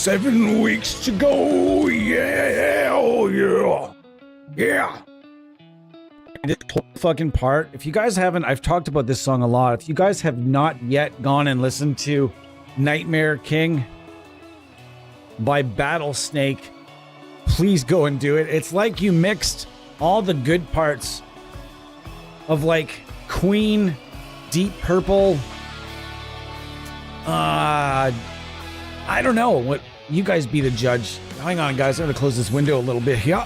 7 weeks to go. Yeah, oh yeah. Yeah. This whole fucking part, if you guys haven't, I've talked about this song a lot. If you guys have not yet gone and listened to Nightmare King by Battlesnake, please go and do it. It's like you mixed all the good parts of like Queen, Deep Purple, I don't know. What, you guys be the judge. Hang on, guys. I'm gonna close this window a little bit here.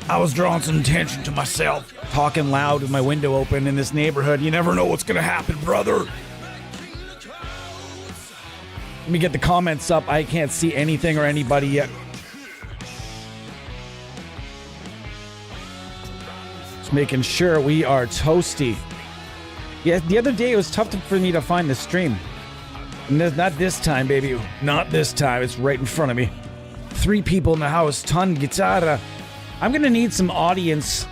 I was drawing some attention to myself, talking loud with my window open in this neighborhood. You never know what's gonna happen, brother. Let me get the comments up. I can't see anything or anybody yet. Just making sure we are toasty. Yeah, the other day it was tough for me to find the stream. Not this time, baby. Not this time. It's right in front of me. 3 people in the house. Ton guitarra. I'm gonna need some audience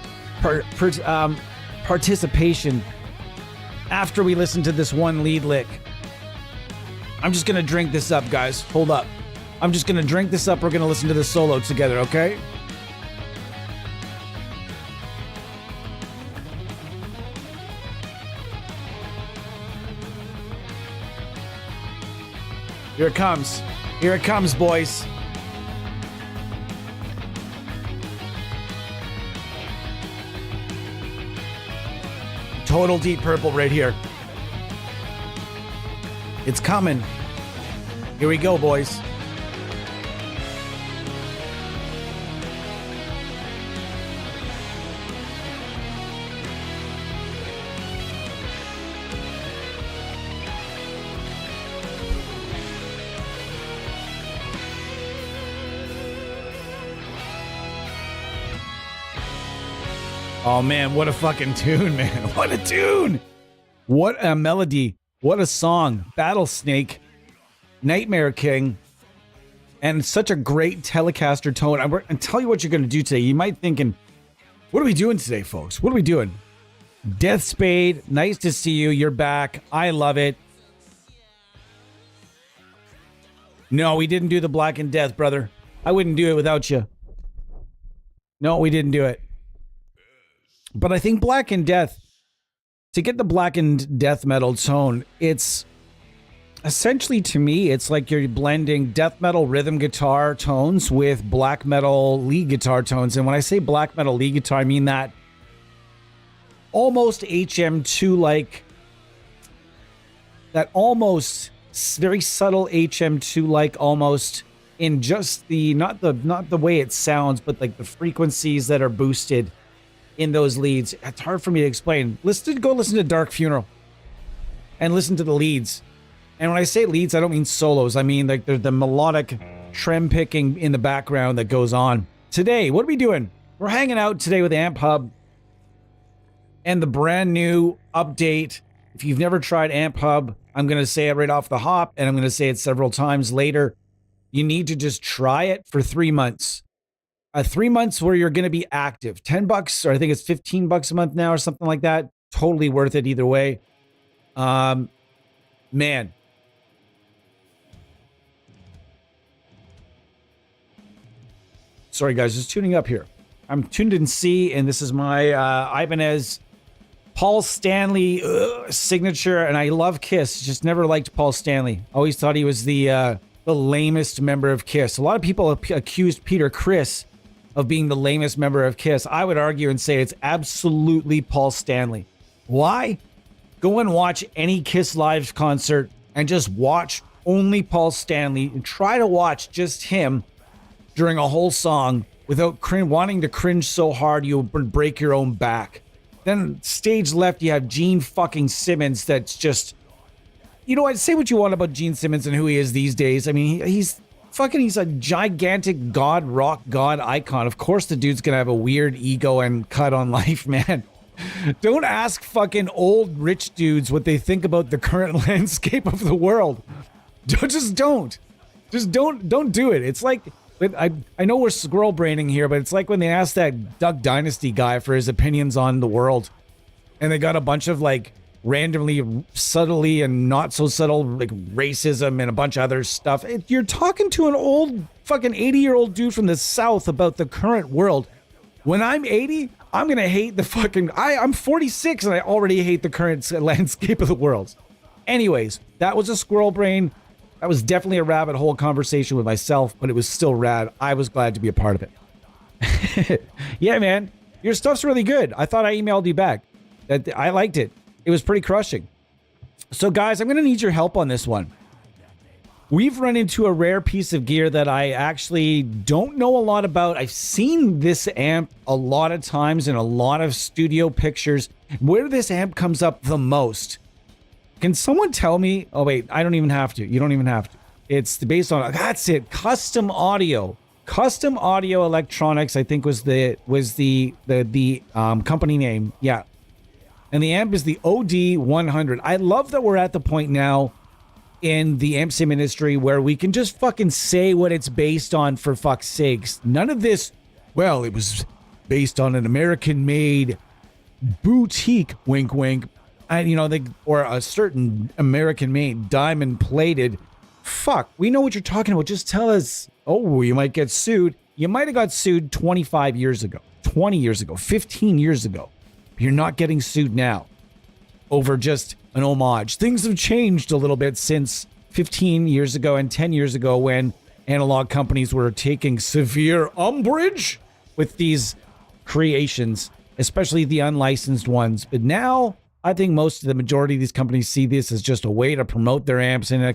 participation after we listen to this one lead lick. I'm just gonna drink this up, guys. Hold up. I'm just gonna drink this up. We're gonna listen to the solo together, okay? Here it comes. Here it comes, boys. Total Deep Purple right here. It's coming. Here we go, boys. Oh man, what a fucking tune, man. What a tune. What a melody. What a song. Battlesnake, Nightmare King, and such a great Telecaster tone. And tell you what you're going to do today. You might thinking, what are we doing today, folks? What are we doing? Death Spade, nice to see you. You're back. I love it. No, we didn't do the Black and Death, brother. I wouldn't do it without you. No, we didn't do it. But I think Black and Death, to get the Black and Death metal tone, it's essentially, to me, it's like you're blending death metal rhythm guitar tones with black metal lead guitar tones. And when I say black metal lead guitar, I mean that almost HM2-like, that almost very subtle HM2-like almost in just the, not the way it sounds, but like the frequencies that are boosted in those leads. It's hard for me to explain. Go listen to Dark Funeral and listen to the leads. And when I say leads, I don't mean solos. I mean like the melodic trem picking in the background that goes on. Today, what are we doing? We're hanging out today with Amphub and the brand new update. If you've never tried Amphub, I'm going to say it right off the hop, and I'm going to say it several times later. You need to just try it for 3 months. 3 months where you're going to be active. $10, or I think it's $15 a month now or something like that. Totally worth it either way. Man. Sorry, guys, just tuning up here. I'm tuned in C, and this is my Ibanez Paul Stanley signature, and I love Kiss. Just never liked Paul Stanley. Always thought he was the lamest member of Kiss. A lot of people accused Peter Criss of being the lamest member of Kiss. I would argue and say it's absolutely Paul Stanley. Why? Go and watch any Kiss Live concert and just watch only Paul Stanley and try to watch just him during a whole song without wanting to cringe so hard you would break your own back. Then stage left, you have Gene fucking Simmons that's just... You know what? Say what you want about Gene Simmons and who he is these days. I mean, he's a gigantic rock god icon. Of course the dude's gonna have a weird ego and cut on life, man. Don't ask fucking old rich dudes what they think about the current landscape of the world. Just don't do it. It's like, I know we're squirrel braining here, but it's like when they asked that Duck Dynasty guy for his opinions on the world, and they got a bunch of like randomly, subtly, and not so subtle, like racism and a bunch of other stuff. You're talking to an old fucking 80-year-old dude from the South about the current world. When I'm 80, I'm going to hate the fucking... I'm 46 and I already hate the current landscape of the world. Anyways, that was a squirrel brain. That was definitely a rabbit hole conversation with myself, but it was still rad. I was glad to be a part of it. Yeah, man. Your stuff's really good. I thought I emailed you back. I liked it. It was pretty crushing. So guys, I'm going to need your help on this one. We've run into a rare piece of gear that I actually don't know a lot about. I've seen this amp a lot of times in a lot of studio pictures. Where this amp comes up the most. Can someone tell me? Oh wait, I don't even have to. You don't even have to. It's based on, that's it, Custom Audio. Custom Audio Electronics, I think was the company name. Yeah. And the amp is the OD100. I love that we're at the point now in the amp sim industry where we can just fucking say what it's based on, for fuck's sakes. None of this, well, it was based on an American-made boutique, wink, wink, and, or a certain American-made diamond-plated. Fuck, we know what you're talking about. Just tell us, oh, you might get sued. You might have got sued 25 years ago, 20 years ago, 15 years ago. You're not getting sued now over just an homage. Things have changed a little bit since 15 years ago and 10 years ago when analog companies were taking severe umbrage with these creations, especially the unlicensed ones. But now I think the majority of these companies see this as just a way to promote their amps. And I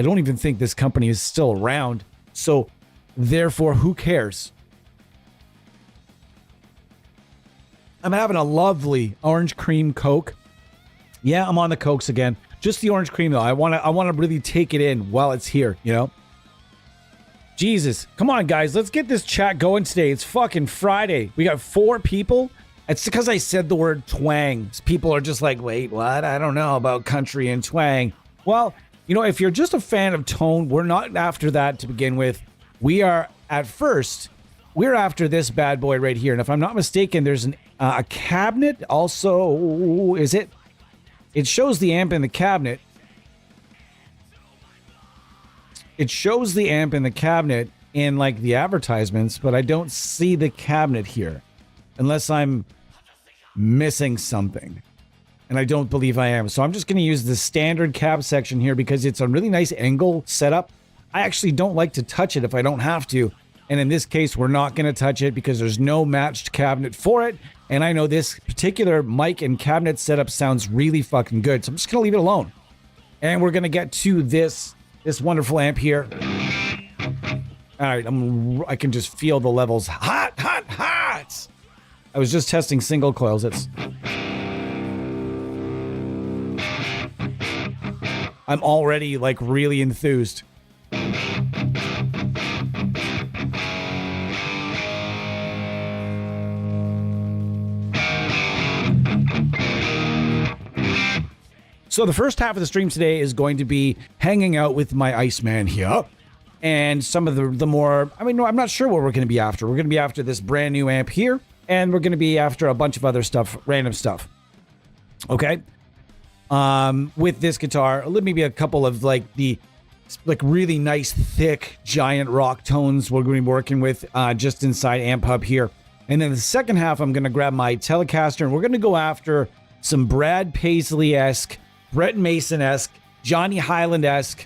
don't even think this company is still around. So therefore, who cares? I'm having a lovely orange cream Coke. Yeah, I'm on the Cokes again. Just the orange cream though. I want to really take it in while it's here, Jesus. Come on, guys. Let's get this chat going today. It's fucking Friday. We got 4 people. It's because I said the word twang. People are just like, wait, what? I don't know about country and twang. Well, if you're just a fan of tone, we're not after that to begin with. We are we're after this bad boy right here. And if I'm not mistaken, there's a cabinet also. Is it? It shows the amp in the cabinet. It shows the amp in the cabinet in like the advertisements, but I don't see the cabinet here. Unless I'm missing something. And I don't believe I am. So I'm just going to use the standard cab section here because it's a really nice angle setup. I actually don't like to touch it if I don't have to. And in this case, we're not going to touch it because there's no matched cabinet for it. And I know this particular mic and cabinet setup sounds really fucking good. So I'm just going to leave it alone. And we're going to get to this wonderful amp here. All right, I can just feel the levels. Hot, hot, hot! I was just testing single coils. I'm already like really enthused. So the first half of the stream today is going to be hanging out with my Iceman here. And some of the more, I'm not sure what we're going to be after. We're going to be after this brand new amp here. And we're going to be after a bunch of other stuff, random stuff. Okay? With this guitar, maybe a couple of the really nice, thick, giant rock tones we're going to be working with just inside Amphub here. And then the second half, I'm going to grab my Telecaster and we're going to go after some Brad Paisley-esque, Brett Mason-esque, Johnny Highland-esque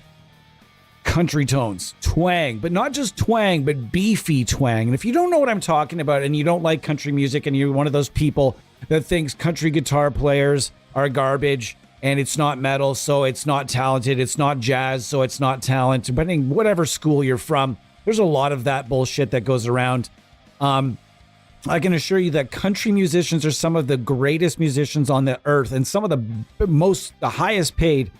country tones. Twang, but not just twang, but beefy twang. And if you don't know what I'm talking about and you don't like country music and you're one of those people that thinks country guitar players are garbage and it's not metal, so it's not talented, it's not jazz, so it's not talent, depending whatever school you're from, there's a lot of that bullshit that goes around. I can assure you that country musicians are some of the greatest musicians on the earth and some of the highest paid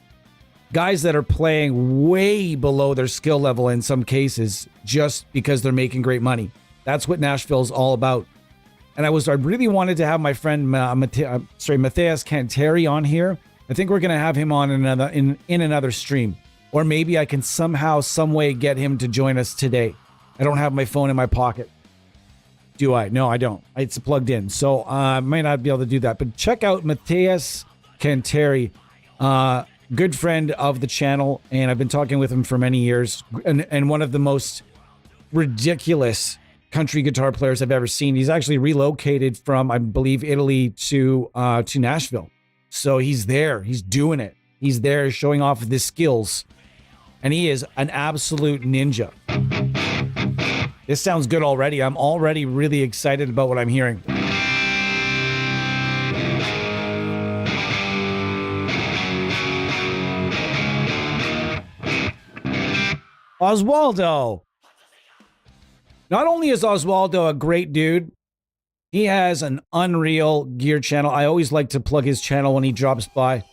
guys that are playing way below their skill level in some cases just because they're making great money. That's what Nashville's all about. And I really wanted to have my friend Matthias Canteri on here. I think we're going to have him on in another stream. Or maybe I can somehow, some way get him to join us today. I don't have my phone in my pocket. Do I? No, I don't. It's plugged in. So I might not be able to do that. But check out Matthias Ken Terry, good friend of the channel, and I've been talking with him for many years, and one of the most ridiculous country guitar players I've ever seen. He's actually relocated from, I believe, Italy to Nashville. So he's there. He's doing it. He's there showing off his skills. And he is an absolute ninja. This sounds good already. I'm already really excited about what I'm hearing. Oswaldo. Not only is Oswaldo a great dude, he has an unreal gear channel. I always like to plug his channel when he drops by.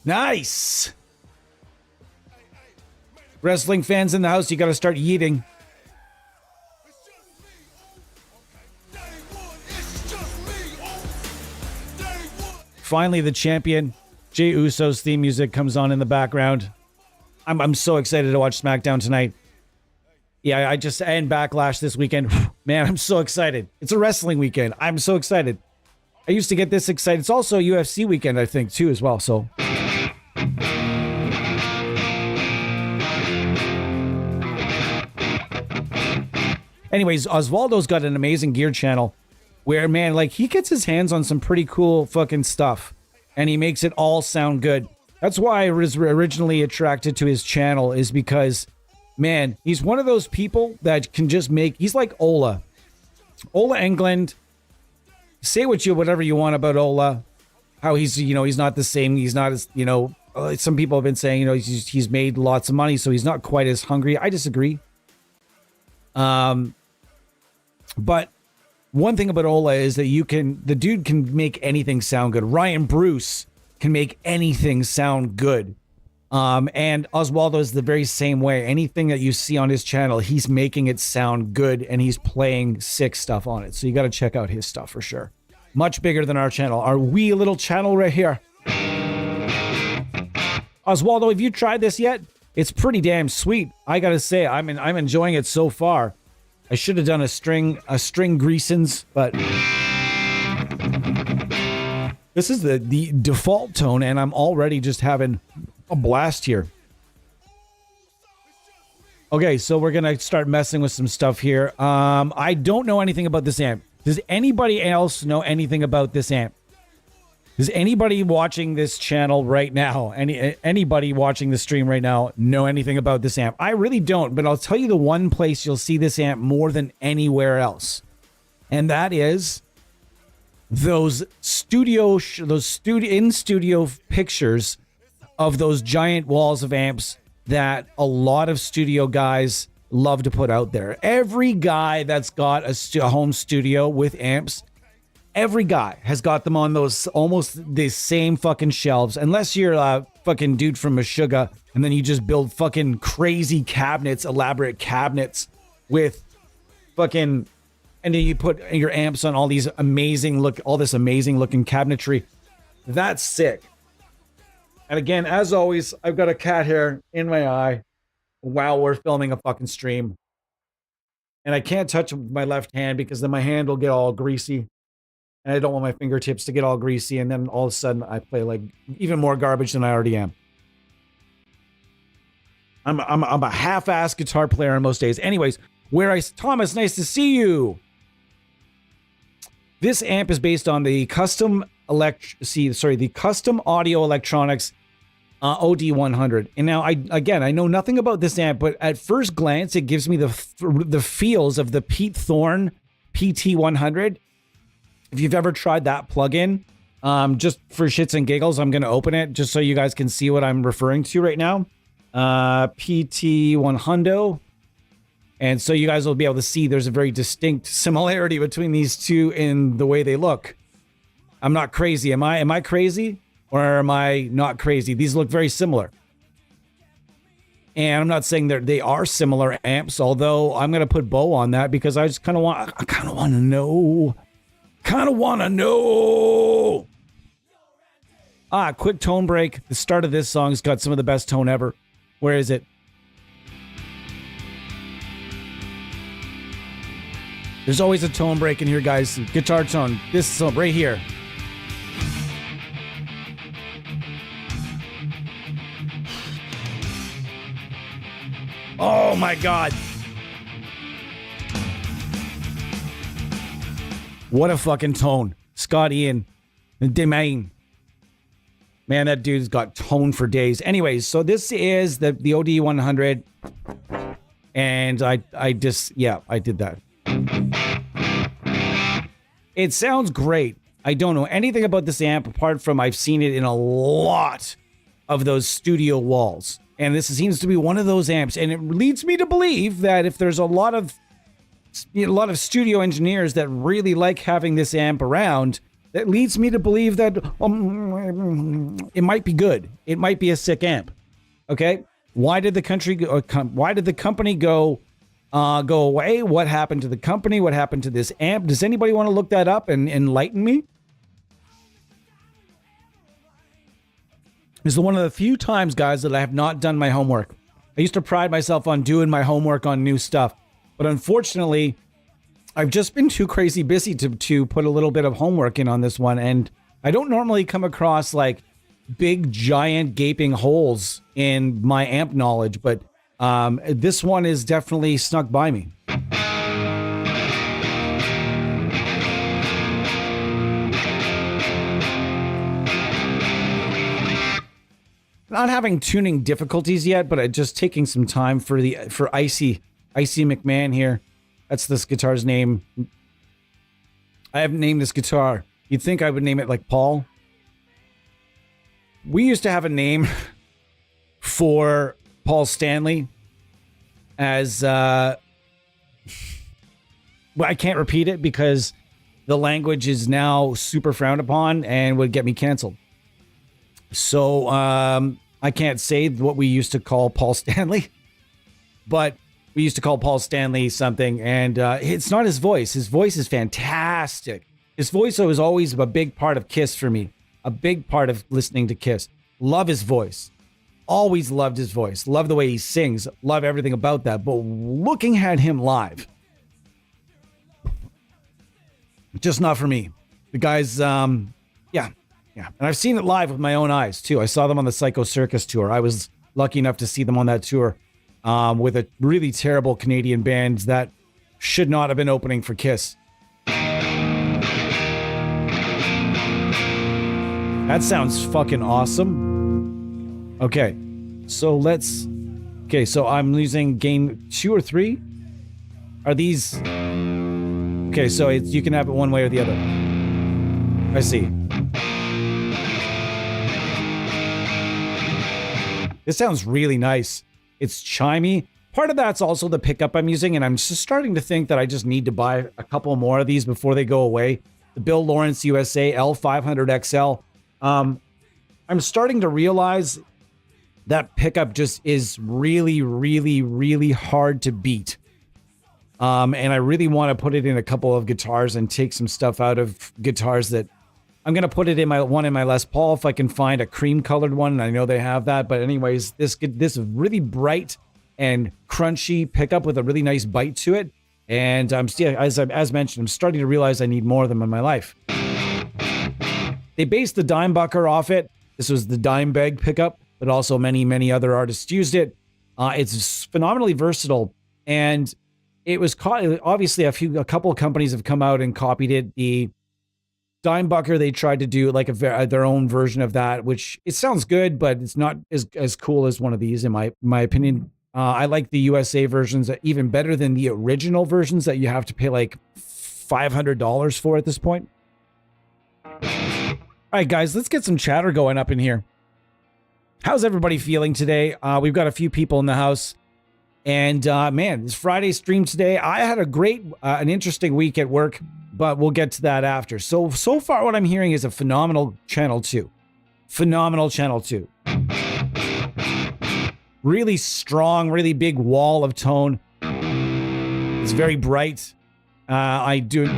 Nice! Wrestling fans in the house, you got to start yeeting. Finally, the champion, Jey Uso's theme music comes on in the background. I'm so excited to watch SmackDown tonight. Yeah, I just and Backlash this weekend. Man, I'm so excited. It's a wrestling weekend. I'm so excited. I used to get this excited. It's also a UFC weekend, I think, too, as well. So. Anyways, Oswaldo's got an amazing gear channel where, man, like, he gets his hands on some pretty cool fucking stuff and he makes it all sound good. That's why I was originally attracted to his channel, is because, man, he's one of those people that can just make, he's like Ola. Ola England. Say whatever you want about Ola. How he's, you know, he's not the same. He's not as, you know, some people have been saying, you know, he's made lots of money, so he's not quite as hungry. I disagree. But one thing about Ola is that the dude can make anything sound good. Ryan Bruce can make anything sound good. And Oswaldo is the very same way. Anything that you see on his channel, he's making it sound good and he's playing sick stuff on it. So you got to check out his stuff for sure. Much bigger than our channel, our wee little channel right here. Oswaldo, have you tried this yet? It's pretty damn sweet. I got to say, I'm enjoying it so far. I should have done a string greasins, but this is the default tone and I'm already just having a blast here. Okay, so we're gonna start messing with some stuff here. I don't know anything about this amp. Does anybody else know anything about this amp? Does anybody watching this channel right now, anybody watching the stream right now, know anything about this amp? I really don't, but I'll tell you the one place you'll see this amp more than anywhere else, and that is those in-studio pictures of those giant walls of amps that a lot of studio guys love to put out there. Every guy that's got a home studio with amps, every guy has got them on those almost the same fucking shelves, unless you're a fucking dude from Meshuggah and then you just build fucking crazy cabinets, elaborate cabinets with fucking, and then you put your amps on all this amazing looking cabinetry. That's sick. And again, as always, I've got a cat hair in my eye while we're filming a fucking stream. And I can't touch it with my left hand because then my hand will get all greasy. And I don't want my fingertips to get all greasy. And then all of a sudden I play like even more garbage than I already am. I'm a half-ass guitar player on most days. Anyways, Thomas, nice to see you. This amp is based on the Custom Audio Electronics OD100. And now I know nothing about this amp, but at first glance, it gives me the feels of the Pete Thorne PT100. If you've ever tried that plugin, just for shits and giggles, I'm going to open it just so you guys can see what I'm referring to right now. PT100. And so you guys will be able to see there's a very distinct similarity between these two in the way they look. I'm not crazy. Am I crazy or am I not crazy? These look very similar. And I'm not saying that they are similar amps, although I'm going to put Bo on that because I kind of want to know. Quick tone break. The start of this song's got some of the best tone ever. Where is it? There's always a tone break in here, guys. Guitar tone. This song right here. Oh my God. What a fucking tone. Scott Ian. Demain. Man, that dude's got tone for days. Anyways, so this is the OD100. And I did that. It sounds great. I don't know anything about this amp apart from I've seen it in a lot of those studio walls. And this seems to be one of those amps. And it leads me to believe that if there's a lot of studio engineers that really like having this amp around, that leads me to believe that it might be good. It might be a sick amp. Okay? Why did the company go away? What happened to the company? What happened to this amp? Does anybody want to look that up and enlighten me? This is one of the few times, guys, that I have not done my homework. I used to pride myself on doing my homework on new stuff. But unfortunately, I've just been too crazy busy to put a little bit of homework in on this one. And I don't normally come across like big, giant, gaping holes in my amp knowledge. But this one is definitely snuck by me. Not having tuning difficulties yet, but just taking some time for Icy McMahon here. That's this guitar's name. I haven't named this guitar. You'd think I would name it like Paul. We used to have a name for Paul Stanley as well, I can't repeat it because the language is now super frowned upon and would get me canceled. So I can't say what we used to call Paul Stanley, but we used to call Paul Stanley something, and it's not his voice. His voice is fantastic. His voice was always a big part of Kiss for me, a big part of listening to Kiss. Love his voice. Always loved his voice. Love the way he sings. Love everything about that. But looking at him live, just not for me. The guy's, yeah. And I've seen it live with my own eyes, too. I saw them on the Psycho Circus tour. I was lucky enough to see them on that tour with a really terrible Canadian band that should not have been opening for Kiss. That sounds fucking awesome. Okay, so so I'm using gain 2 or 3? Are these... Okay, so you can have it one way or the other. I see. This sounds really nice. It's chimey. Part of that's also the pickup I'm using, and I'm just starting to think that I just need to buy a couple more of these before they go away. The Bill Lawrence USA L500XL. I'm starting to realize that pickup just is really, really, really hard to beat. And I really want to put it in a couple of guitars and take some stuff out of guitars that I'm going to put it in my Les Paul if I can find a cream colored one. And I know they have that. But anyways, this really bright and crunchy pickup with a really nice bite to it. And I'm still, as mentioned, I'm starting to realize I need more of them in my life. They based the Dimebucker off it. This was the Dimebag pickup, but also many, many other artists used it. It's phenomenally versatile. And it was obviously a couple of companies have come out and copied it. The Dimebucker, they tried to do like their own version of that, which it sounds good, but it's not as cool as one of these in my opinion. I like the USA versions even better than the original versions that you have to pay like $500 for at this point. All right, guys, let's get some chatter going up in here. How's everybody feeling today? We've got a few people in the house. And man, this Friday stream today, I had an interesting week at work, but we'll get to that after. So far what I'm hearing is a phenomenal channel 2. Phenomenal channel 2. Really strong, really big wall of tone. It's very bright. I do...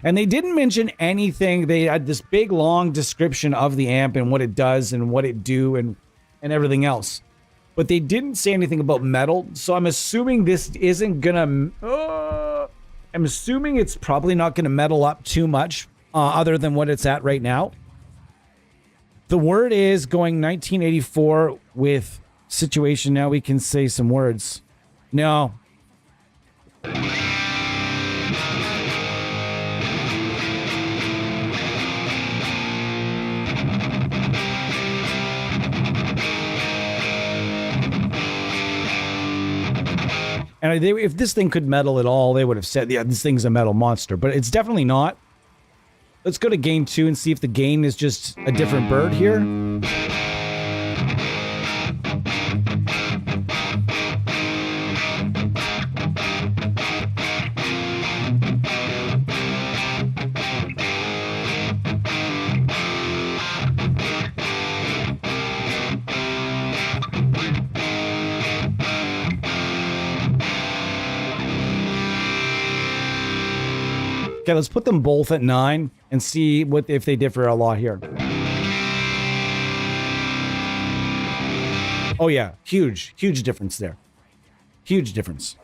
And they didn't mention anything. They had this big, long description of the amp and what it does and what it do and everything else. But they didn't say anything about metal. So I'm assuming this isn't gonna... I'm assuming it's probably not going to metal up too much other than what it's at right now. The word is going 1984 with situation. Now we can say some words. No. And if this thing could metal at all, they would have said, yeah, this thing's a metal monster. But it's definitely not. Let's go to game 2 and see if the gain is just a different bird here. Okay, let's put them both at 9 and see if they differ a lot here. Oh yeah, huge difference there. Huge difference.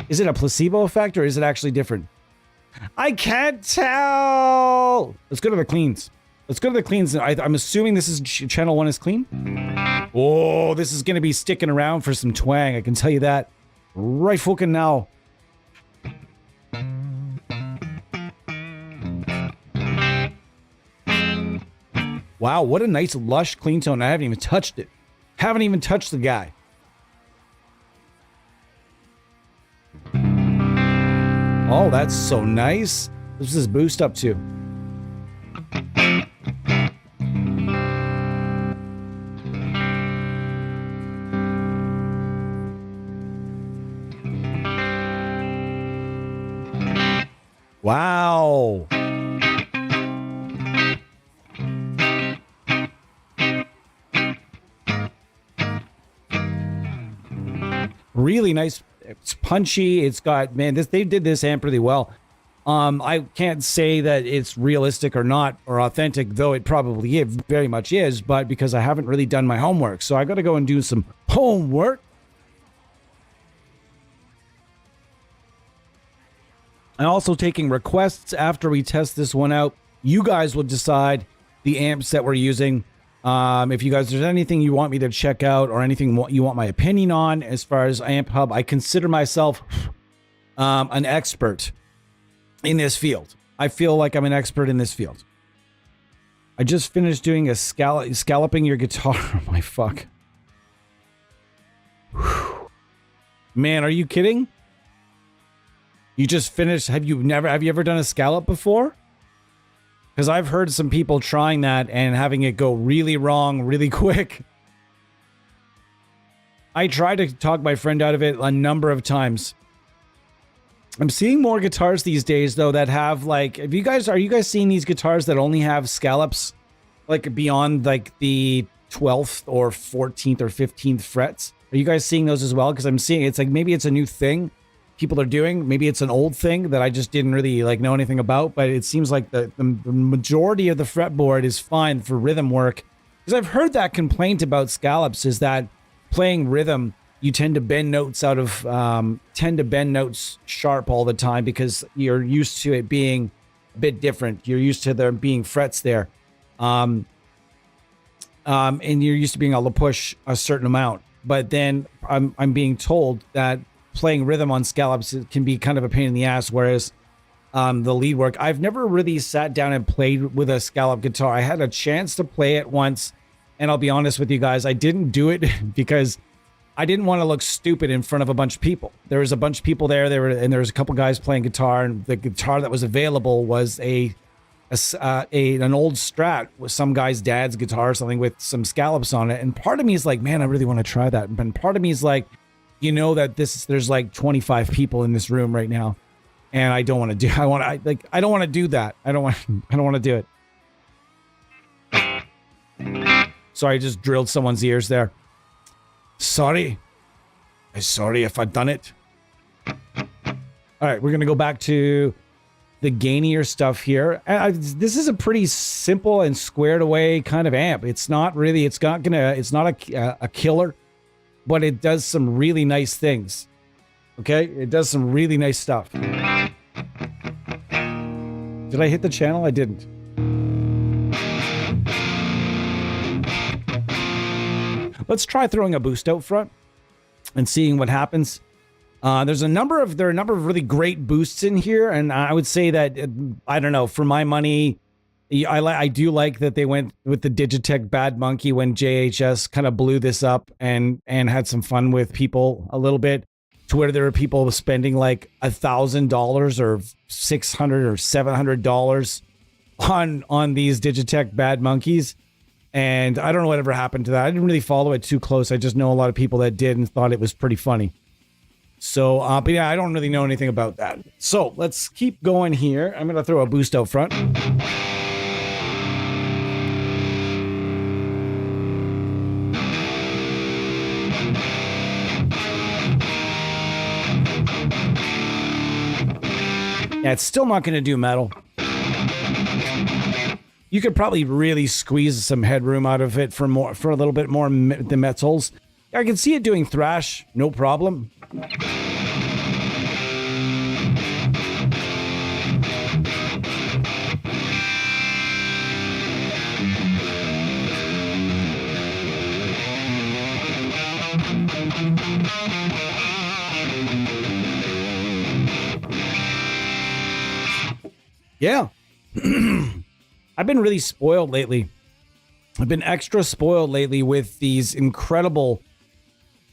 Is it a placebo effect or is it actually different? I can't tell. Let's go to the cleans. Let's go to the cleans. I'm assuming this is channel 1 is clean. Oh, this is going to be sticking around for some twang. I can tell you that right fucking now. Wow, what a nice lush clean tone. I haven't even touched it. Haven't even touched the guy. Oh, that's so nice. What's this boost up to? Wow. Really nice. It's punchy. It's got, man, they did this amp really well. I can't say that it's realistic or not or authentic, though it probably very much is, but because I haven't really done my homework. So I got to go and do some homework. And also taking requests after we test this one out. You guys will decide the amps that we're using. If you guys, there's anything you want me to check out or anything you want my opinion on as far as Amphub, I consider myself an expert in this field. I feel like I'm an expert in this field. I just finished doing a scalloping your guitar. Oh my fuck. Whew. Man, are you kidding? You just finished. Have you ever done a scallop before? Because I've heard some people trying that and having it go really wrong really quick. I tried to talk my friend out of it a number of times. I'm seeing more guitars these days though that have like, are you guys seeing these guitars that only have scallops like beyond like the 12th or 14th or 15th frets? Are you guys seeing those as well? Because I'm seeing it's like maybe it's a new thing people are doing. Maybe it's an old thing that I just didn't really like know anything about, but it seems like the majority of the fretboard is fine for rhythm work. Because I've heard that complaint about scallops is that playing rhythm, you tend to bend notes sharp all the time because you're used to it being a bit different. You're used to there being frets there. And you're used to being able to push a certain amount. But then I'm being told that playing rhythm on scallops can be kind of a pain in the ass, whereas the lead work, I've never really sat down and played with a scallop guitar. I had a chance to play it once, and I'll be honest with you guys, I didn't do it because I didn't want to look stupid in front of a bunch of people. There was a bunch of people there, and there was a couple guys playing guitar, and the guitar that was available was an old Strat with some guy's dad's guitar or something with some scallops on it. And part of me is like, man, I really want to try that. And part of me is like, you know that there's like 25 people in this room right now, and I don't want to do. I don't want to do that. I don't want to do it. Sorry, I just drilled someone's ears there. Sorry. I'm sorry if I've done it. All right, we're gonna go back to the gainier stuff here. This is a pretty simple and squared away kind of amp. It's not really, it's not a killer, but it does some really nice things. Okay, it does some really nice stuff. Did I hit the channel? I didn't. Let's try throwing a boost out front and seeing what happens. There are a number of really great boosts in here, and I would say that I don't know, for my money, I do like that they went with the Digitech Bad Monkey when JHS kind of blew this up and had some fun with people a little bit, to where there were people spending like $1,000 or $600 or $700 on these Digitech Bad Monkeys. And I don't know whatever happened to that. I didn't really follow it too close. I just know a lot of people that did and thought it was pretty funny. So, but yeah, I don't really know anything about that. So let's keep going here. I'm going to throw a boost out front. Yeah, it's still not going to do metal. You could probably really squeeze some headroom out of it for a little bit more the metzels. I can see it doing thrash, no problem. Yeah. I've been really spoiled lately. I've been extra spoiled lately with these incredible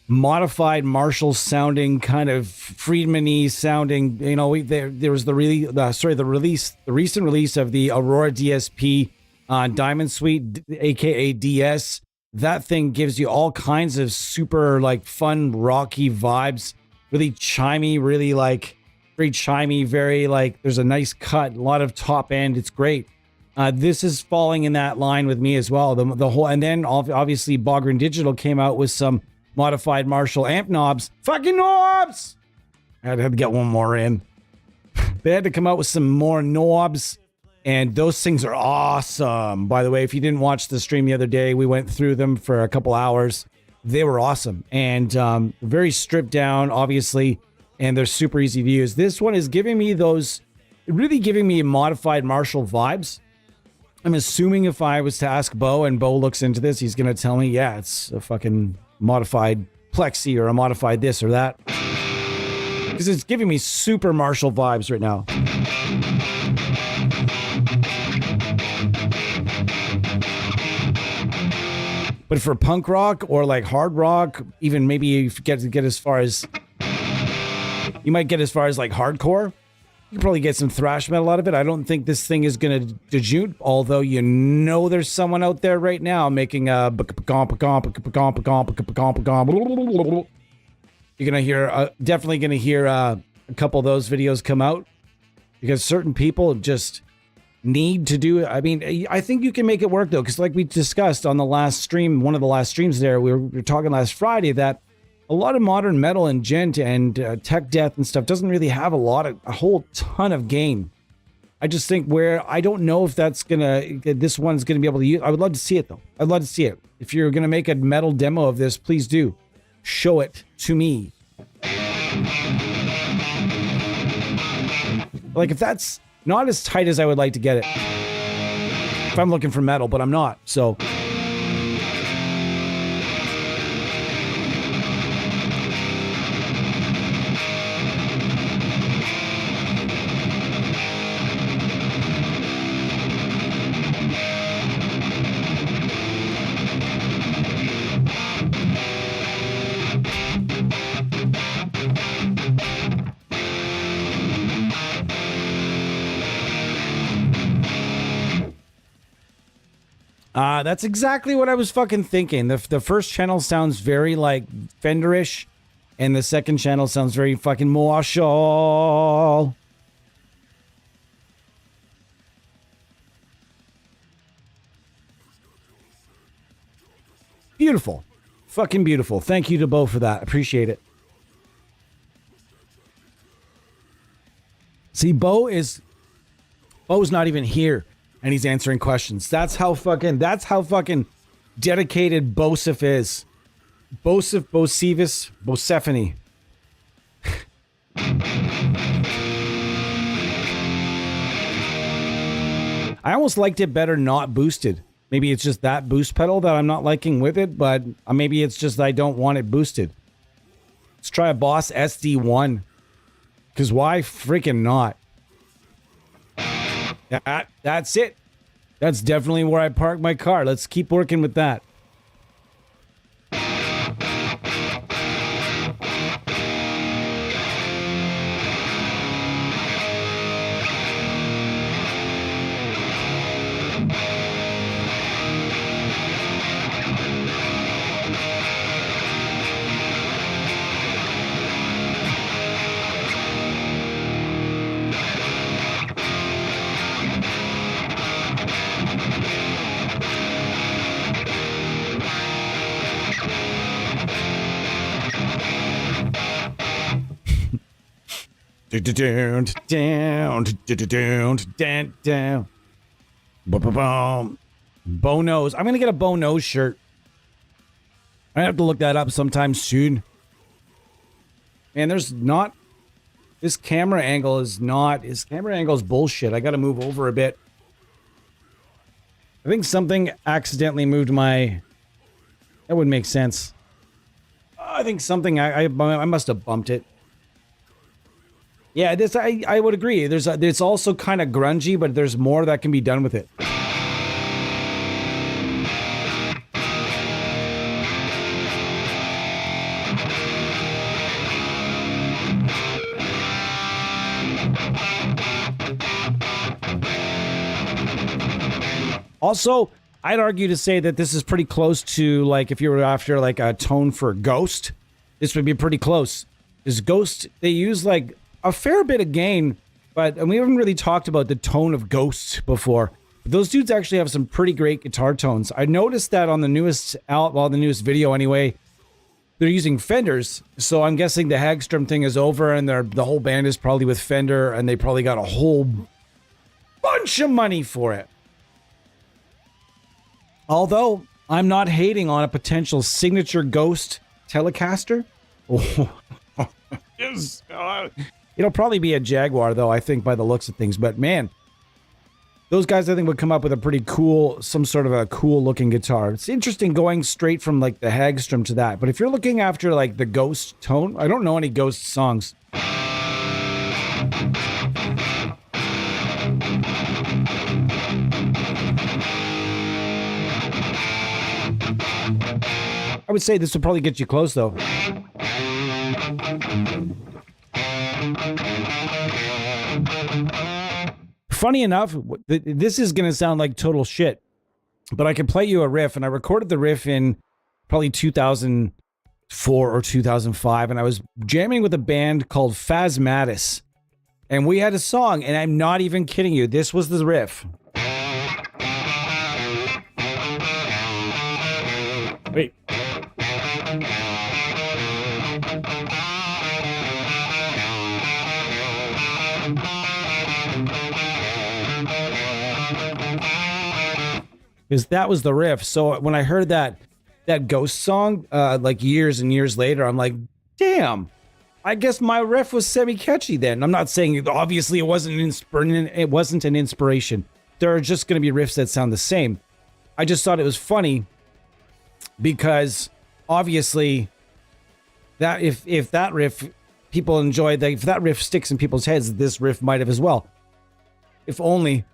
modified Marshall sounding, kind of Friedman-y sounding, you know, there was the recent release of the Aurora DSP Diamond Suite, aka DS. That thing gives you all kinds of super like fun rocky vibes, really chimey, really like very chimey, very like there's a nice cut, a lot of top end. It's great. This is falling in that line with me as well. The whole, and then obviously Bogren Digital came out with some modified Marshall amp knobs. Fucking knobs! I had to get one more in. They had to come out with some more knobs, and those things are awesome. By the way, if you didn't watch the stream the other day, we went through them for a couple hours. They were awesome and very stripped down, obviously, and they're super easy to use. This one is giving me really giving me modified Marshall vibes. I'm assuming if I was to ask Bo and Bo looks into this, he's going to tell me, yeah, it's a fucking modified Plexi or a modified this or that. Because it's giving me super Marshall vibes right now. But for punk rock or like hard rock, even maybe you get as far as, you might get as far as like hardcore. You can probably get some thrash metal out of it. I don't think this thing is going to dejoute, although you know there's someone out there right now making a... You're going to hear, definitely going to hear a couple of those videos come out, because certain people just need to do it. I mean, I think you can make it work though, because like we discussed on the last stream, one of the last streams there, we were talking last Friday that a lot of modern metal and gent and tech death and stuff doesn't really have a whole ton of gain. I just think I don't know if this one's gonna be able to use. I would love to see it though. I'd love to see it. If you're gonna make a metal demo of this, please do. Show it to me. Like if that's not as tight as I would like to get it. If I'm looking for metal, but I'm not, so. That's exactly what I was fucking thinking. The first channel sounds very like Fenderish, and the second channel sounds very fucking Marshall. Beautiful. Fucking beautiful. Thank you to Bo for that. Appreciate it. See, Bo is Bo's not even here, and he's answering questions. That's how fucking dedicated Bosif is. Bosif, Bosivus, Bosephone. I almost liked it better not boosted. Maybe it's just that boost pedal that I'm not liking with it, but maybe it's just I don't want it boosted. Let's try a Boss SD1. Because why freaking not? That's it. That's definitely where I park my car. Let's keep working with that. Down. Bo nose. I'm gonna get a Bo nose shirt. I have to look that up sometime soon. Man, there's not. This camera angle is not. His camera angle is bullshit. I gotta move over a bit. I think something accidentally moved my. That wouldn't make sense. I think something. I must have bumped it. Yeah, this I would agree. It's also kind of grungy, but there's more that can be done with it. Also, I'd argue to say that this is pretty close to, like, if you were after like a tone for Ghost, this would be pretty close. Because Ghost, they use like a fair bit of gain, and we haven't really talked about the tone of Ghosts before. But those dudes actually have some pretty great guitar tones. I noticed that on the newest the newest video anyway, they're using Fenders. So I'm guessing the Hagstrom thing is over, and the whole band is probably with Fender, and they probably got a whole bunch of money for it. Although I'm not hating on a potential signature Ghost Telecaster. Yes. It'll probably be a Jaguar, though, I think, by the looks of things. But, man, those guys, I think, would come up with a pretty cool, some sort of a cool-looking guitar. It's interesting going straight from, like, the Hagstrom to that. But if you're looking after, like, the Ghost tone, I don't know any Ghost songs. I would say this would probably get you close, though. Funny enough, this is going to sound like total shit, but I can play you a riff, and I recorded the riff in probably 2004 or 2005, and I was jamming with a band called Phasmatis, and we had a song, and I'm not even kidding you, this was the riff. Wait. Because that was the riff. So when I heard that Ghost song, like years and years later, I'm like, damn, I guess my riff was semi-catchy then. I'm not saying, obviously, it wasn't an inspiration. There are just going to be riffs that sound the same. I just thought it was funny because, obviously, that if that riff, people enjoy, if that riff sticks in people's heads, this riff might have as well. If only.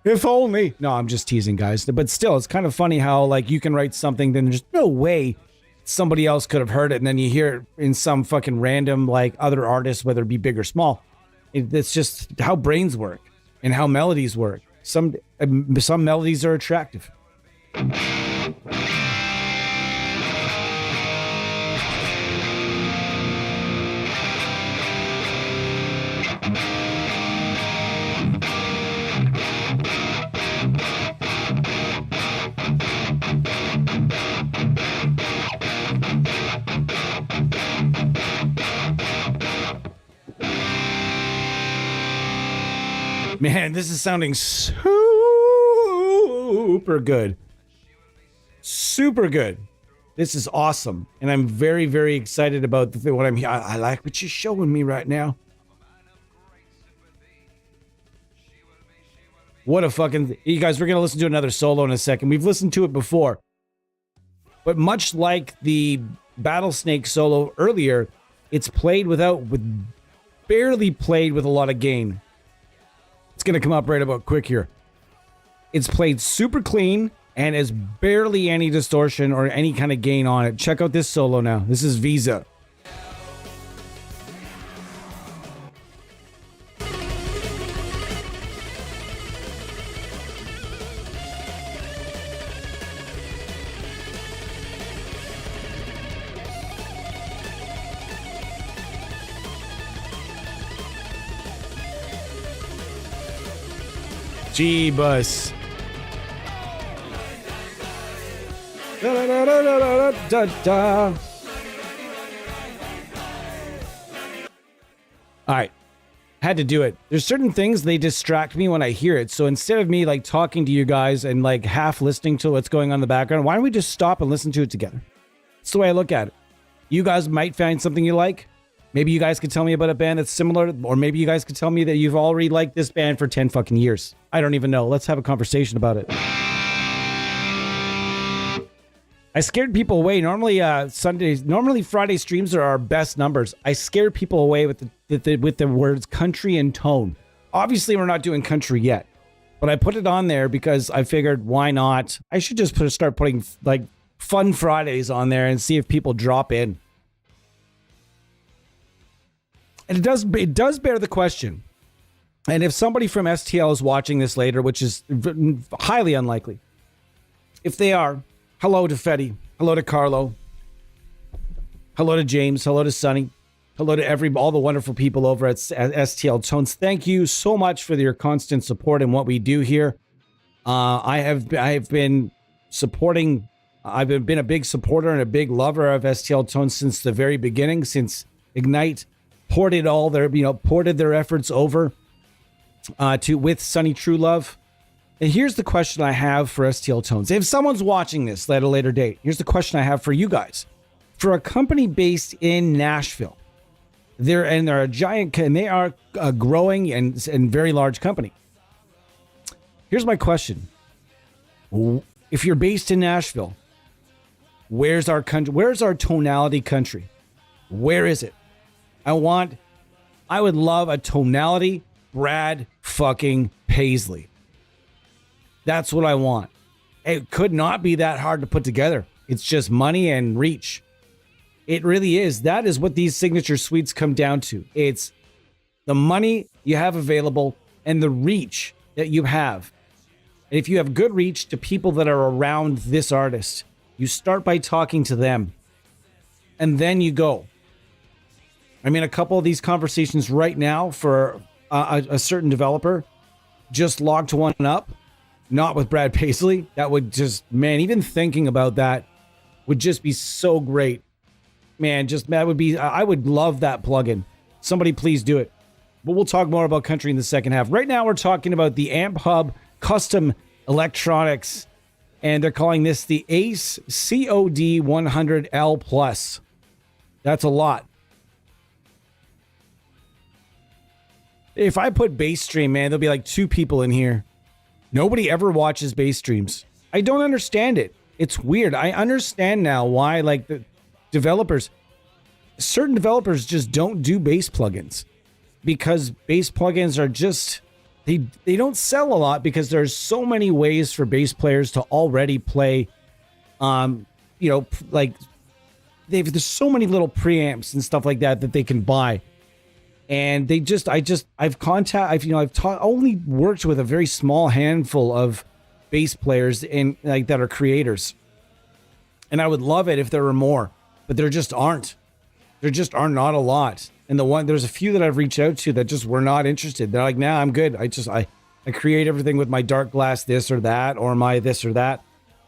No, I'm just teasing, guys. But still, it's kind of funny how, like, you can write something, then there's no way somebody else could have heard it, and then you hear it in some fucking random, like, other artist, whether it be big or small. It's just how brains work and how melodies work. Some melodies are attractive. Man, this is sounding super good. Super good. This is awesome. And I'm very, very excited about what I'm here. I like what you're showing me right now. What a fucking... You guys, we're going to listen to another solo in a second. We've listened to it before. But much like the Battlesnake solo earlier, it's played barely played with a lot of gain. It's going to come up right about quick here. It's played super clean and has barely any distortion or any kind of gain on it. Check out this solo now. This is Visa. G-Bus. Da-da-da-da-da-da-da. All right. Had to do it. There's certain things, they distract me when I hear it. So instead of me like talking to you guys and like half listening to what's going on in the background, why don't we just stop and listen to it together? That's the way I look at it. You guys might find something you like. Maybe you guys could tell me about a band that's similar, or maybe you guys could tell me that you've already liked this band for 10 fucking years. I don't even know. Let's have a conversation about it. I scared people away. Normally Friday streams are our best numbers. I scared people away with the words country and tone. Obviously, we're not doing country yet, but I put it on there because I figured, why not? I should just start putting like fun Fridays on there and see if people drop in. And it does bear the question. And if somebody from STL is watching this later, which is highly unlikely, if they are, hello to Fetty, hello to Carlo, hello to James, hello to Sonny, hello to all the wonderful people over at STL Tones. Thank you so much for your constant support in what we do here. I have been supporting. I've been a big supporter and a big lover of STL Tones since the very beginning, since Ignite ported their efforts over with Sunny True Love. And here's the question I have for STL Tones. If someone's watching this at a later date, here's the question I have for you guys. For a company based in Nashville, they're a giant, and they are a growing and very large company. Here's my question. If you're based in Nashville, where's our country? Where's our tonality country? Where is it? I would love a tonality Brad fucking Paisley. That's what I want. It could not be that hard to put together. It's just money and reach. It really is. That is what these signature suites come down to. It's the money you have available and the reach that you have. And if you have good reach to people that are around this artist, you start by talking to them. And then you go. I mean, a couple of these conversations right now for a certain developer just logged to one up, not with Brad Paisley. That would just, man, even thinking about that would just be so great. Man, I would love that plugin. Somebody please do it. But we'll talk more about country in the second half. Right now, we're talking about the Amphub Custom Electronics, and they're calling this the Ace OD100L+. That's a lot. If I put bass stream, man, there'll be like 2 people in here. Nobody ever watches bass streams. I don't understand it. It's weird. I understand now why, like, the certain developers just don't do bass plugins, because bass plugins are just, they don't sell a lot because there's so many ways for bass players to already play, like there's so many little preamps and stuff like that they can buy. And I've only worked with a very small handful of bass players that are creators. And I would love it if there were more, but there just aren't. There just are not a lot. And there's a few that I've reached out to that just were not interested. They're like, nah, I'm good. I create everything with my dark glass this or that, or my this or that.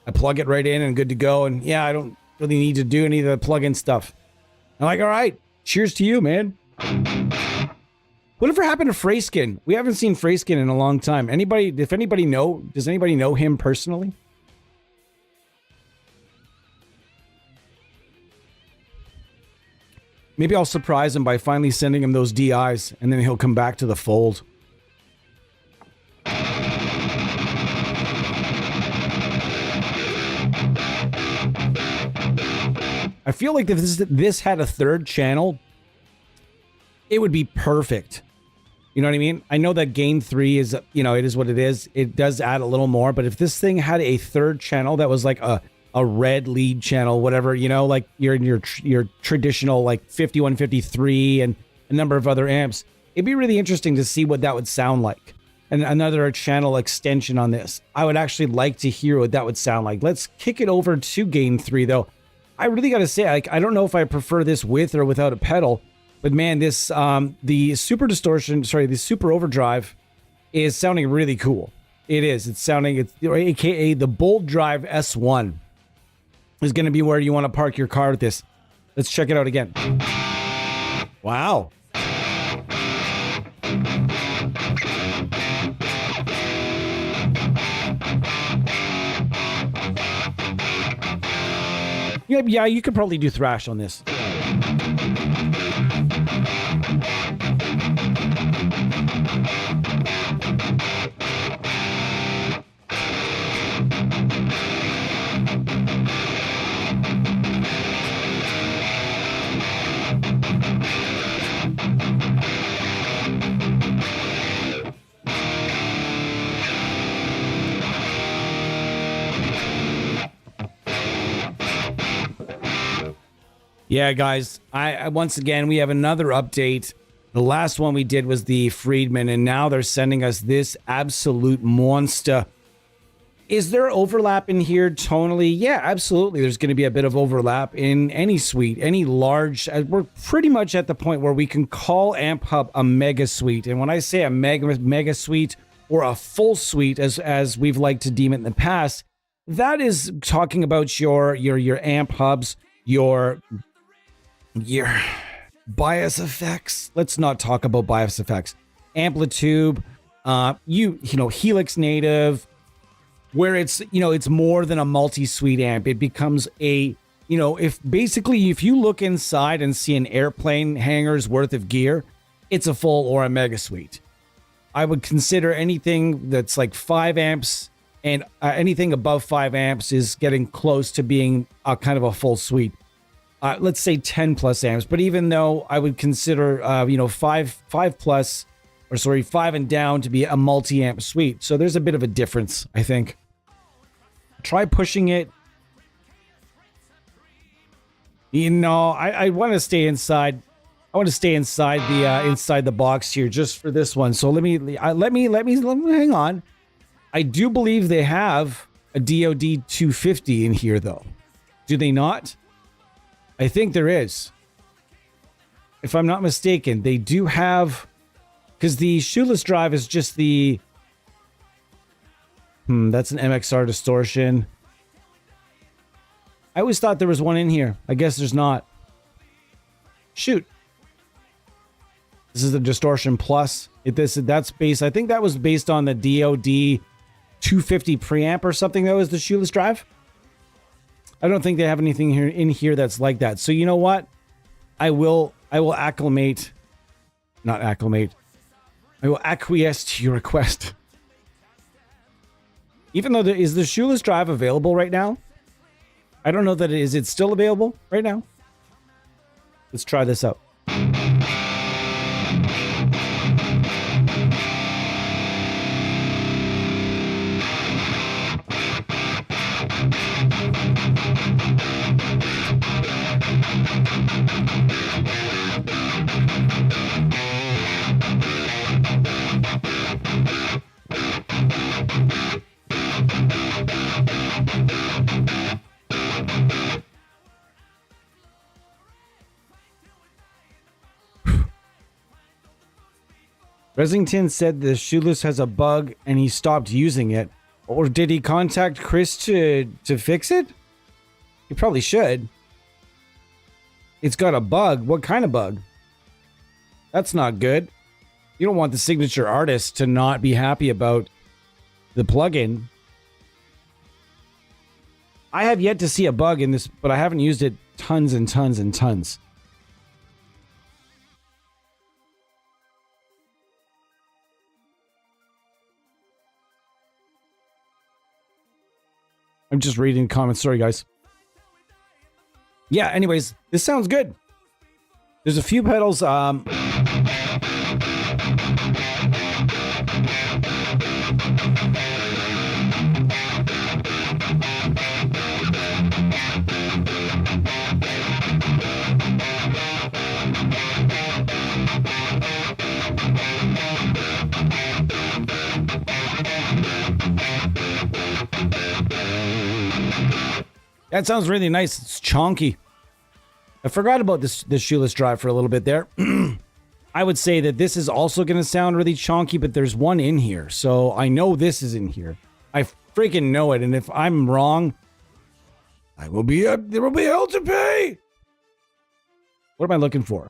I plug it right in and good to go. And yeah, I don't really need to do any of the plug-in stuff. I'm like, all right, cheers to you, man. Whatever happened to Freyskin? We haven't seen Freyskin in a long time. Does anybody know him personally? Maybe I'll surprise him by finally sending him those DIs, and then he'll come back to the fold. I feel like if this had a third channel, it would be perfect. You know what I mean? I know that gain 3 is, you know, it is what it is. It does add a little more, but if this thing had a third channel that was like a red lead channel, whatever, you know, like you're in your traditional like 5153 and a number of other amps, it'd be really interesting to see what that would sound like. And another channel extension on this. I would actually like to hear what that would sound like. Let's kick it over to gain 3 though. I really got to say, like, I don't know if I prefer this with or without a pedal, but man, this, the super overdrive is sounding really cool. It is. It's sounding, AKA the Bolt Drive S1 is going to be where you want to park your car with this. Let's check it out again. Wow. Yeah, you could probably do thrash on this. Yeah, guys, I once again, we have another update. The last one we did was the Friedman, and now they're sending us this absolute monster. Is there overlap in here tonally? Yeah, absolutely. There's going to be a bit of overlap in any suite, any large. We're pretty much at the point where we can call Amphub a mega suite. And when I say a mega suite or a full suite, as we've liked to deem it in the past, that is talking about your Amphubs, your bias effects. Let's not talk about bias effects. Amplitude, you know, Helix native, where it's, you know, it's more than a multi-suite amp. It becomes a, you know, if you look inside and see an airplane hangar's worth of gear, it's a full or a mega suite. I would consider anything that's like 5 amps and anything above 5 amps is getting close to being a kind of a full suite. Let's say 10 plus amps, but even though I would consider, you know, 5 and down to be a multi-amp suite. So there's a bit of a difference, I think. Try pushing it. You know, I want to stay inside. I want to stay inside the box here just for this one. So let me hang on. I do believe they have a DOD 250 in here though. Do they not? I think there is. If I'm not mistaken, they do have, because the shoeless drive is just the, that's an MXR distortion. I always thought there was one in here. I guess there's not. Shoot. This is the distortion plus. That's based, I think that was based on the DOD 250 preamp or something that was the shoeless drive. I don't think they have anything in here that's like that. So you know what? I will acquiesce to your request. Even though is the shoeless drive available right now? I don't know that it is. It's still available right now. Let's try this out. Resington said the shoeless has a bug and he stopped using it. Or did he contact Chris to fix it? He probably should. It's got a bug. What kind of bug? That's not good. You don't want the signature artist to not be happy about the plugin. I have yet to see a bug in this, but I haven't used it tons and tons and tons. I'm just reading comments. Sorry, guys. Yeah, anyways, this sounds good. There's a few pedals. That sounds really nice. It's chonky. I forgot about this shoeless drive for a little bit there. I would say that this is also going to sound really chonky, but there's one in here. So I know this is in here. I freaking know it. And if I'm wrong, there will be hell to pay. What am I looking for?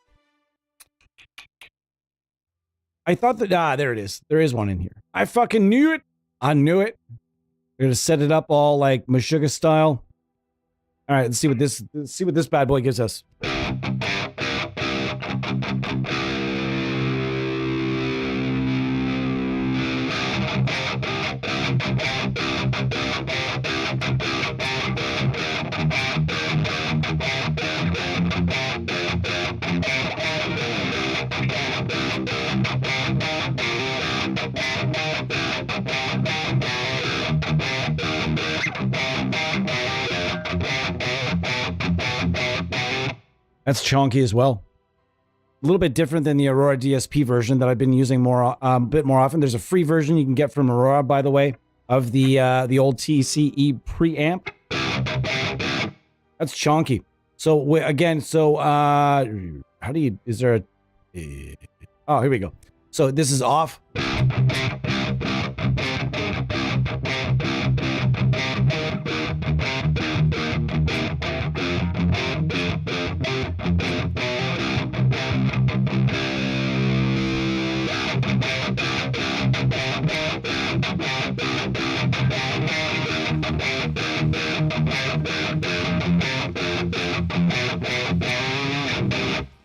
I thought that, there it is. There is one in here. I fucking knew it. I knew it. We're going to set it up all like Meshuggah style. All right, let's see what this bad boy gives us. That's chonky as well. A little bit different than the Aurora DSP version that I've been using a bit more often. There's a free version you can get from Aurora, by the way, of the old TCE preamp. That's chonky. So again, how do you? Is there a? Oh, here we go. So this is off.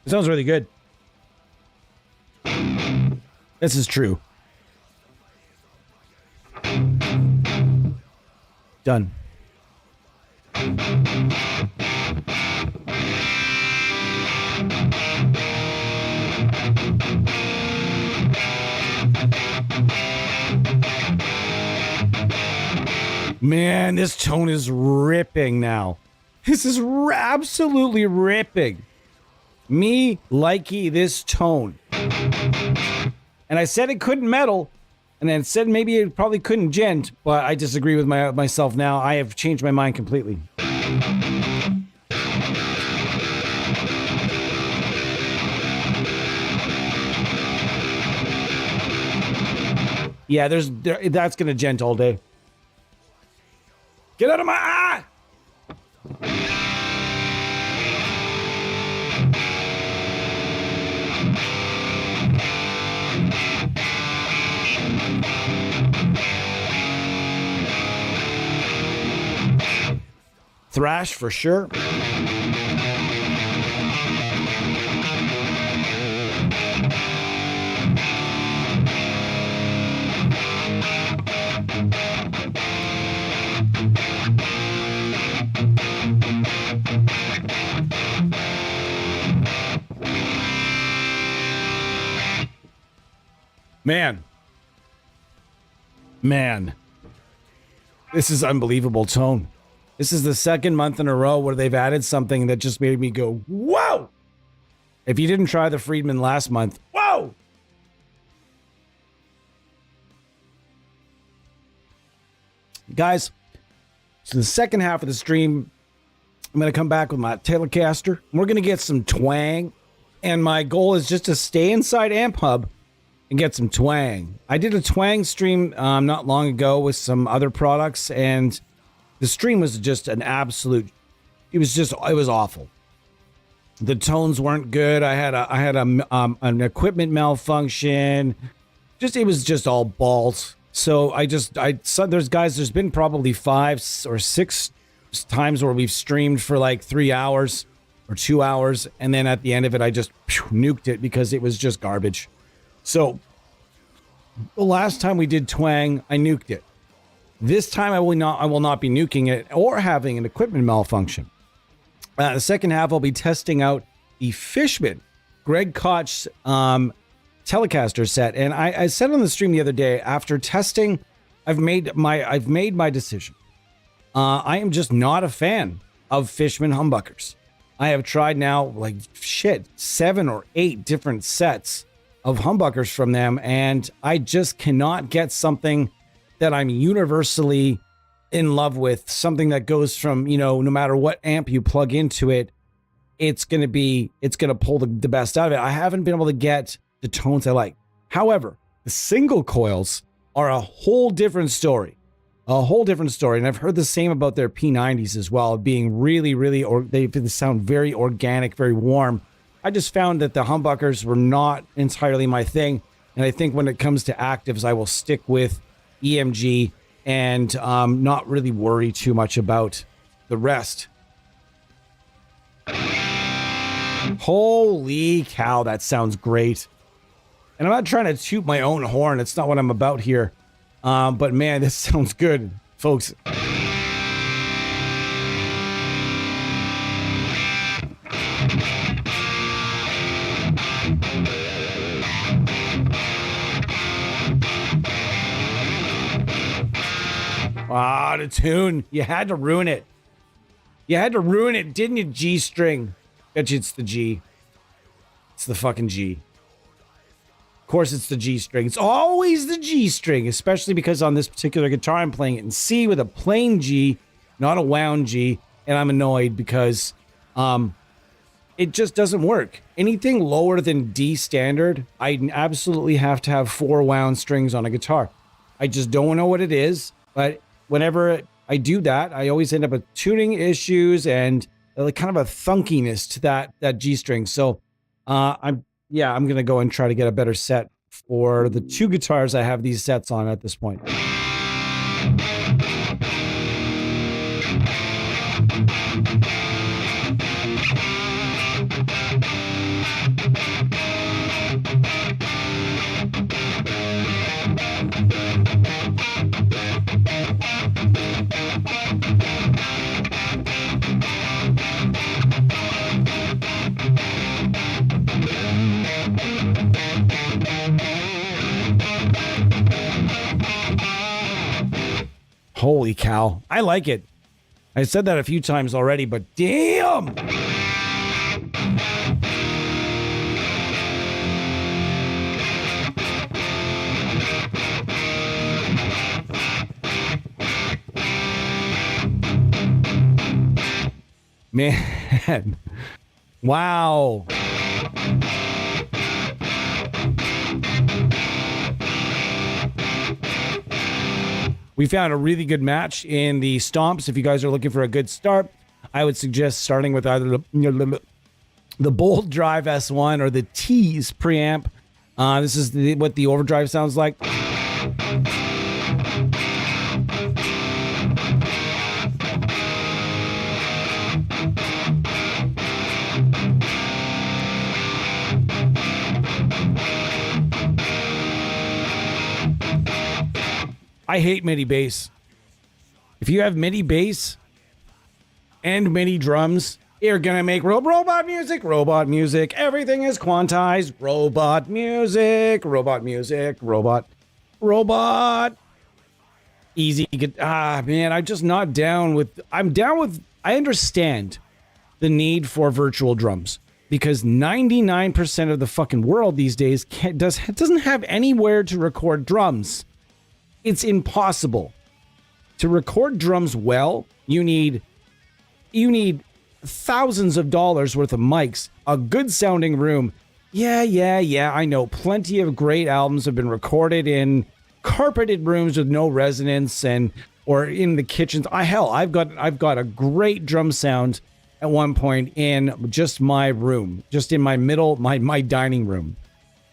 It sounds really good. This is true. Done. Man, this tone is ripping now. This is absolutely ripping. Me likey this tone. And I said it couldn't metal, and then said maybe it probably couldn't gent, but I disagree with myself now. I have changed my mind completely. Yeah, that's gonna gent all day. Get out of my eye! Thrash for sure. Man, this is unbelievable tone. This is the second month in a row where they've added something that just made me go, whoa! If you didn't try the Friedman last month, whoa! Guys, so the second half of the stream, I'm going to come back with my Telecaster. We're going to get some twang. And my goal is just to stay inside Amphub and get some twang. I did a twang stream not long ago with some other products, and the stream was just an absolute, it was awful. The tones weren't good. I had an equipment malfunction. It was just all balls. So there's been probably 5 or 6 times where we've streamed for like 3 hours or 2 hours, and then at the end of it, I just nuked it because it was just garbage. So the last time we did Twang, I nuked it. This time I will not be nuking it or having an equipment malfunction. The second half, I'll be testing out the Fishman Greg Koch's Telecaster set, and I said on the stream the other day, after testing, I've made my decision. I am just not a fan of Fishman humbuckers. I have tried now 7 or 8 different sets of humbuckers from them, and I just cannot get something that I'm universally in love with, something that goes from, no matter what amp you plug into it, it's going to pull the best out of it. I haven't been able to get the tones I like. However, the single coils are a whole different story. And I've heard the same about their P90s as well, being really, they sound very organic, very warm. I just found that the humbuckers were not entirely my thing. And I think when it comes to actives, I will stick with EMG and not really worry too much about the rest. Holy cow, that sounds great. And I'm not trying to toot my own horn. It's not what I'm about here. But man, this sounds good, folks. Ah, the tune. You had to ruin it. Didn't you, G-string? Bet you it's the G. It's the fucking G. Of course it's the G string. It's always the G string, especially because on this particular guitar I'm playing it in C with a plain G, not a wound G, and I'm annoyed because it just doesn't work. Anything lower than D standard, I absolutely have to have 4 wound strings on a guitar. I just don't know what it is, but whenever I do that, I always end up with tuning issues and kind of a thunkiness to that G string. So I'm going to go and try to get a better set for the 2 guitars I have these sets on at this point. Holy cow. I like it. I said that a few times already, but damn! Man. Wow. We found a really good match in the Stomps. If you guys are looking for a good start, I would suggest starting with either the Bolt Drive S1 or the Tease preamp. This is what the overdrive sounds like. I hate MIDI bass. If you have MIDI bass and MIDI drums, you're gonna make robot music. Everything is quantized. Robot music. Easy. Man, I'm just not down with. I understand the need for virtual drums because 99% of the fucking world these days doesn't have anywhere to record drums. It's impossible. To record drums well, you need thousands of dollars worth of mics, a good sounding room. Yeah, I know. Plenty of great albums have been recorded in carpeted rooms with no resonance or in the kitchens. I've got a great drum sound at one point in just my room, just in my middle, my dining room.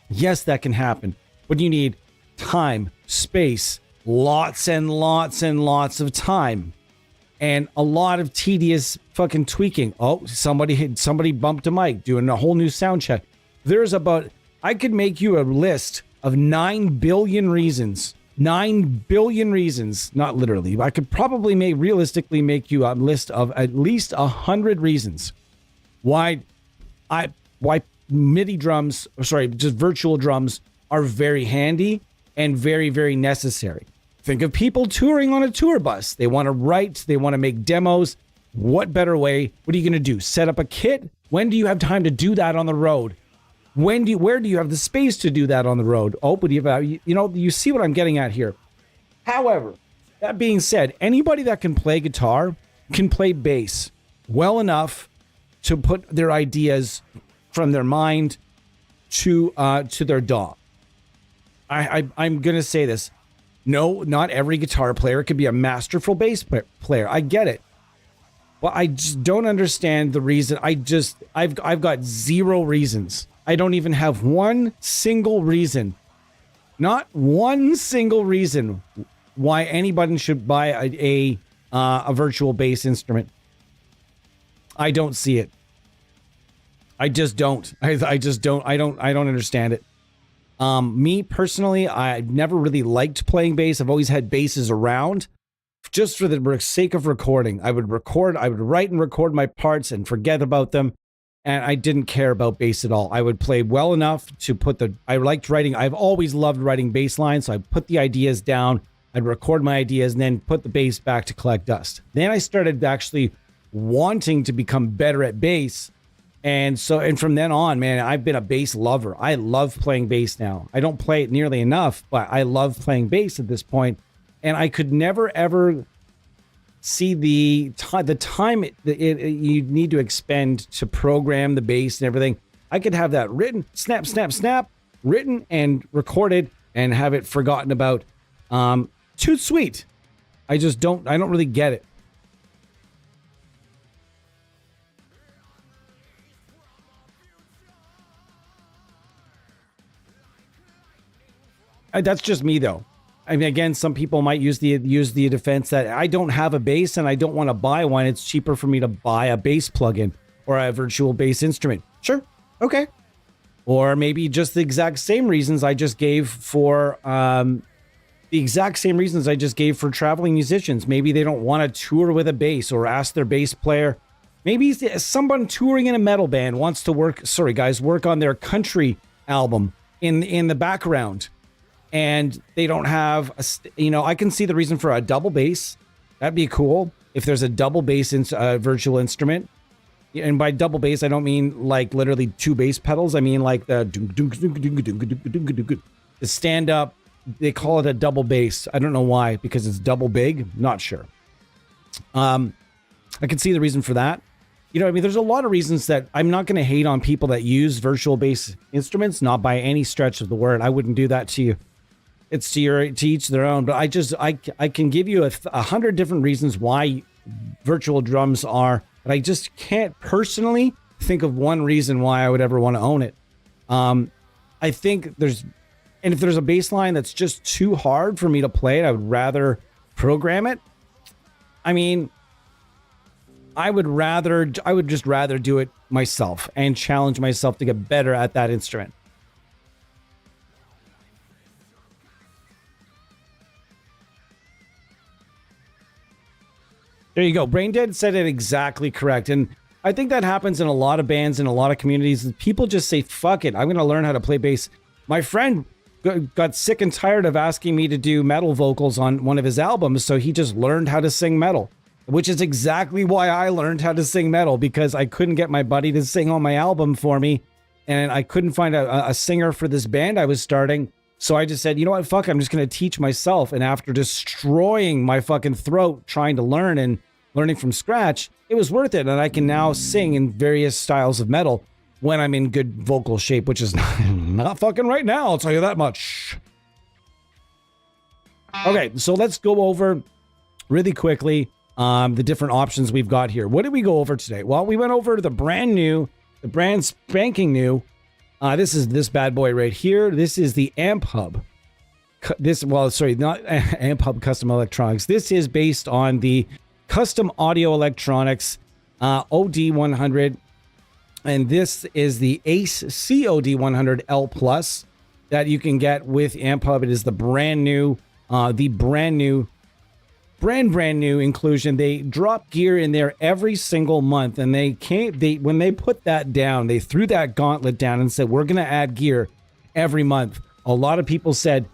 Yes, that can happen, but you need time, space, lots and lots and lots of time, and a lot of tedious fucking tweaking. Oh, somebody bumped a mic, doing a whole new sound check. I could make you a list of 9 billion reasons. 9 billion reasons, not literally. I could probably realistically make you a list of at least 100 reasons why MIDI drums, just virtual drums, are very handy and very, very necessary. Think of people touring on a tour bus. They want to write, they want to make demos. What better way? What are you going to do? Set up a kit? When do you have time to do that on the road? Where do you have the space to do that on the road? Oh, but you see what I'm getting at here. However, that being said, anybody that can play guitar can play bass well enough to put their ideas from their mind to their DAW. I'm going to say this. No, not every guitar player could be a masterful bass player. I get it. But I just don't understand the reason. I've got zero reasons. I don't even have one single reason. Not one single reason why anybody should buy a virtual bass instrument. I don't see it. I just don't. I just don't. I don't understand it. Me personally, I've never really liked playing bass. I've always had basses around just for the sake of recording. I would write and record my parts and forget about them. And I didn't care about bass at all. I would play well enough to I liked writing. I've always loved writing bass lines. So I put the ideas down, I'd record my ideas and then put the bass back to collect dust. Then I started actually wanting to become better at bass. And from then on, man, I've been a bass lover. I love playing bass now. I don't play it nearly enough, but I love playing bass at this point. And I could never, ever see the time you need to expend to program the bass and everything. I could have that written, snap, written and recorded and have it forgotten about. Too sweet. I don't really get it. That's just me, though. I mean, again, some people might use the defense that I don't have a bass and I don't want to buy one. It's cheaper for me to buy a bass plugin or a virtual bass instrument. Sure. Okay. Or maybe just the exact same reasons I just gave for traveling musicians. Maybe they don't want to tour with a bass or ask their bass player. Maybe someone touring in a metal band wants to work on their country album in the background. And they don't have I can see the reason for a double bass. That'd be cool if there's a double bass virtual instrument. And by double bass, I don't mean like literally two bass pedals. I mean like the stand up. They call it a double bass. I don't know why, because it's double big. Not sure. I can see the reason for that. There's a lot of reasons that I'm not going to hate on people that use virtual bass instruments, not by any stretch of the word. I wouldn't do that to you. It's to each their own, but I can give you 100 different reasons why virtual drums are, but I just can't personally think of one reason why I would ever want to own it. I think if there's a bass line that's just too hard for me to play it, I would rather program it. I mean, I would just rather do it myself and challenge myself to get better at that instrument. There you go. Braindead said it exactly correct. And I think that happens in a lot of bands, in a lot of communities. People just say, fuck it, I'm going to learn how to play bass. My friend got sick and tired of asking me to do metal vocals on one of his albums, so he just learned how to sing metal, which is exactly why I learned how to sing metal, because I couldn't get my buddy to sing on my album for me, and I couldn't find a singer for this band I was starting. So I just said, you know what, fuck, I'm just going to teach myself. And after destroying my fucking throat trying to learn and learning from scratch, it was worth it. And I can now sing in various styles of metal when I'm in good vocal shape, which is not fucking right now, I'll tell you that much. Okay, so let's go over really quickly the different options we've got here. What did we go over today? Well, we went over the brand spanking new. This is this bad boy right here. This is the Amphub. Not Amphub Custom Electronics. This is based on the Custom Audio Electronics OD100. And this is the Ace COD100 L Plus that you can get with Amphub. It is the brand new inclusion. They drop gear in there every single month, and when they put that down, they threw that gauntlet down and said, we're going to add gear every month. A lot of people said,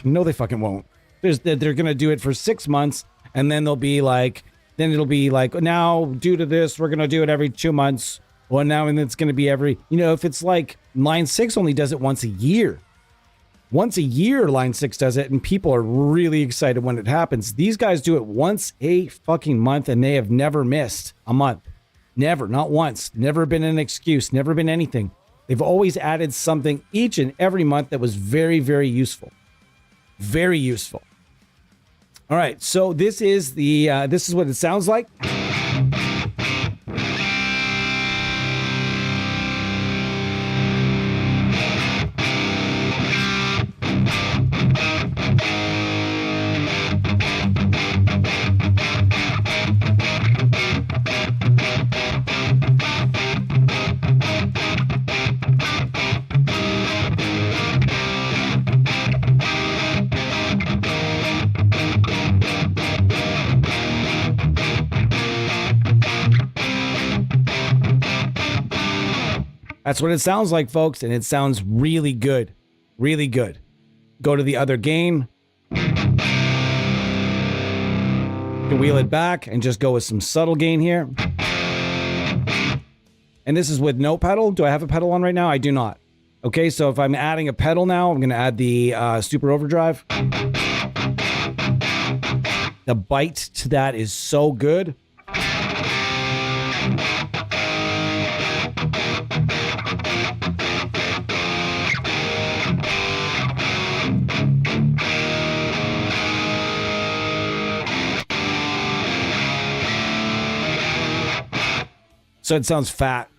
no, they fucking won't. They're going to do it for 6 months, and then it'll be like, now due to this, we're going to do it every 2 months. Well, now, and it's going to be every, if it's like Line 6 only does it once a year. Once a year, Line 6 does it, and people are really excited when it happens. These guys do it once a fucking month, and they have never missed a month. Never, not once. Never been an excuse, never been anything. They've always added something each and every month that was very, very useful. Very useful. All right, so this is what it sounds like. That's what it sounds like, folks, and it sounds really good. Really good. Go to the other gain. You can wheel it back and just go with some subtle gain here. And this is with no pedal. Do I have a pedal on right now? I do not. Okay, so if I'm adding a pedal now, I'm going to add the Super Overdrive. The bite to that is so good. So it sounds fat.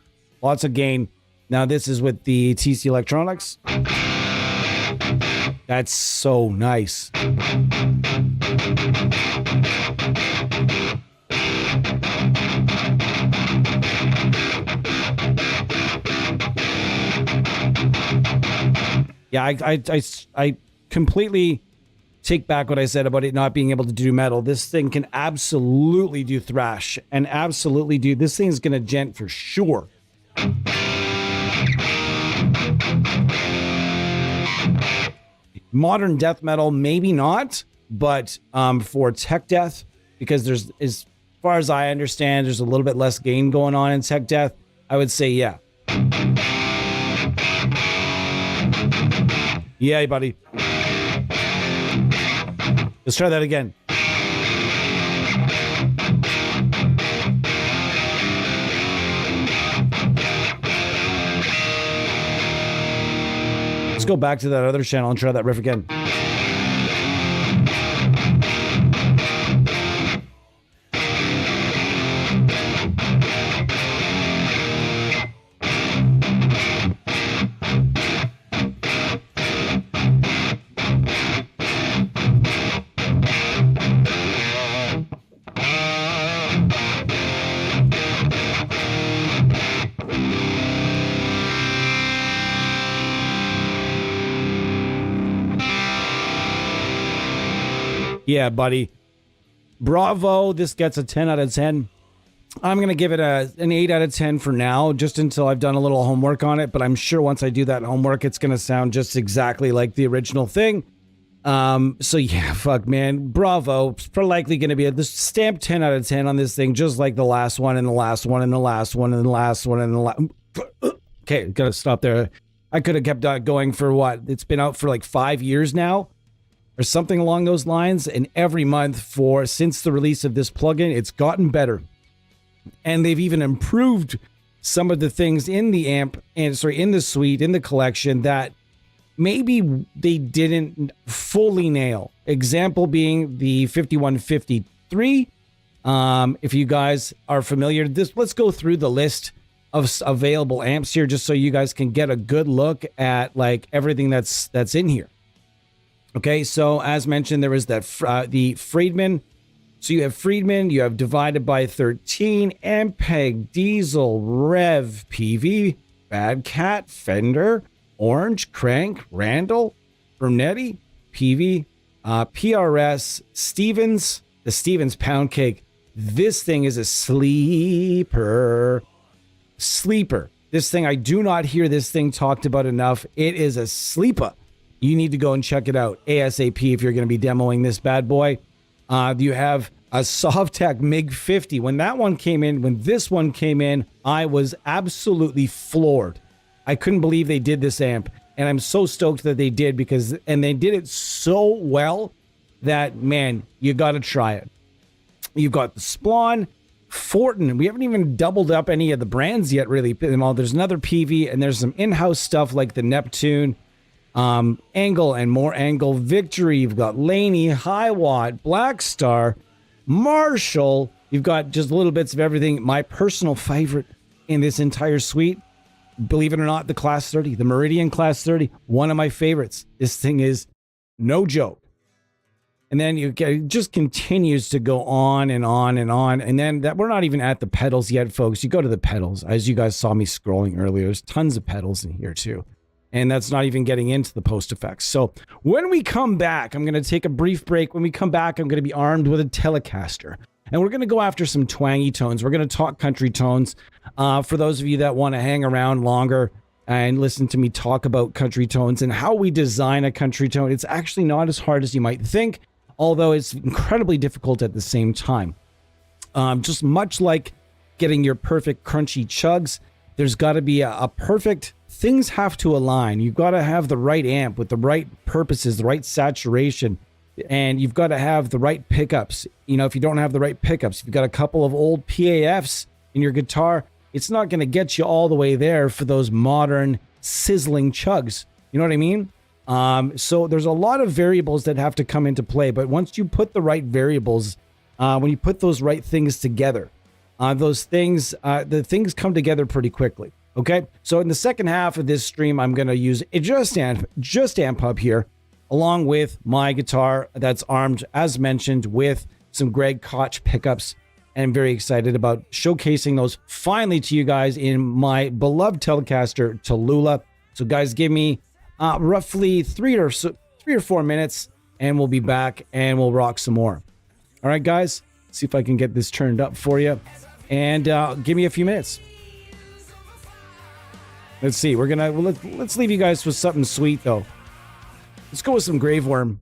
Lots of gain. Now this is with the TC Electronics. That's so nice. Yeah, I completely take back what I said about it not being able to do metal. This thing can absolutely do thrash and absolutely do. This thing's gonna gent for sure. Modern death metal, maybe not, but for tech death, because there's, as far as I understand, there's a little bit less gain going on in tech death. I would say, yeah. Yeah, buddy. Let's try that again. Let's go back to that other channel and try that riff again. Yeah, buddy. Bravo. This gets a 10 out of 10. I'm going to give it an 8 out of 10 for now, just until I've done a little homework on it. But I'm sure once I do that homework, it's going to sound just exactly like the original thing. So yeah, fuck, man. Bravo. It's probably likely going to be a stamp 10 out of 10 on this thing, just like the last one and the last one and the last one and the last one and the last. Okay, gotta stop there. I could have kept going for what? It's been out for like 5 years now, or something along those lines. And every month since the release of this plugin, it's gotten better. And they've even improved some of the things in the in the suite, in the collection, that maybe they didn't fully nail. Example being the 5153 If you guys are familiar, let's go through the list of available amps here, just so you guys can get a good look at like everything that's in here. Okay, so as mentioned, there is that the Friedman. So you have Friedman, you have divided by 13, Ampeg, Diesel, Rev, PV, Bad Cat, Fender, Orange, Crank, Randall, Brunetti, PV, PRS, Stevens, the Stevens Pound Cake. This thing is a sleeper. This thing, I do not hear this thing talked about enough. It is a sleeper. You need to go and check it out ASAP if you're going to be demoing this bad boy. You have a Sovtek MiG 50. When this one came in, I was absolutely floored. I couldn't believe they did this amp. And I'm so stoked that they did and they did it so well that, man, you got to try it. You've got the Splon, Fortin. We haven't even doubled up any of the brands yet, really. There's another PV, and there's some in-house stuff like the Neptune, Angle and more Angle, Victory. You've got Laney, Hiwatt, Black Star, Marshall. You've got just little bits of everything. My personal favorite in this entire suite, believe it or not, the Class 30, the Meridian Class 30, one of my favorites. This thing is no joke. And then it just continues to go on and on and on. And then we're not even at the pedals yet, folks. You go to the pedals. As you guys saw me scrolling earlier, there's tons of pedals in here too. And that's not even getting into the post effects. So when we come back, I'm going to take a brief break. When we come back, I'm going to be armed with a Telecaster. And we're going to go after some twangy tones. We're going to talk country tones. For those of you that want to hang around longer and listen to me talk about country tones and how we design a country tone, it's actually not as hard as you might think, although it's incredibly difficult at the same time. Just much like getting your perfect crunchy chugs, there's got to be a perfect, things have to align. You've got to have the right amp with the right purposes, the right saturation, and you've got to have the right pickups. You know, if you don't have the right pickups, if you've got a couple of old PAFs in your guitar, it's not going to get you all the way there for those modern sizzling chugs. You know what I mean? So there's a lot of variables that have to come into play, but once you put the right variables, when you put those right things together, the things come together pretty quickly. Okay. So in the second half of this stream, I'm going to use just Amphub here, along with my guitar that's armed, as mentioned, with some Greg Koch pickups. And I'm very excited about showcasing those finally to you guys in my beloved Telecaster Tallulah. So guys, give me roughly 3 or 4 minutes, and we'll be back and we'll rock some more. All right, guys, see if I can get this turned up for you, and give me a few minutes. Let's see. Let's leave you guys with something sweet though. Let's go with some Grave Worm.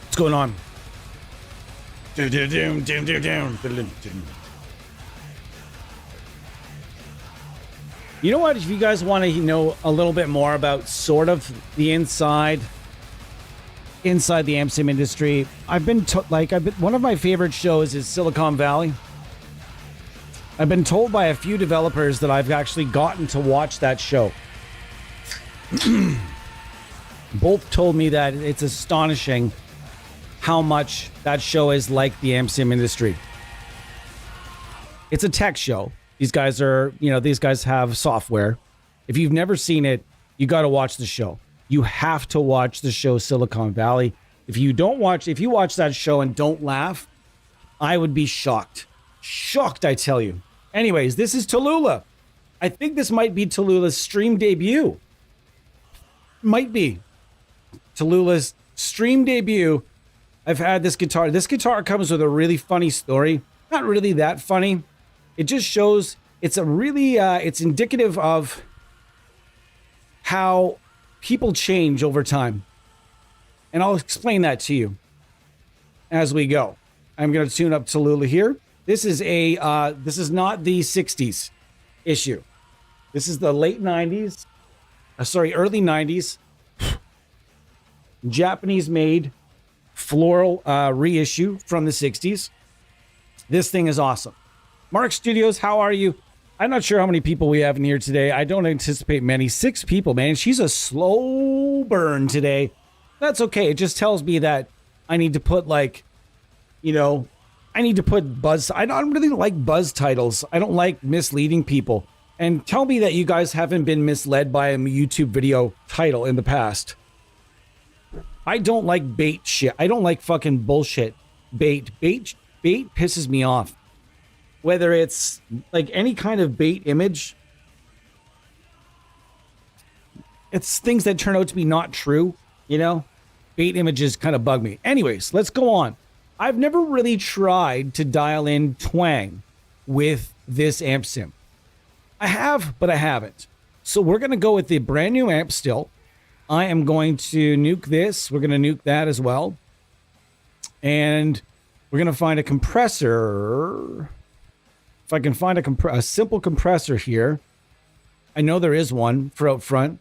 What's going on? You know what? If you guys want to know a little bit more about sort of the inside the amp sim industry, one of my favorite shows is Silicon Valley. I've been told by a few developers that I've actually gotten to watch that show. Both told me that it's astonishing how much that show is like the amp sim industry. It's a tech show. These guys have software. If you've never seen it, you got to watch the show. You have to watch the show Silicon Valley. If you watch that show and don't laugh, I would be shocked. Shocked, I tell you. Anyways, this is Tallulah. I think this might be Tallulah's stream debut. Might be Tallulah's stream debut. I've had this guitar. This guitar comes with a really funny story. Not really that funny. It just shows it's indicative of how people change over time. And I'll explain that to you as we go. I'm going to tune up Tallulah here. This is not the 60s issue. This is the late 90s. Early 90s. Japanese made floral reissue from the 60s. This thing is awesome. Mark Studios, how are you? I'm not sure how many people we have in here today. I don't anticipate many. 6 people, man. She's a slow burn today. That's okay. It just tells me that I need to put buzz. I don't really like buzz titles. I don't like misleading people. And tell me that you guys haven't been misled by a YouTube video title in the past. I don't like bait shit. I don't like fucking bullshit. Bait pisses me off. Whether it's like any kind of bait image, it's things that turn out to be not true, Bait images kind of bug me. Anyways, let's go on. I've never really tried to dial in twang with this amp sim. I have, but I haven't. So we're going to go with the brand new amp still. I am going to nuke this. We're going to nuke that as well. And we're going to find a compressor. If I can find a simple compressor here. I know there is one for out front.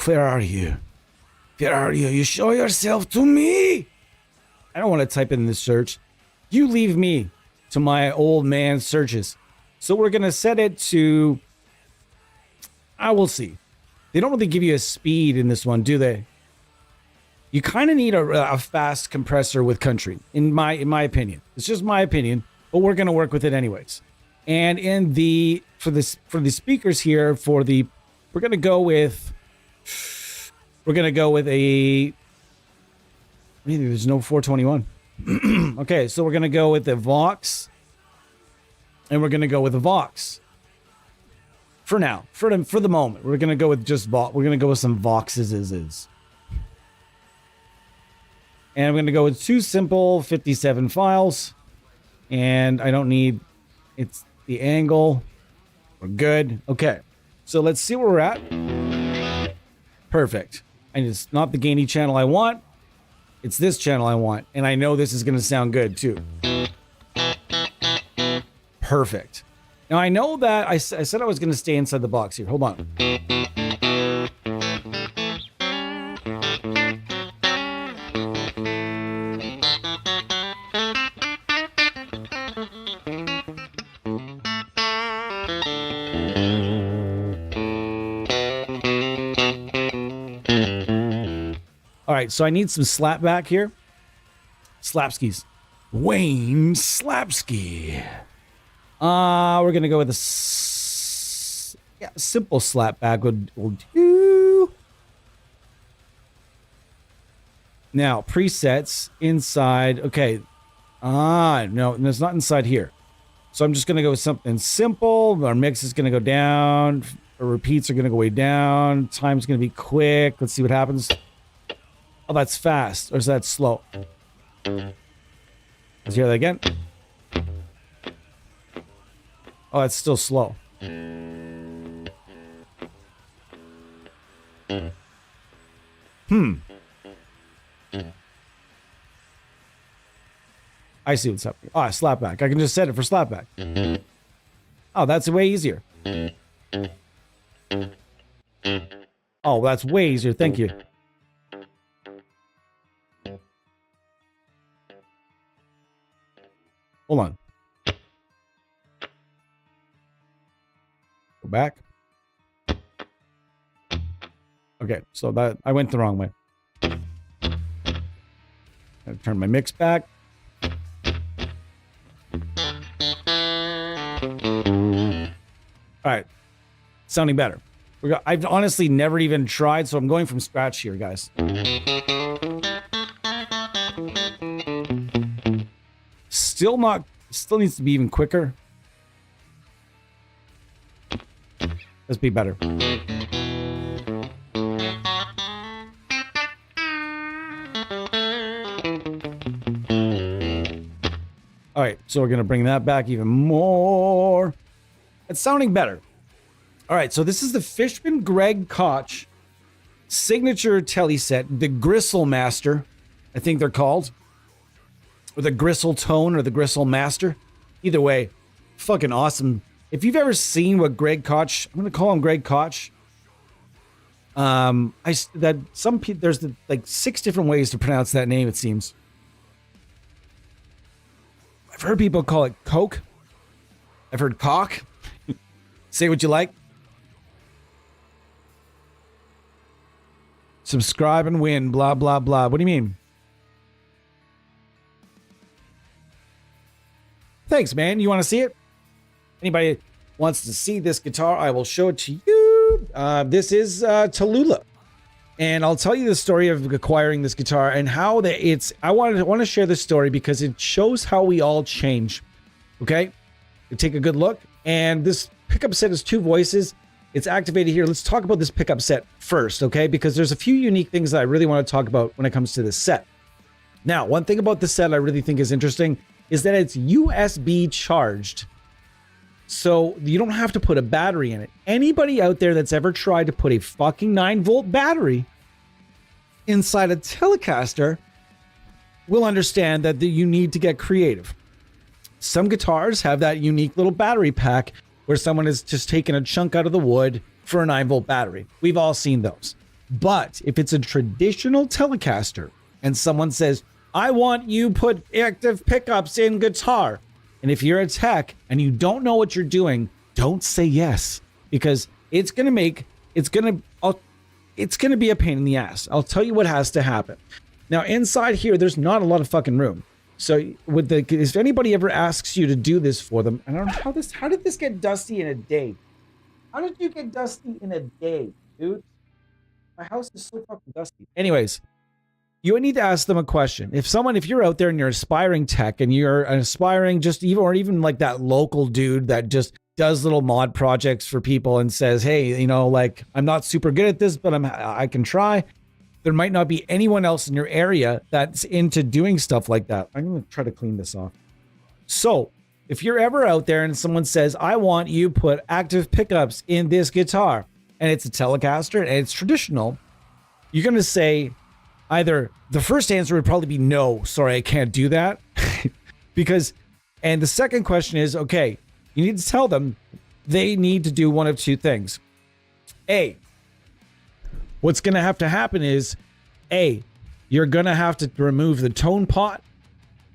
Where are you? Where are you? You show yourself to me. I don't want to type in the search. You leave me to my old man searches. So we're going to set it to... I will see. They don't really give you a speed in this one, do they? You kind of need a fast compressor with country, in my opinion. It's just my opinion, but we're going to work with it anyways. And for the speakers here, we're going to go with a... There's no 421. Okay, so we're going to go with the Vox. And we're going to go with the Vox. For now, for the moment, we're going to go with just Vox. We're going to go with some Voxes. And I'm going to go with 2 simple 57 files. And I don't need... It's the angle. We're good. Okay. So let's see where we're at. Perfect. And it's not the gainy channel I want. It's this channel I want. And I know this is going to sound good too. Perfect. Now I know that I said I was going to stay inside the box here. Hold on. All right, so I need some slap back here. Slapskis. Wayne Slapski. We're going to go with a simple slap back will do. Now, presets inside. Okay. No, it's not inside here. So I'm just going to go with something simple. Our mix is going to go down. Our repeats are going to go way down. Time's going to be quick. Let's see what happens. Oh, that's fast. Or is that slow? Let's hear that again. Oh, that's still slow. I see what's happening. Oh, slapback. I can just set it for slapback. Oh, that's way easier. Oh, that's way easier. Thank you. Hold on. Go back. Okay, so that I went the wrong way. I turn my mix back. All right, sounding better. I've honestly never even tried, so I'm going from scratch here, guys. Still needs to be even quicker. Let's be better. All right, so we're going to bring that back even more. It's sounding better. All right, so this is the Fishman Greg Koch signature telly set, the Gristle Master, I think they're called. Or the Gristle Tone or the Gristle Master. Either way, fucking awesome. If you've ever seen what Greg Koch, I'm going to call him Greg Koch. There's like 6 different ways to pronounce that name, it seems. I've heard people call it Coke. I've heard cock. Say what you like. Subscribe and win, blah, blah, blah. What do you mean? Thanks, man. You want to see it? Anybody wants to see this guitar, I will show it to you. This is Tallulah. And I'll tell you the story of acquiring this guitar and how I want to share this story because it shows how we all change. Okay? You take a good look. And this pickup set has 2 voices. It's activated here. Let's talk about this pickup set first, okay? Because there's a few unique things that I really want to talk about when it comes to this set. Now, one thing about this set I really think is interesting is that it's USB charged. So you don't have to put a battery in it. Anybody out there that's ever tried to put a fucking 9-volt battery inside a Telecaster will understand that you need to get creative. Some guitars have that unique little battery pack where someone is just taking a chunk out of the wood for a 9-volt battery. We've all seen those. But if it's a traditional Telecaster and someone says, I want you put active pickups in guitar, and if you're a tech and you don't know what you're doing, don't say yes, because it's going to be a pain in the ass. I'll tell you what has to happen. Now, inside here, there's not a lot of fucking room. So if anybody ever asks you to do this for them, I don't know how did this get dusty in a day? How did you get dusty in a day, dude? My house is so fucking dusty. Anyways, you need to ask them a question. If you're out there and you're aspiring tech and you're an aspiring even like that local dude that just does little mod projects for people and says, hey, like I'm not super good at this, but I can try. There might not be anyone else in your area that's into doing stuff like that. I'm going to try to clean this off. So if you're ever out there and someone says, I want you put active pickups in this guitar, and it's a Telecaster and it's traditional, you're going to say either the first answer would probably be no, sorry, I can't do that. And the second question is, okay, you need to tell them they need to do one of 2 things. A, what's going to have to happen is, you're going to have to remove the tone pot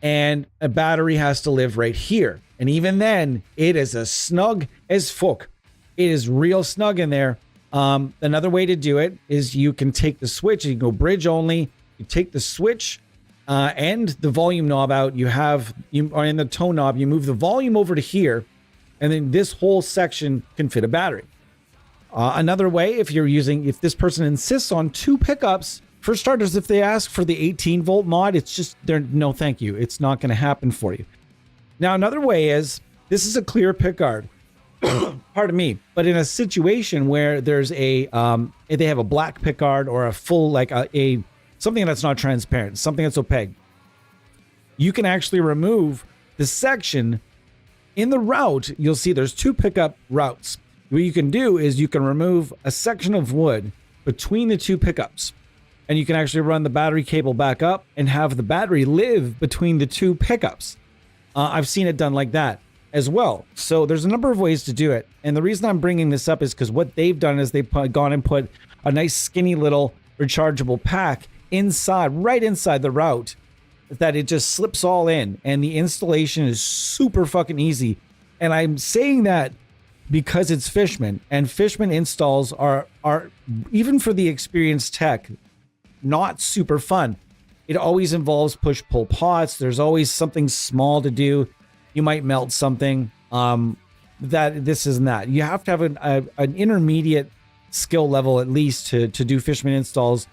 and a battery has to live right here. And even then, it is as snug as fuck. It is real snug in there. Another way to do it is you can take the switch, you can go bridge only. You take the switch and the volume knob out. You are in the tone knob, you move the volume over to here, and then this whole section can fit a battery. Another way, if this person insists on 2 pickups, for starters, if they ask for the 18-volt mod, it's just, no thank you. It's not going to happen for you. Now, another way is, This is a clear pickguard. Pardon me. But in a situation where there's a, if they have a black pickguard or a full, like a something that's not transparent, something that's opaque, you can actually remove the section in the route. You'll see there's two pickup routes. What you can do is you can remove a section of wood between the two pickups, and you can actually run the battery cable back up and have the battery live between the two pickups. I've seen it done like that as well. So there's a number of ways to do it. And the reason I'm bringing this up is because what they've done is they've gone and put a nice skinny little rechargeable pack inside, right inside the route, that it just slips all in, and the installation is super fucking easy. And I'm saying that because it's Fishman, and Fishman installs are even for the experienced tech, not super fun. It always involves push-pull pots. There's always something small to do. You might melt something. That this isn't that. You have to have an intermediate skill level at least to do Fishman installs,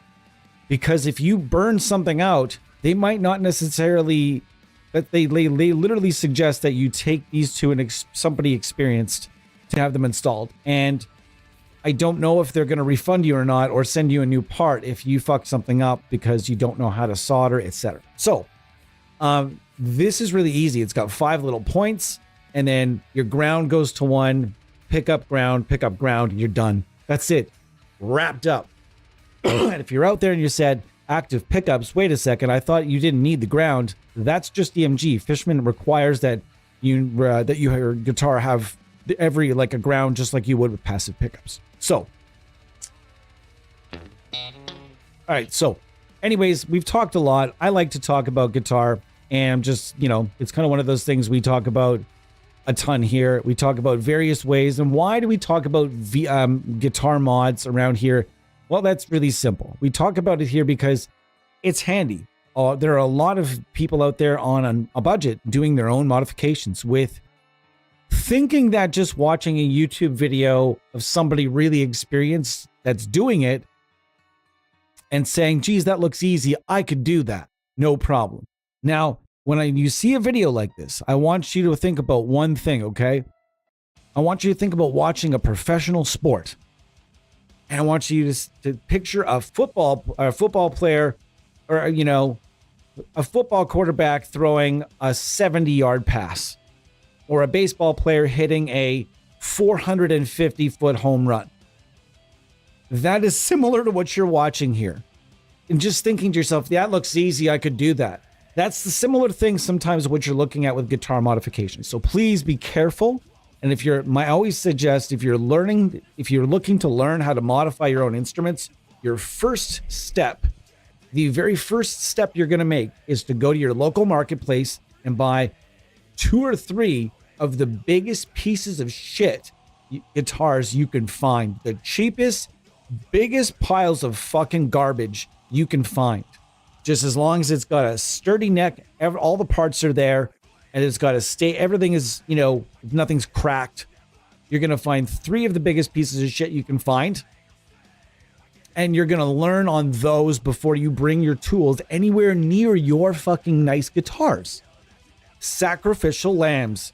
because if you burn something out, they might not necessarily. But they literally suggest that you take these to somebody experienced to have them installed. And I don't know if they're going to refund you or not, or send you a new part if you fuck something up because you don't know how to solder, etc. So this is really easy. It's got 5 little points, and then your ground goes to 1, pick up ground, and you're done. That's it. Wrapped up. And if you're out there and you said active pickups, wait a second, I thought you didn't need the ground. That's just DMG. Fishman requires that your guitar have every, like, a ground, just like you would with passive pickups. So, all right. So anyways, we've talked a lot. I like to talk about guitar, and just, it's kind of one of those things we talk about a ton here. We talk about various ways. And why do we talk about guitar mods around here? Well, that's really simple. We talk about it here because it's handy. There are a lot of people out there on a budget doing their own modifications, with thinking that just watching a YouTube video of somebody really experienced that's doing it and saying, geez, that looks easy, I could do that, no problem. Now, when you see a video like this, I want you to think about one thing, okay? I want you to think about watching a professional sport. And I want you to picture a football player, or, a football quarterback throwing a 70-yard pass, or a baseball player hitting a 450-foot home run. That is similar to what you're watching here. And just thinking to yourself, that looks easy, I could do that. That's the similar thing sometimes what you're looking at with guitar modifications. So please be careful. And I always suggest, if you're looking to learn how to modify your own instruments, your first step, the very first step you're going to make, is to go to your local marketplace and buy 2 or 3 of the biggest pieces of shit guitars you can find. The cheapest, biggest piles of fucking garbage you can find. Just as long as it's got a sturdy neck, all the parts are there, and it's got to stay, everything is, nothing's cracked. You're going to find 3 of the biggest pieces of shit you can find. And you're going to learn on those before you bring your tools anywhere near your fucking nice guitars. Sacrificial lambs.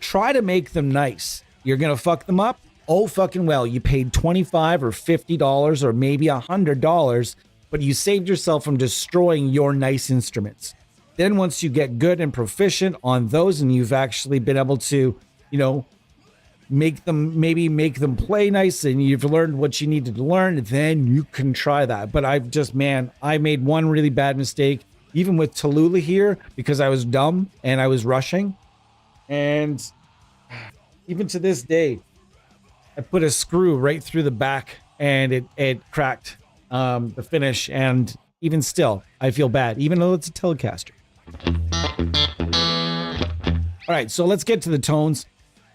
Try to make them nice. You're going to fuck them up? Oh, fucking well. You paid $25 or $50 or maybe $100, but you saved yourself from destroying your nice instruments. Then once you get good and proficient on those, and you've actually been able to, make them play nice, and you've learned what you needed to learn, then you can try that. But I made one really bad mistake, even with Tallulah here, because I was dumb and I was rushing. And even to this day, I put a screw right through the back, and it cracked the finish. And even still, I feel bad, even though it's a Telecaster. All right, so let's get to the tones.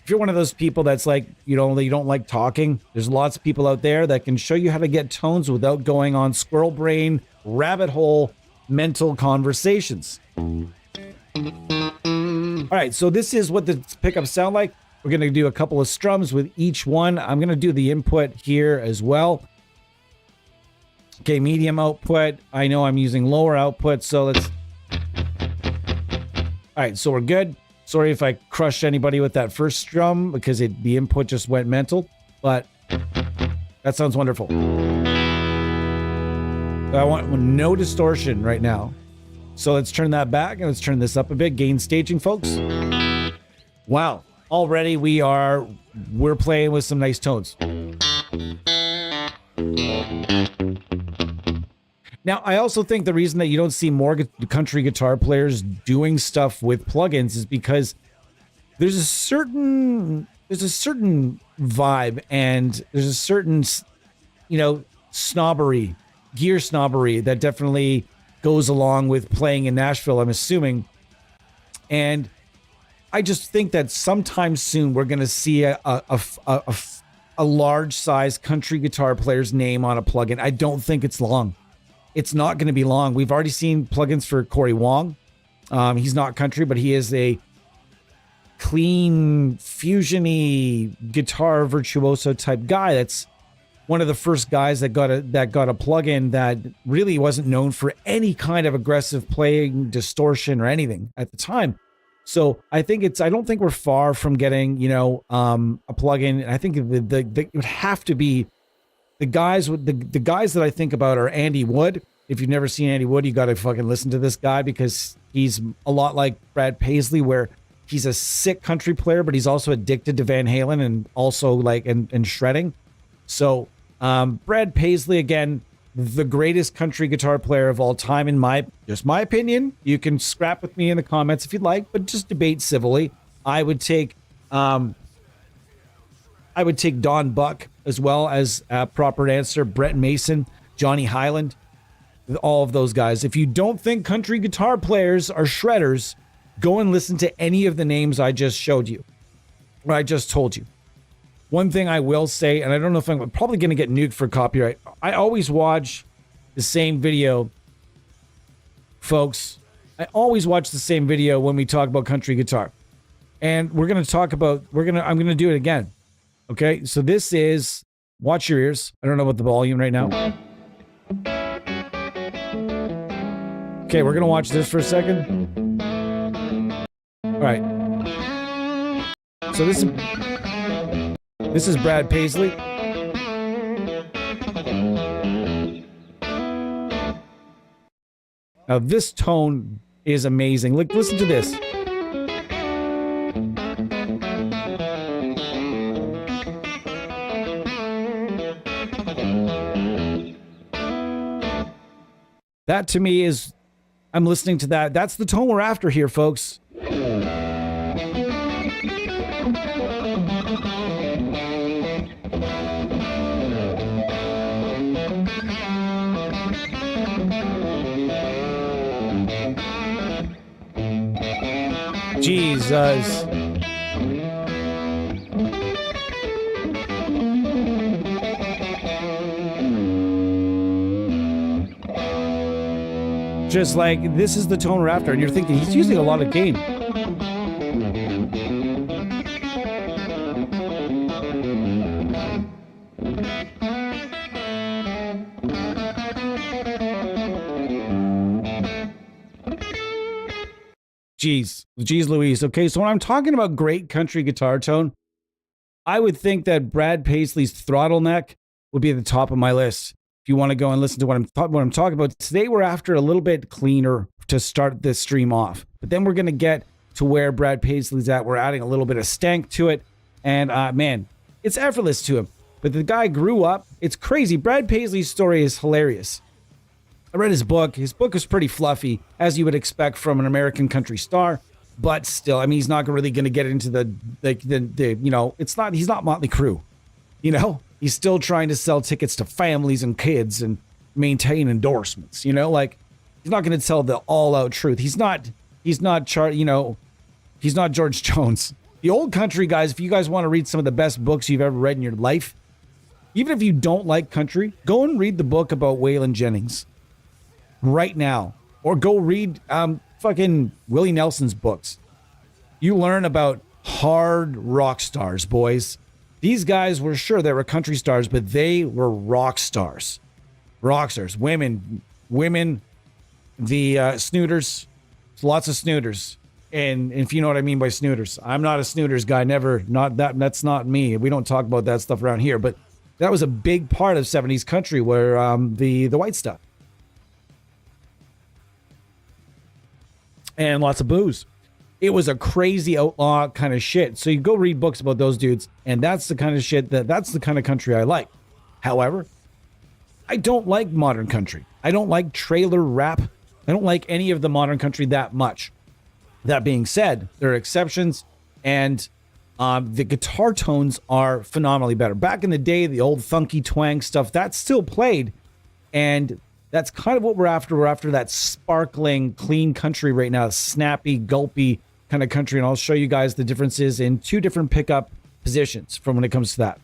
If you're one of those people that's like, you don't like talking, there's lots of people out there that can show you how to get tones without going on squirrel brain, rabbit hole, mental conversations. All right, so this is what the pickups sound like. We're going to do a couple of strums with each one. I'm going to do the input here as well. Okay, medium output. I know I'm using lower output, so let's... All right, so we're good. Sorry if I crushed anybody with that first strum because the input just went mental, but that sounds wonderful. I want no distortion right now. So let's turn that back and let's turn this up a bit. Gain staging, folks. Wow. Already we're playing with some nice tones. Now, I also think the reason that you don't see more country guitar players doing stuff with plugins is because there's a certain vibe and there's a certain, snobbery, gear snobbery that definitely goes along with playing in Nashville, I'm assuming. And I just think that sometime soon we're going to see a large size country guitar player's name on a plugin. I don't think it's long. It's not going to be long. We've already seen plugins for Corey Wong. He's not country, but he is a clean, fusion-y guitar virtuoso type guy. That's one of the first guys that got a plugin that really wasn't known for any kind of aggressive playing, distortion, or anything at the time. So I don't think we're far from getting, a plugin. I think it would have to be the guys that I think about are Andy Wood. If you've never seen Andy Wood, you got to fucking listen to this guy because he's a lot like Brad Paisley, where he's a sick country player, but he's also addicted to Van Halen and also and shredding. So Brad Paisley, again, the greatest country guitar player of all time, in my opinion. You can scrap with me in the comments if you'd like, but just debate civilly. I would take Don Buck as well as a proper answer. Brett Mason, Johnny Hyland, all of those guys. If you don't think country guitar players are shredders, go and listen to any of the names I just showed you, or I just told you. One thing I will say, and I don't know if I'm probably going to get nuked for copyright. I always watch the same video, folks. I always watch the same video when we talk about country guitar. And I'm going to do it again. Okay, so this is, watch your ears. I don't know about the volume right now. Okay, we're going to watch this for a second. All right. So this is Brad Paisley. Now this tone is amazing. Listen to this. That to me is, I'm listening to that. That's the tone we're after here, folks. Jesus. Just like, this is the tone we're after, and you're thinking he's using a lot of gain. Jeez Louise. Okay, so when I'm talking about great country guitar tone, I would think that Brad Paisley's Throttle Neck would be at the top of my list. If you want to go and listen to what I'm talking about. Today we're after a little bit cleaner to start this stream off. But then we're going to get to where Brad Paisley's at. We're adding a little bit of stank to it. And man, it's effortless to him. But the guy grew up. It's crazy. Brad Paisley's story is hilarious. I read his book. His book is pretty fluffy, as you would expect from an American country star. But still, I mean, he's not really going to get into the it's not, he's not Motley Crue, He's still trying to sell tickets to families and kids and maintain endorsements, he's not going to tell the all out truth. He's not George Jones. The old country guys, if you guys want to read some of the best books you've ever read in your life, even if you don't like country, go and read the book about Waylon Jennings right now, or go read fucking Willie Nelson's books. You learn about hard rock stars, boys. These guys were, sure, they were country stars, but they were rock stars. Rock stars. Women, the snooters, lots of snooters. And if you know what I mean by snooters, I'm not a snooters guy. Never, not that. That's not me. We don't talk about that stuff around here. But that was a big part of 70s country, where the white stuff and lots of booze. It was a crazy outlaw kind of shit. So you go read books about those dudes, and that's the kind of shit that's the kind of country I like. However, I don't like modern country. I don't like trailer rap. I don't like any of the modern country that much. That being said, there are exceptions, and the guitar tones are phenomenally better. Back in the day, the old funky twang stuff, that still played, and that's kind of what we're after. We're after that sparkling, clean country right now, snappy, gulpy kind of country, and I'll show you guys the differences in two different pickup positions from when it comes to that.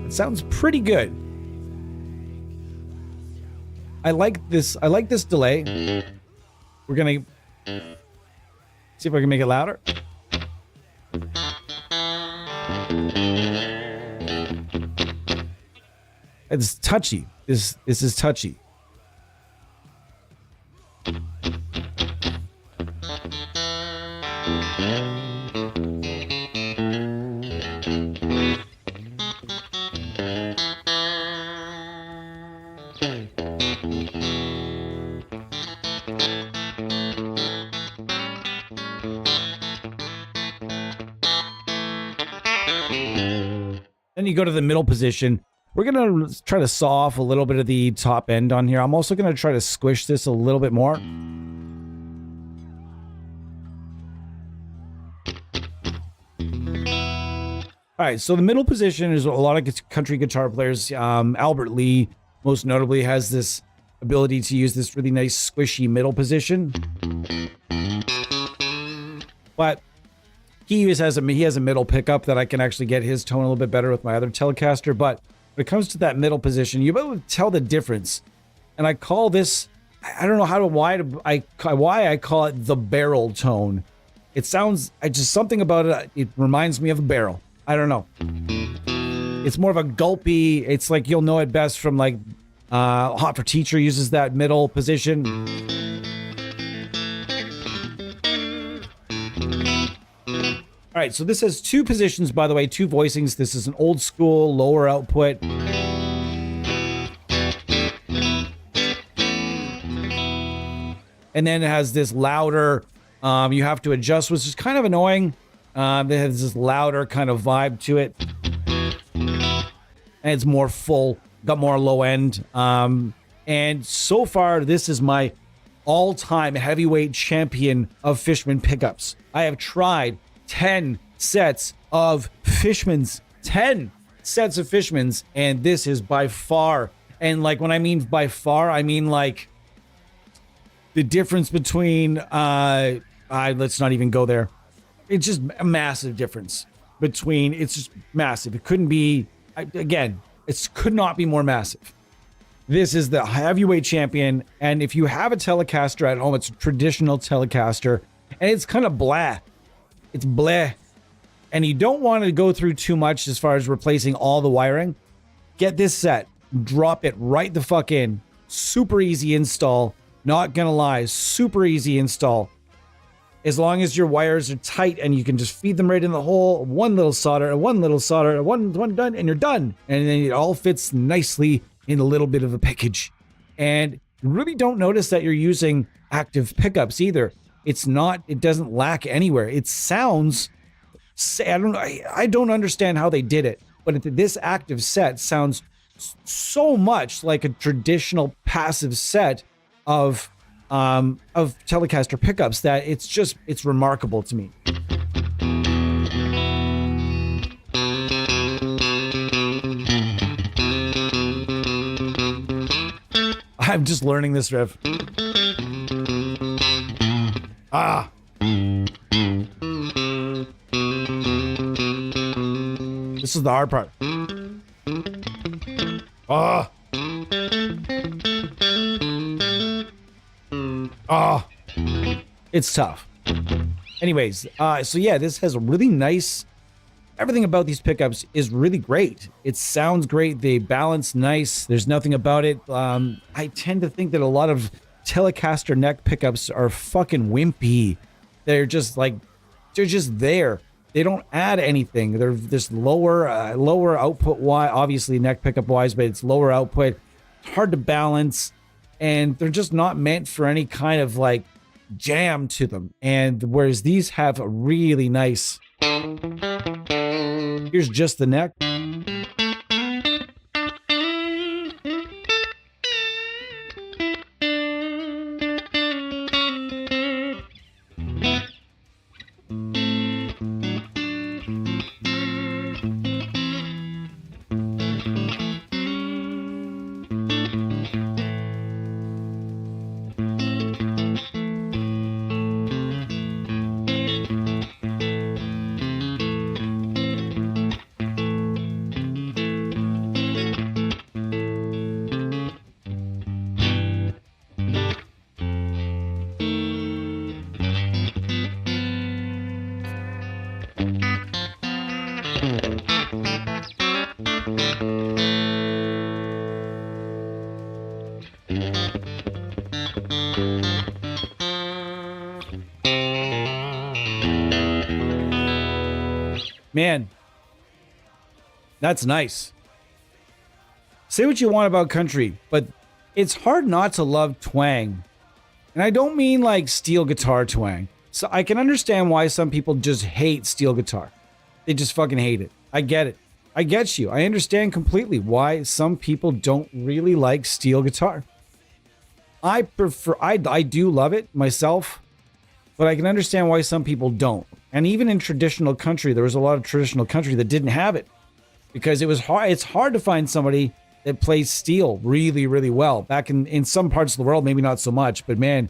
It sounds pretty good. I like this delay. We're gonna see if I can make it louder. It's touchy. This is touchy. Then you go to the middle position. We're going to try to saw off a little bit of the top end on here. I'm also going to try to squish this a little bit more. All right, so the middle position is a lot of country guitar players. Albert Lee, most notably, has this ability to use this really nice squishy middle position. But he has a middle pickup that I can actually get his tone a little bit better with my other Telecaster. But when it comes to that middle position, you'll be able to tell the difference. And I call this, I don't know why I call it the barrel tone. It sounds, something about it, it reminds me of a barrel. I don't know. It's more of a gulpy, it's like you'll know it best from like Hot for Teacher uses that middle position. All right, so this has two positions, by the way, two voicings. This is an old school lower output. And then it has this louder, you have to adjust, which is kind of annoying. It has this louder kind of vibe to it. And it's more full, got more low end. And so far, this is my all-time heavyweight champion of Fishman pickups. I have tried 10 sets of Fishmans. 10 sets of Fishmans. And this is by far, and like when I mean by far, I mean like the difference between, let's not even go there. It's just a massive difference between, it's just massive. It couldn't be, again, it could not be more massive. This is the heavyweight champion. And if you have a Telecaster at home, it's a traditional Telecaster and it's kind of blah. It's bleh. And you don't want to go through too much as far as replacing all the wiring. Get this set, drop it right the fuck in. Super easy install. Not gonna lie, super easy install. As long as your wires are tight and you can just feed them right in the hole, one little solder, one done, and you're done. And then it all fits nicely in a little bit of a package. And you really don't notice that you're using active pickups either. It doesn't lack anywhere. It sounds, I don't understand how they did it, but this active set sounds so much like a traditional passive set of Telecaster pickups that it's remarkable to me. I'm just learning this riff. Ah. This is the hard part. Ah. Ah. It's tough. Anyways, so yeah, this has a really nice everything about these pickups is really great. It sounds great. They balance nice. There's nothing about it. I tend to think that a lot of Telecaster neck pickups are fucking wimpy. They're just like, they're just there. They don't add anything. They're just lower output wise, obviously neck pickup wise, but it's lower output. It's hard to balance, and they're just not meant for any kind of like jam to them. And whereas these have a really nice, here's just the neck. Man, that's nice. Say what you want about country, but it's hard not to love twang. And I don't mean like steel guitar twang. So I can understand why some people just hate steel guitar. They just fucking hate it. I get it. I get you. I understand completely why some people don't really like steel guitar. I do love it myself, but I can understand why some people don't. And even in traditional country, there was a lot of traditional country that didn't have it because it was hard. It's hard to find somebody that plays steel really, really well. Back in some parts of the world, maybe not so much, but man,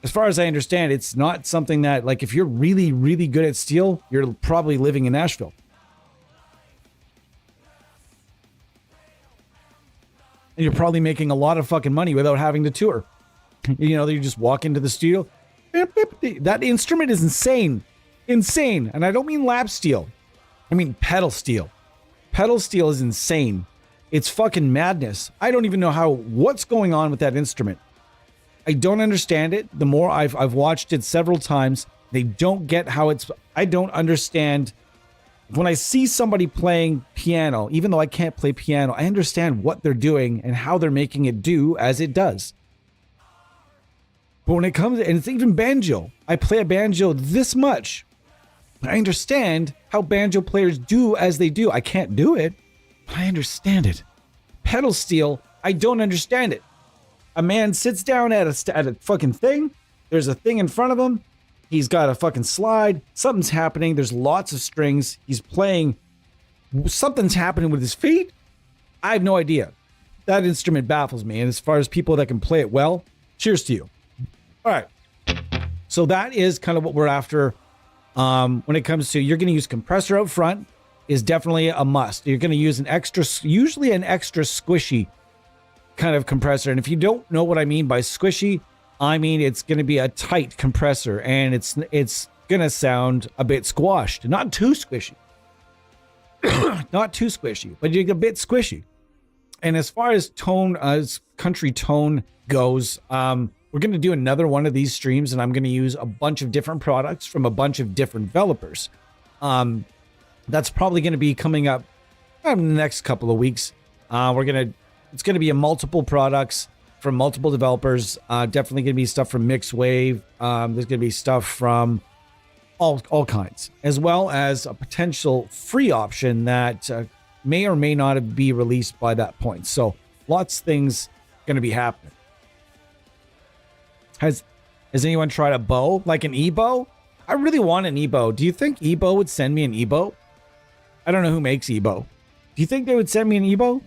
as far as I understand, it's not something that, like, if you're really, really good at steel, you're probably living in Nashville. And you're probably making a lot of fucking money without having to tour. You know, you just walk into the studio. That instrument is insane. Insane. And I don't mean lap steel. I mean pedal steel. Pedal steel is insane. It's fucking madness. I don't even know what's going on with that instrument. I don't understand it. The more I've watched it several times, they don't get how it's... I don't understand. When I see somebody playing piano, even though I can't play piano, I understand what they're doing and how they're making it do as it does. But when it comes... And it's even banjo. I play a banjo this much. I understand how banjo players do as they do. I can't do it, but I understand it. Pedal steel, I don't understand it. A man sits down at a fucking thing. There's a thing in front of him. He's got a fucking slide. Something's happening. There's lots of strings. He's playing. Something's happening with his feet. I have no idea. That instrument baffles me. And as far as people that can play it well, cheers to you. All right. So that is kind of what we're after. When it comes to, you're going to use compressor out front is definitely a must. You're going to use usually an extra squishy kind of compressor. And if you don't know what I mean by squishy, I mean it's going to be a tight compressor and it's going to sound a bit squashed. Not too squishy. Not too squishy, but you're a bit squishy. And as far as tone, as country tone goes, we're going to do another one of these streams, and I'm going to use a bunch of different products from a bunch of different developers. That's probably going to be coming up in the next couple of weeks. It's going to be a multiple products from multiple developers. Definitely going to be stuff from Mixwave. There's going to be stuff from all kinds, as well as a potential free option that may or may not be released by that point. So lots of things going to be happening. Has anyone tried a bow, like an e-bow? I really want an e-bow. Do you think e-bow would send me an e-bow? I don't know who makes e-bow. Do you think they would send me an e-bow?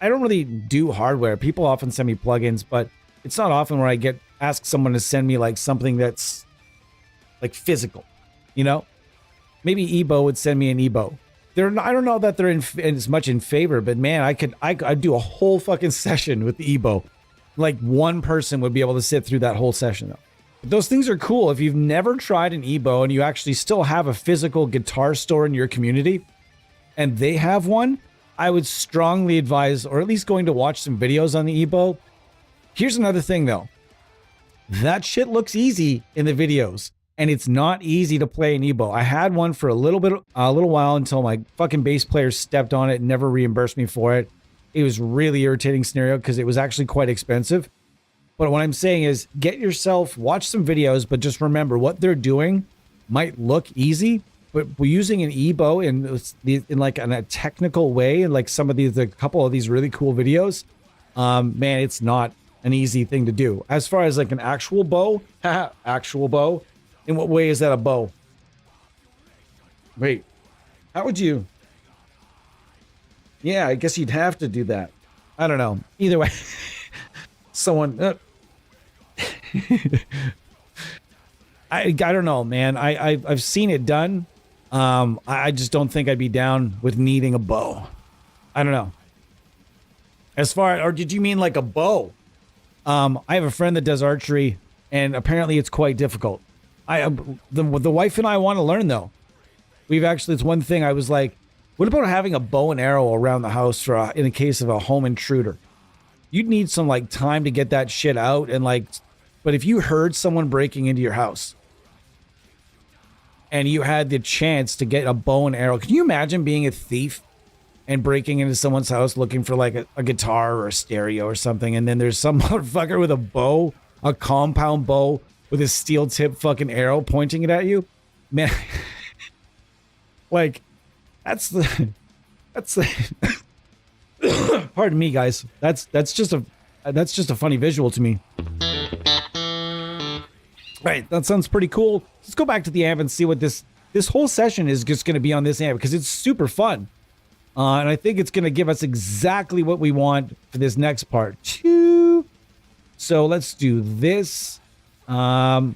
I don't really do hardware. People often send me plugins, but it's not often where I ask someone to send me like something that's like physical, you know? Maybe e-bow would send me an e-bow. I don't know that they're as much in favor, but man, I'd do a whole fucking session with the e-bow. Like one person would be able to sit through that whole session though. Those things are cool. If you've never tried an EBO and you actually still have a physical guitar store in your community and they have one, I would strongly advise, or at least going to watch some videos on the EBO. Here's another thing though. That shit looks easy in the videos, and it's not easy to play an EBO. I had one for a little while until my fucking bass player stepped on it and never reimbursed me for it. It was really irritating scenario because it was actually quite expensive. But what I'm saying is watch some videos, but just remember what they're doing might look easy, but we're using an EBO in like in a technical way, and like a couple of these really cool videos, man, it's not an easy thing to do. As far as like an actual bow, actual bow, in what way is that a bow? Wait, how would you? Yeah, I guess you'd have to do that. I don't know. Either way, someone. I don't know, man. I've seen it done. I just don't think I'd be down with needing a bow. I don't know. Or did you mean like a bow? I have a friend that does archery, and apparently it's quite difficult. The wife and I want to learn though. It's one thing I was like, what about having a bow and arrow around the house in the case of a home intruder? You'd need some like time to get that shit out, and like, but if you heard someone breaking into your house and you had the chance to get a bow and arrow, can you imagine being a thief and breaking into someone's house looking for like a guitar or a stereo or something, and then there's some motherfucker with a bow, a compound bow with a steel tip fucking arrow pointing it at you? Man, like, that's the pardon me, guys. That's just a funny visual to me. Right, that sounds pretty cool. Let's go back to the amp and see what this whole session is just going to be on this amp, because it's super fun. And I think it's going to give us exactly what we want for this next part too. So let's do this. Let's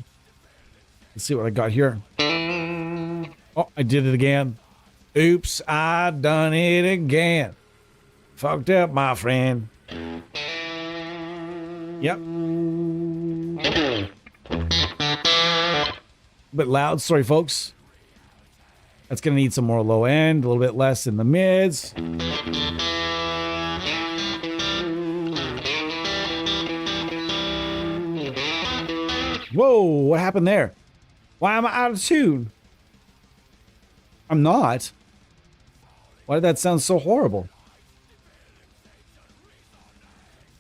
see what I got here. Oh, I did it again. Oops, I done it again. Fucked up, my friend. Yep. Bit loud, sorry folks. That's gonna need some more low end, a little bit less in the mids. Whoa, what happened there? Why am I out of tune? I'm not. Why did that sound so horrible?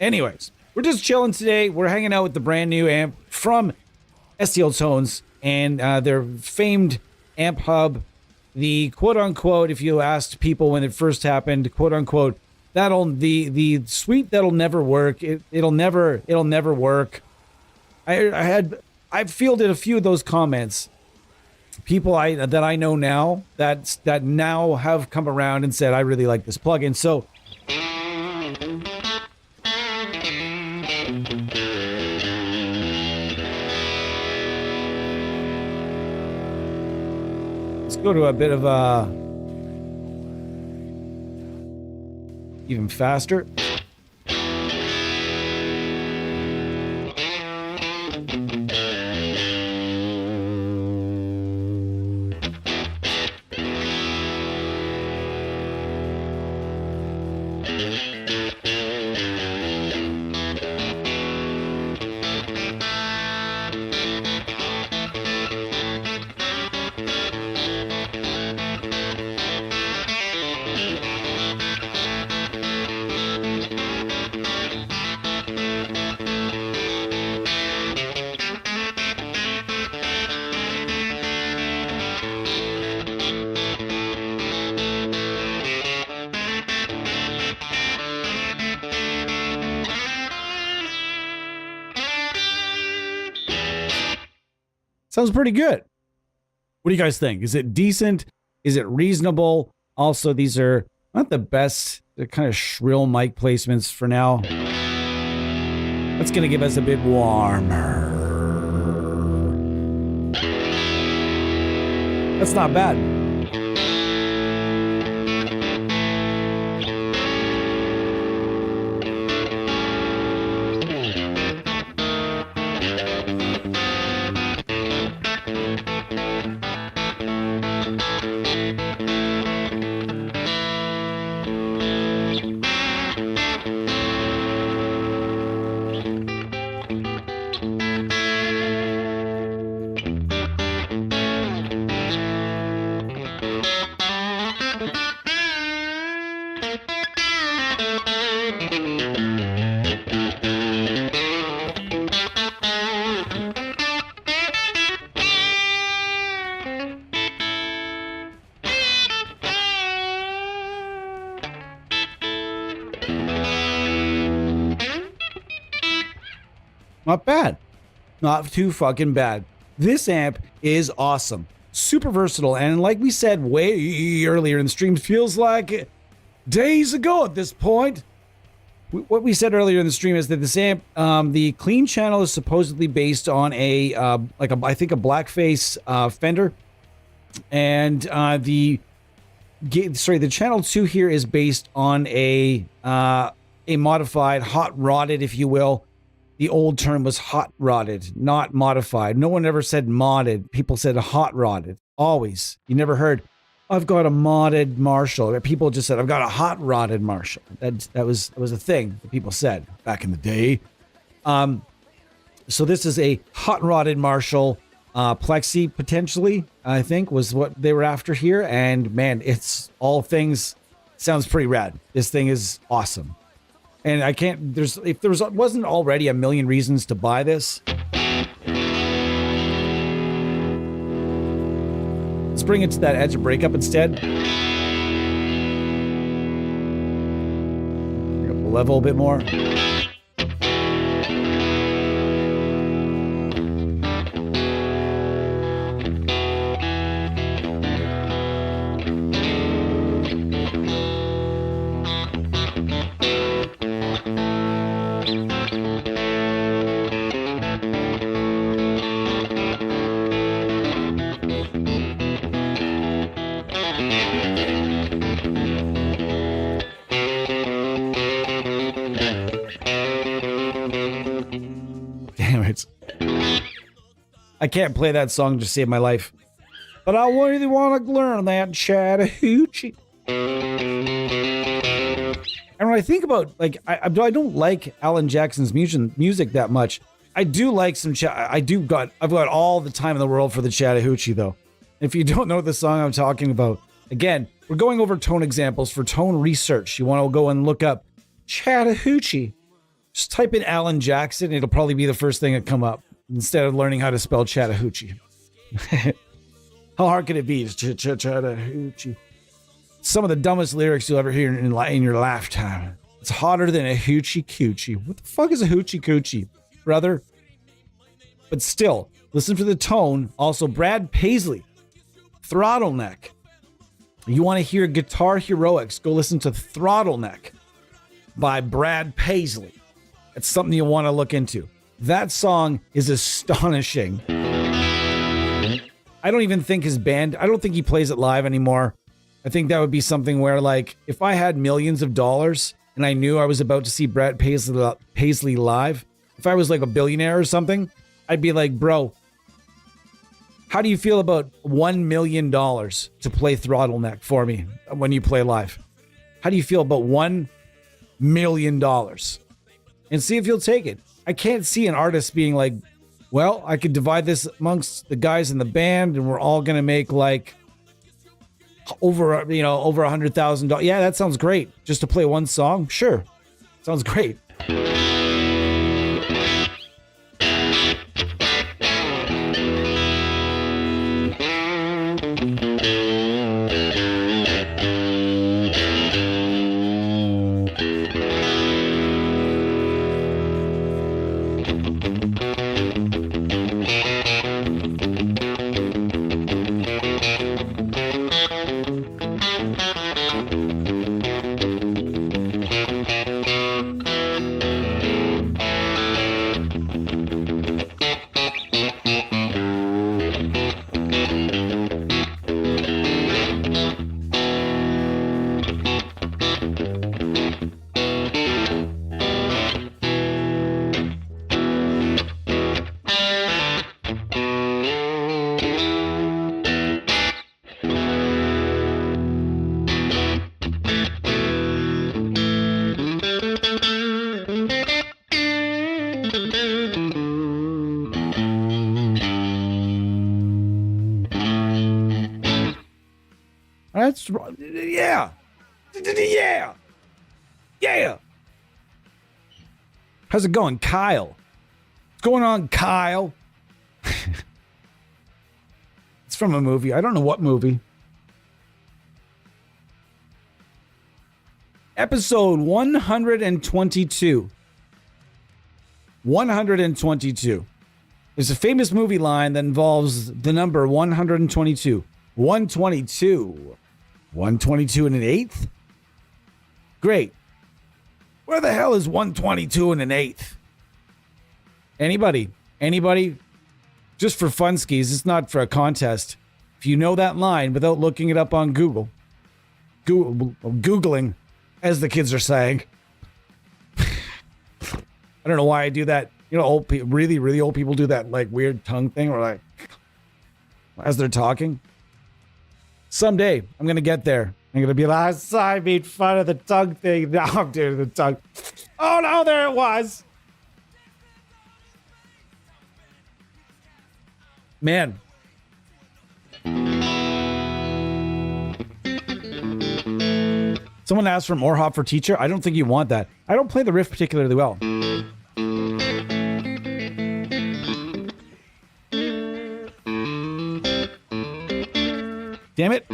Anyways, we're just chilling today. We're hanging out with the brand new amp from STL Tones and their famed Amphub. The quote-unquote, if you asked people when it first happened, quote-unquote, the suite that'll never work. It'll never work. I've fielded a few of those comments. People that I know now that now have come around and said, I really like this plugin. So let's go to a bit of a even faster. Sounds pretty good. What do you guys think? Is it decent? Is it reasonable? Also, these are not the best. They're kind of shrill mic placements for now. That's going to give us a bit warmer. That's not bad. Not bad. Not too fucking bad. This amp is awesome. Super versatile. And like we said way earlier in the stream, feels like days ago at this point. What we said earlier in the stream is that this amp, the clean channel is supposedly based on I think a blackface Fender. And the channel 2 here is based on a modified, hot rodded, if you will. The old term was hot rodded, not modified. No one ever said modded. People said hot rodded. Always. You never heard, I've got a modded Marshall. People just said, I've got a hot rodded Marshall. That was a thing that people said back in the day. So this is a hot rodded Marshall Plexi, potentially, I think, was what they were after here. And man, it's all things, sounds pretty rad. This thing is awesome. And I can't, if there wasn't already a million reasons to buy this. Let's bring it to that edge of breakup instead. Bring up the level a bit more. I can't play that song to save my life. But I really want to learn that Chattahoochee. And when I think about, like, I don't like Alan Jackson's music that much. I do like some, I've got all the time in the world for the Chattahoochee, though. If you don't know the song I'm talking about, again, we're going over tone examples for tone research. You want to go and look up Chattahoochee. Just type in Alan Jackson. It'll probably be the first thing that come up instead of learning how to spell Chattahoochee. How hard can it be? Chattahoochee. Some of the dumbest lyrics you'll ever hear in your lifetime. It's hotter than a hoochie coochie. What the fuck is a hoochie coochie, brother? But still, listen to the tone. Also, Brad Paisley, Throttle Neck. You want to hear guitar heroics? Go listen to Throttle Neck by Brad Paisley. It's something you want to look into. That song is astonishing. I don't even think his band, I don't think he plays it live anymore. I think that would be something where, like, if I had millions of dollars and I knew I was about to see Brad Paisley live, if I was like a billionaire or something, I'd be like, bro, how do you feel about $1 million to play Throttle Neck for me when you play live? How do you feel about $1 million? And see if you'll take it. I can't see an artist being like, well, I could divide this amongst the guys in the band and we're all going to make like over $100,000. Yeah, that sounds great. Just to play one song? Sure. Sounds great. That's right. Yeah. Yeah. Yeah. How's it going, Kyle? What's going on, Kyle? It's from a movie. I don't know what movie. Episode 122. 122. There's a famous movie line that involves the number 122. 122. 122 and an eighth? Great. Where the hell is 122 and an eighth? Anybody? Just for funskies, it's not for a contest. If you know that line without looking it up on Google, Googling, as the kids are saying. I don't know why I do that. You know, old people, really old people do that like weird tongue thing or like as they're talking. Someday I'm gonna get there. I'm gonna be like, I made fun of the tongue thing. Now I'm doing the tongue. Oh no, there it was. Man. Someone asked for more hop for teacher. I don't think you want that. I don't play the riff particularly well. Damn it.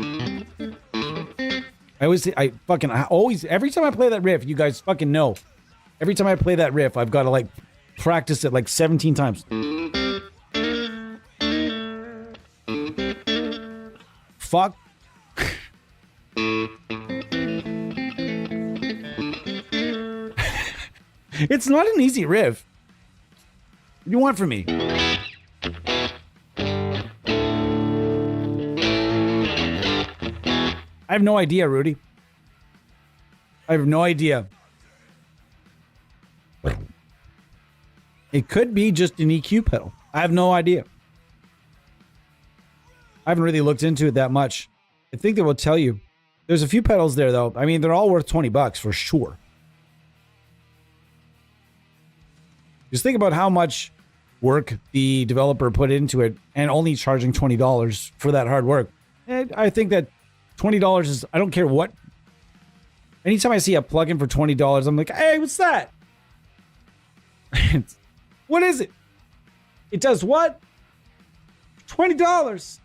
I always, every time I play that riff, you guys fucking know. Every time I play that riff, I've got to like practice it like 17 times. Fuck. It's not an easy riff. What do you want from me? I have no idea, Rudy. I have no idea. It could be just an EQ pedal. I have no idea. I haven't really looked into it that much. I think they will tell you. There's a few pedals there, though. I mean, they're all worth $20 for sure. Just think about how much work the developer put into it and only charging $20 for that hard work. And I think that $20 is, I don't care what. Anytime I see a plugin for $20, I'm like, hey, what's that? What is it? It does what? $20.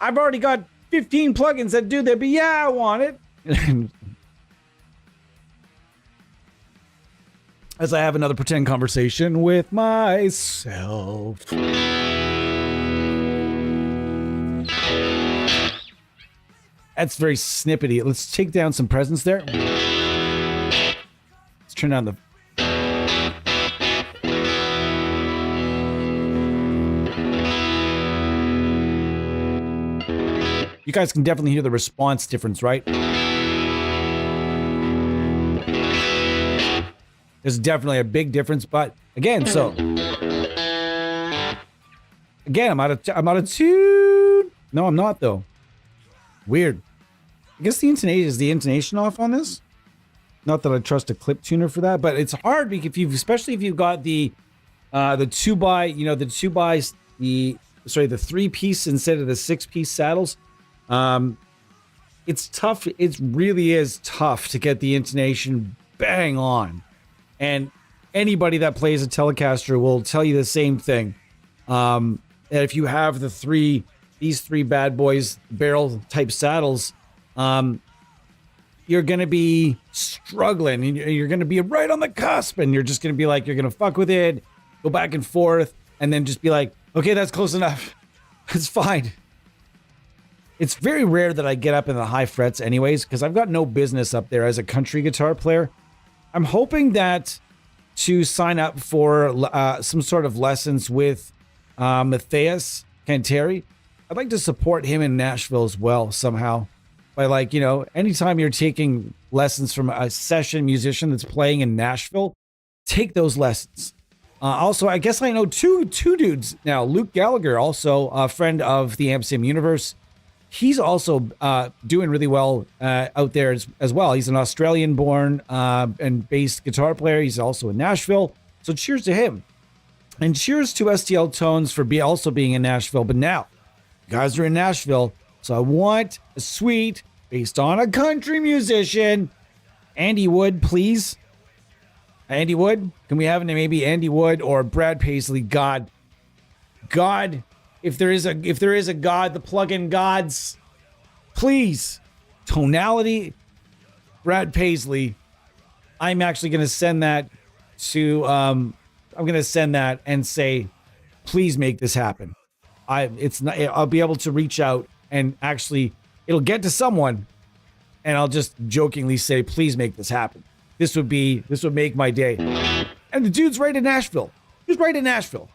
I've already got 15 plugins that do that, but yeah, I want it. As I have another pretend conversation with myself. That's very snippety. Let's take down some presents there. Let's turn down the... You guys can definitely hear the response difference, right? There's definitely a big difference, but again, again, I'm out of tune. No, I'm not though. Weird. I guess the intonation off on this? Not that I trust a clip tuner for that, but it's hard because especially if you've got the 2x, the 3-piece instead of the 6-piece saddles. It's tough. It really is tough to get the intonation bang on. And anybody that plays a Telecaster will tell you the same thing. That if you have these three bad boys barrel type saddles, you're going to be struggling and you're going to be right on the cusp and you're just going to be like, you're going to fuck with it, go back and forth, and then just be like, okay, that's close enough. It's fine. It's very rare that I get up in the high frets anyways, because I've got no business up there as a country guitar player. I'm hoping that to sign up for some sort of lessons with Matthias Canteri. I'd like to support him in Nashville as well somehow. By anytime you're taking lessons from a session musician that's playing in Nashville, take those lessons. Also, I guess I know two dudes now. Luke Gallagher, also a friend of the AmpSim universe. He's also doing really well out there as well. He's an Australian-born and based guitar player. He's also in Nashville. So cheers to him. And cheers to STL Tones for also being in Nashville. But now, you guys are in Nashville, so I want a suite based on a country musician. Andy Wood, please. Andy Wood? Can we have maybe Andy Wood or Brad Paisley? God. If there is a God, the plug-in gods, please. Tonality, Brad Paisley. I'm actually going to send that to I'm gonna send that and say, please make this happen. I'll be able to reach out and actually it'll get to someone, and I'll just jokingly say, please make this happen. This would make my day. And the dude's right in Nashville. He's right in Nashville.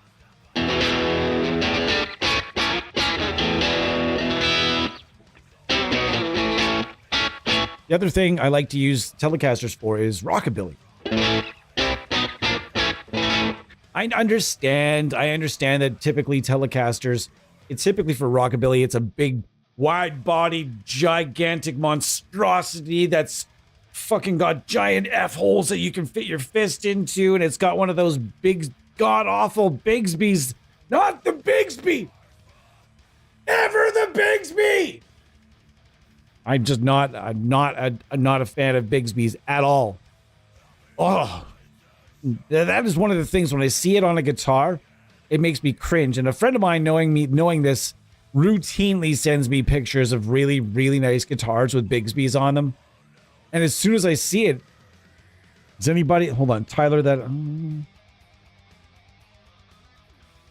The other thing I like to use Telecasters for is rockabilly. I understand that typically Telecasters, it's typically for rockabilly. It's a big, wide-bodied, gigantic monstrosity that's fucking got giant F-holes that you can fit your fist into, and it's got one of those big, god-awful Bigsby's. Not the Bigsby! Never the Bigsby! I'm not a fan of Bigsby's at all. Oh, that is one of the things when I see it on a guitar, it makes me cringe. And a friend of mine, knowing this, routinely sends me pictures of really, really nice guitars with Bigsby's on them. And as soon as I see it, does anybody, hold on, Tyler,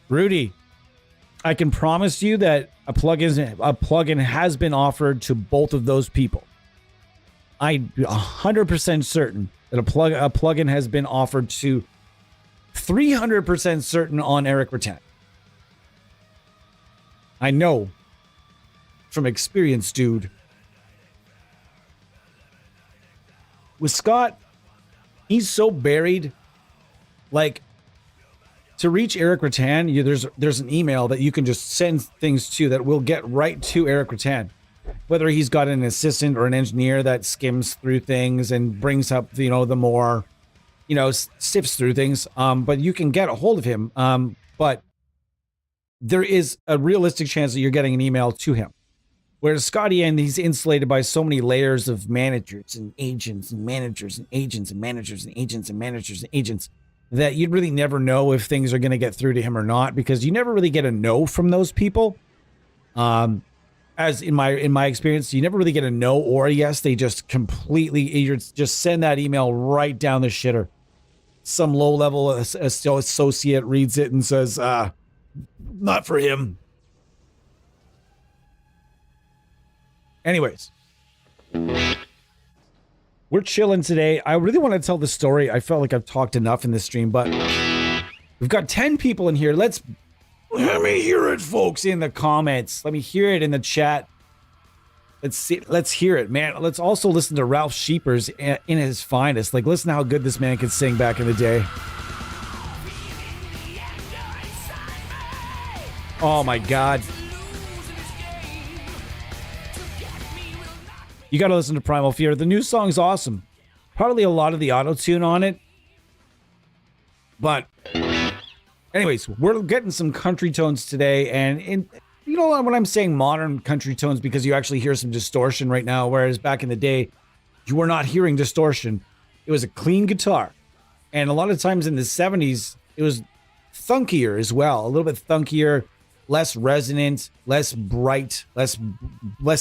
Rudy, I can promise you that a plugin has been offered to both of those people. I'm 100% certain that a plugin has been offered to 300% certain on Eric Rattan. I know from experience, dude. With Scott, he's so buried. Like, to reach Eric Rattan, there's an email that you can just send things to that will get right to Eric Rattan. Whether he's got an assistant or an engineer that skims through things and brings up, the more, sifts through things. But you can get a hold of him. But there is a realistic chance that you're getting an email to him. Whereas Scotty, and he's insulated by so many layers of managers and agents and managers and agents and managers and agents and managers and agents, that you'd really never know if things are going to get through to him or not, because you never really get a no from those people. As in my experience, you never really get a no or a yes. They just just send that email right down the shitter. Some low-level associate reads it and says, not for him. Anyways, we're chilling today. I really want to tell the story. I felt like I've talked enough in this stream, but we've got 10 people in here. Let me hear it, folks, in the comments. Let me hear it in the chat. Let's hear it, man. Let's also listen to Ralph Sheepers in his finest. Like, listen to how good this man could sing back in the day. Oh my God. You got to listen to Primal Fear. The new song's awesome. Probably a lot of the auto-tune on it. But anyways, we're getting some country tones today. And when I'm saying modern country tones, because you actually hear some distortion right now, whereas back in the day, you were not hearing distortion. It was a clean guitar. And a lot of times in the 70s, it was thunkier as well. A little bit thunkier, less resonant, less bright, less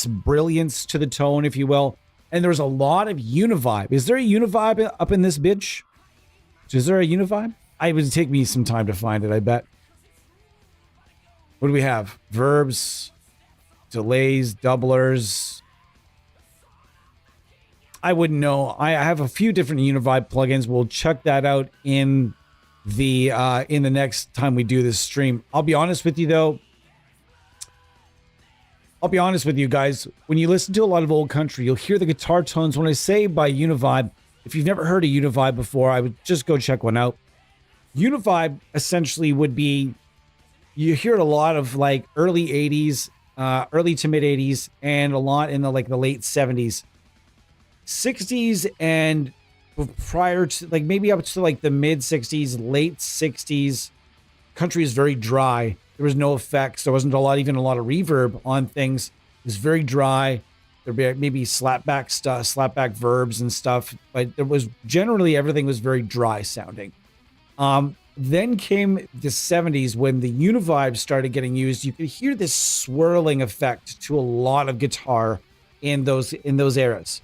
brilliance to the tone, if you will. And there was a lot of univibe. Is there a univibe up in this bitch? Is there a univibe? It would take me some time to find it, I bet. What do we have? Verbs, delays, doublers. I wouldn't know. I have a few different univibe plugins. We'll check that out in the next time we do this stream. I'll be honest with you, though. I'll be honest with you guys. When you listen to a lot of old country, you'll hear the guitar tones. When I say by univibe, if you've never heard a univibe before, I would just go check one out. Univibe essentially would be, you hear it a lot of like early 80s, early to mid 80s, and a lot in the late 70s, 60s, and prior to maybe up to the mid 60s, late 60s. Country is very dry. There was no effects. There wasn't even a lot of reverb on things. It was very dry. There'd be maybe slapback verbs and stuff, but there was generally everything was very dry sounding. Then came the 70s when the univibe started getting used. You could hear this swirling effect to a lot of guitar in those eras.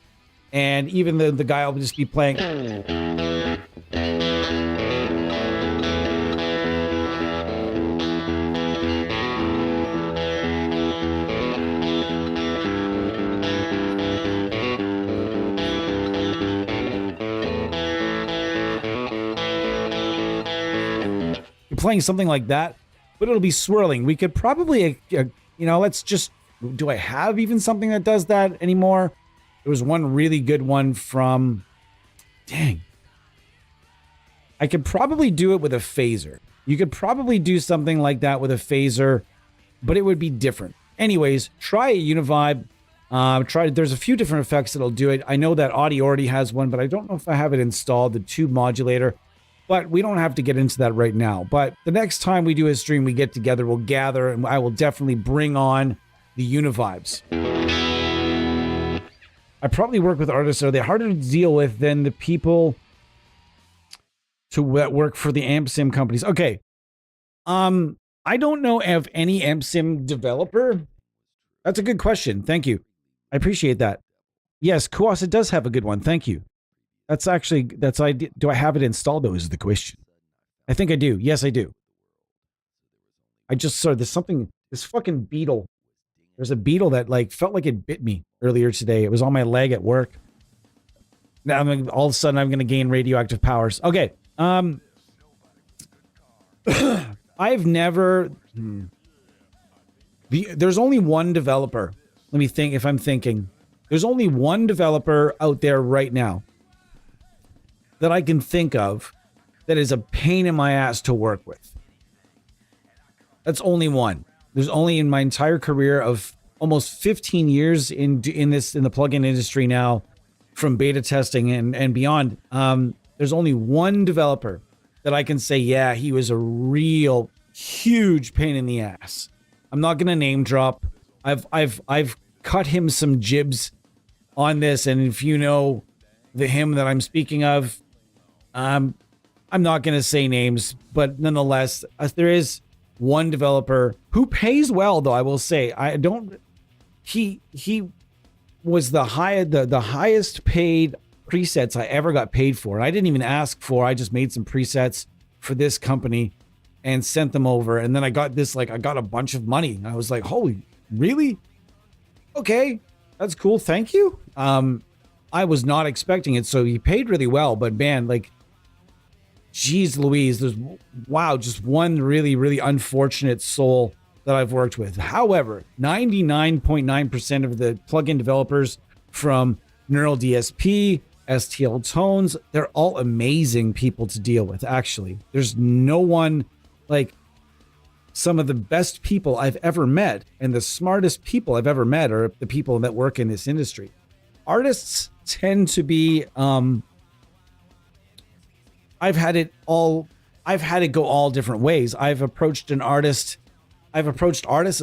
And even the guy will just be playing. playing something like that, but it'll be swirling. We could probably, let's just, do I have even something that does that anymore? There was one really good one from, dang. I could probably do it with a phaser. You could probably do something like that with a phaser, but it would be different. Anyways, try a Univibe. There's a few different effects that'll do it. I know that Audi already has one, but I don't know if I have it installed, the tube modulator. But we don't have to get into that right now. But the next time we do a stream, we get together, we'll gather, and I will definitely bring on the Univibes. I probably work with artists. Are they harder to deal with than the people that work for the amp sim companies? Okay. I don't know of any amp sim developer. That's a good question. Thank you. I appreciate that. Yes, Kuos, it does have a good one. Thank you. Do I have it installed though is the question. I think I do. Yes, I do. I just saw this fucking beetle. There's a beetle that felt like it bit me earlier today. It was on my leg at work. Now all of a sudden I'm going to gain radioactive powers. Okay. I've never, there's only one developer. Let me think if I'm thinking. There's only one developer out there right now that I can think of that is a pain in my ass to work with. That's only one. There's only in my entire career of almost 15 years in the plugin industry now, from beta testing and beyond. There's only one developer that I can say, yeah, he was a real huge pain in the ass. I'm not gonna name drop. I've cut him some jibs on this, and if you know the him that I'm speaking of, I'm not gonna say names, but nonetheless, there is one developer who pays well, though. I will say, he was the highest paid presets I ever got paid for. I didn't even ask for. I just made some presets for this company and sent them over, and then I got a bunch of money. I was like, holy, really? Okay, that's cool. Thank you. I was not expecting it, so he paid really well, but man, geez Louise, just one really, really unfortunate soul that I've worked with. However, 99.9% of the plugin developers from Neural DSP, STL Tones, they're all amazing people to deal with, actually. There's no one some of the best people I've ever met and the smartest people I've ever met are the people that work in this industry. Artists tend to be, I've had it go all different ways. I've approached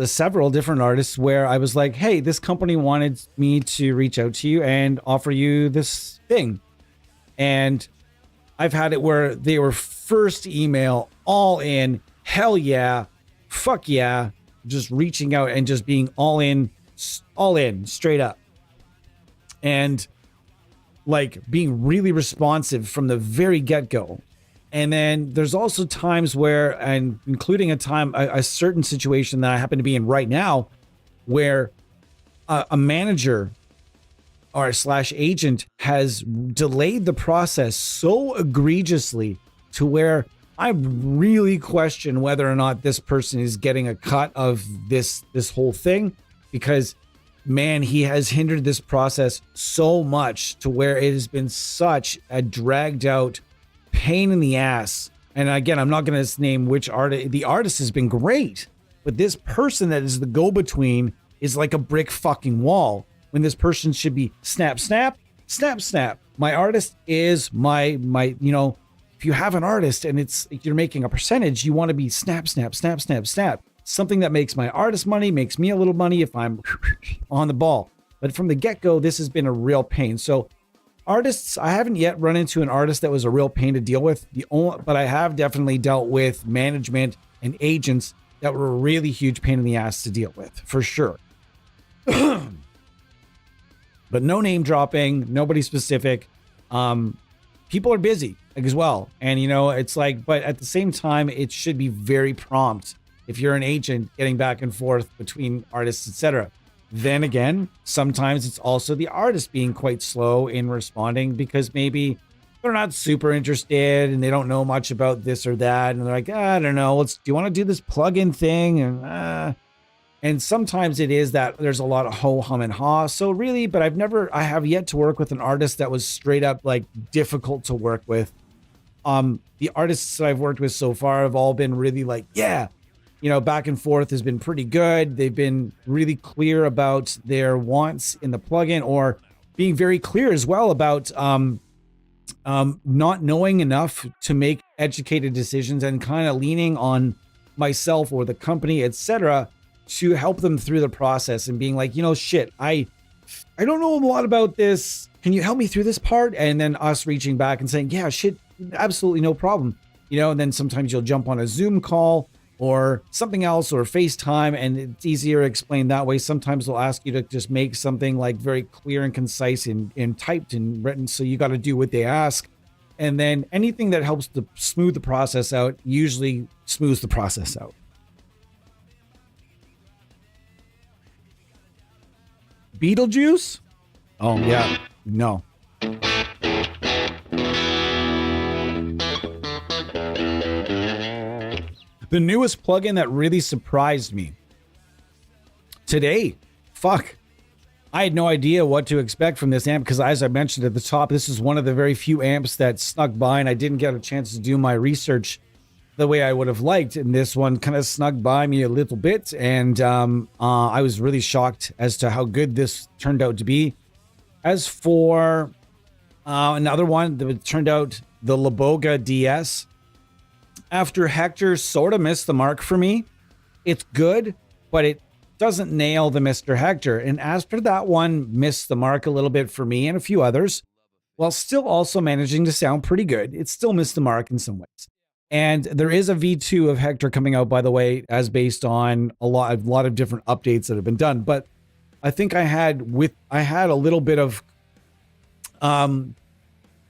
several different artists where I was like, hey, this company wanted me to reach out to you and offer you this thing. And I've had it where they were first email, all in, hell yeah, fuck yeah, just reaching out and just being all in, straight up. And being really responsive from the very get-go. And then there's also times where, and including a certain situation that I happen to be in right now, where a manager or / agent has delayed the process so egregiously to where I really question whether or not this person is getting a cut of this whole thing, because man, he has hindered this process so much to where it has been such a dragged out pain in the ass. And again, I'm not going to name which artist. The artist has been great, but this person that is the go-between is like a brick fucking wall, when this person should be snap, snap, snap, snap. My artist is my, if you have an artist and you're making a percentage, you want to be snap, snap, snap, snap, snap. Something that makes my artist money, makes me a little money if I'm on the ball. But from the get-go, this has been a real pain. So artists, I haven't yet run into an artist that was a real pain to deal with. But I have definitely dealt with management and agents that were a really huge pain in the ass to deal with, for sure. But no name dropping, nobody specific. People are busy as well. And, it's but at the same time, it should be very prompt. If you're an agent getting back and forth between artists, etc. Then again, sometimes it's also the artist being quite slow in responding because maybe they're not super interested and they don't know much about this or that. And they're like, I don't know, do you want to do this plugin thing? And sometimes it is that there's a lot of ho hum and ha. So really, but I have yet to work with an artist that was straight up like difficult to work with. The artists that I've worked with so far have all been really like, yeah, back and forth has been pretty good. They've been really clear about their wants in the plugin, or being very clear as well about not knowing enough to make educated decisions, and kind of leaning on myself or the company, etc., to help them through the process, and being like, shit, I don't know a lot about this. Can you help me through this part? And then us reaching back and saying, yeah, shit, absolutely no problem. And then sometimes you'll jump on a Zoom call or something else, or FaceTime, and it's easier to explain that way. Sometimes they'll ask you to just make something like very clear and concise and typed and written. So you got to do what they ask. And then anything that helps to smooth the process out usually smooths the process out. Beetlejuice? Oh, yeah. No. The newest plugin that really surprised me today. Fuck. I had no idea what to expect from this amp, because as I mentioned at the top, this is one of the very few amps that snuck by and I didn't get a chance to do my research the way I would have liked. And this one kind of snuck by me a little bit. And I was really shocked as to how good this turned out to be. As for another one that turned out, the Laboga DS. After Hector sort of missed the mark for me, it's good, but it doesn't nail the Mr. Hector. And after that one missed the mark a little bit for me and a few others, while still also managing to sound pretty good, it still missed the mark in some ways. And there is a V2 of Hector coming out, by the way, as based on a lot of different updates that have been done. But I think I had a little bit of I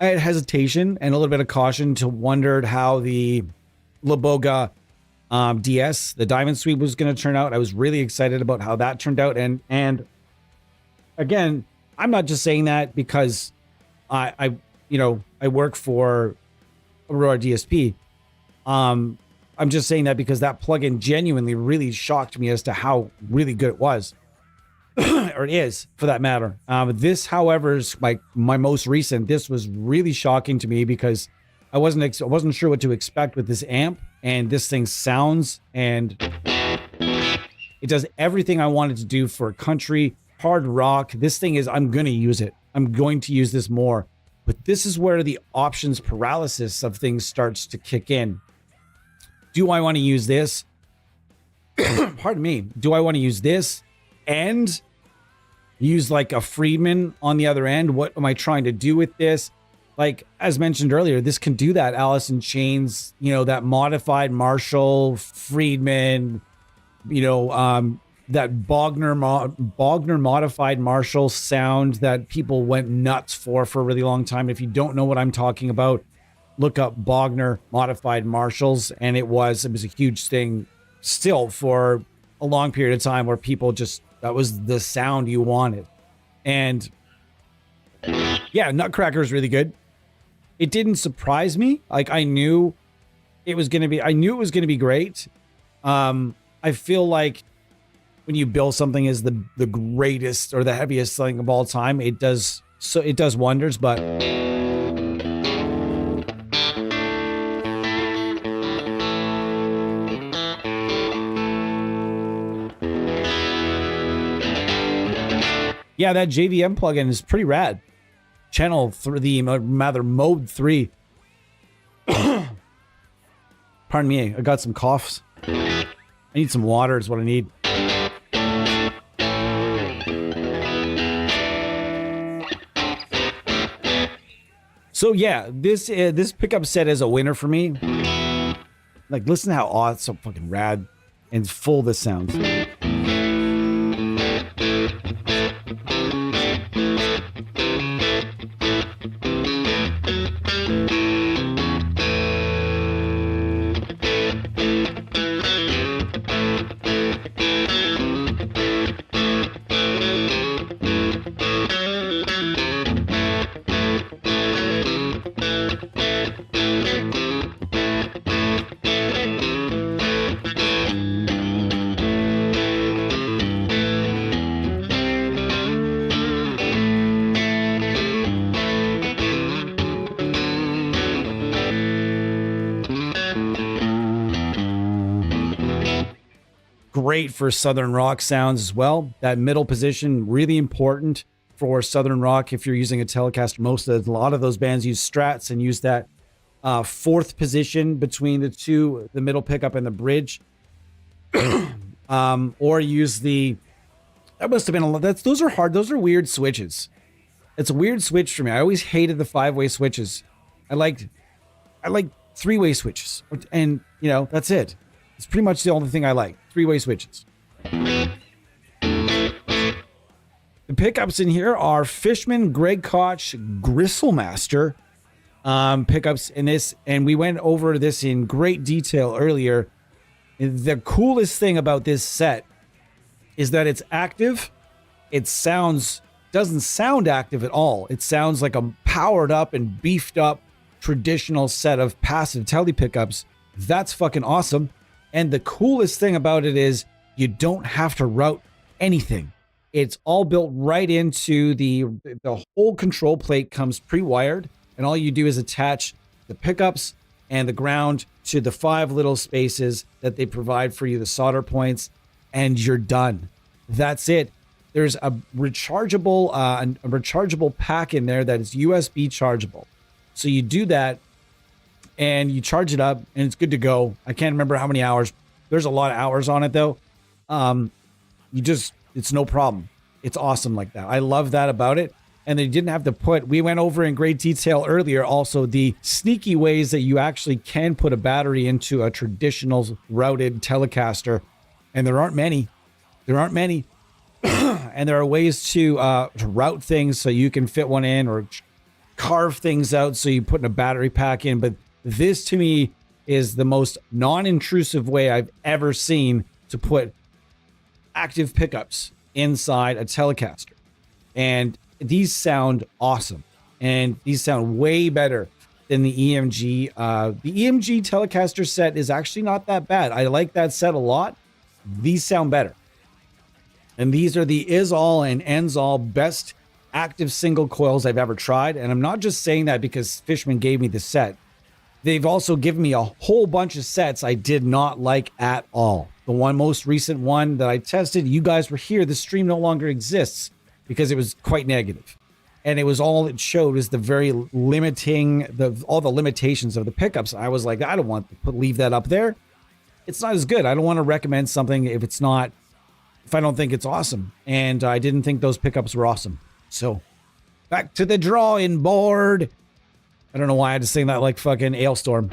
had hesitation and a little bit of caution to wondered how the Laboga DS, the Diamond Suite, was going to turn out. I was really excited about how that turned out. And again, I'm not just saying that because I work for Aurora DSP. I'm just saying that because that plugin genuinely really shocked me as to how really good it was. Or it is, for that matter. This, however, is my most recent. This was really shocking to me because I wasn't sure what to expect with this amp, and this thing sounds and it does everything I wanted to do for country, hard rock. This thing is, I'm going to use it. I'm going to use this more. But this is where the options paralysis of things starts to kick in. Do I want to use this? Pardon me. Do I want to use this and use like a Friedman on the other end? What am I trying to do with this? Like, as mentioned earlier, this can do that Alice in Chains, that modified Marshall, Friedman, that Bogner modified Marshall sound that people went nuts for a really long time. If you don't know what I'm talking about, look up Bogner modified Marshalls, and it was a huge thing still for a long period of time, where people that was the sound you wanted. And yeah, Nutcracker is really good. It didn't surprise me. Like, I knew it was going to be great. I feel like when you build something as the greatest or the heaviest thing of all time, it does wonders. But yeah, that JVM plugin is pretty rad. Channel 3, rather mode 3. Pardon me, I got some coughs. I need some water is what I need. So yeah, this pickup set is a winner for me. Like, listen to how it's so fucking rad and full this sounds. great for Southern rock sounds as well. That middle position, really important for Southern rock. If you're using a Telecaster, a lot of those bands use Strats and use that fourth position between the middle pickup and the bridge. Or use that must have been those are hard. Those are weird switches. It's a weird switch for me. I always hated the 5-way switches. I like 3-way switches. And, that's it. It's pretty much the only thing I like. 3-way switches. The pickups in here are Fishman, Greg Koch, Gristlemaster pickups in this. And we went over this in great detail earlier. The coolest thing about this set is that it's active. It doesn't sound active at all. It sounds like a powered up and beefed up traditional set of passive tele pickups. That's fucking awesome. And the coolest thing about it is you don't have to route anything. It's all built right into the whole control plate comes pre-wired, and all you do is attach the pickups and the ground to the 5 little spaces that they provide for you, the solder points, and you're done. That's it. There's a rechargeable pack in there that is USB chargeable. So you do that and you charge it up and it's good to go. I can't remember how many hours. There's a lot of hours on it though. It's no problem. It's awesome like that. I love that about it. And they didn't have to we went over in great detail earlier also the sneaky ways that you actually can put a battery into a traditional routed Telecaster. And there aren't many. And there are ways to route things so you can fit one in or carve things out so you put in a battery pack in. But this to me is the most non-intrusive way I've ever seen to put active pickups inside a Telecaster. And these sound awesome. And these sound way better than the EMG. The EMG Telecaster set is actually not that bad. I like that set a lot. These sound better. And these are the is-all and ends-all best active single coils I've ever tried. And I'm not just saying that because Fishman gave me the set. They've also given me a whole bunch of sets I did not like at all. The most recent one that I tested, you guys were here. The stream no longer exists because it was quite negative. And it showed was the very all the limitations of the pickups. I was like, I don't want to leave that up there. It's not as good. I don't want to recommend something if I don't think it's awesome. And I didn't think those pickups were awesome. So back to the drawing board. I don't know why I had to sing that like fucking Ailstorm.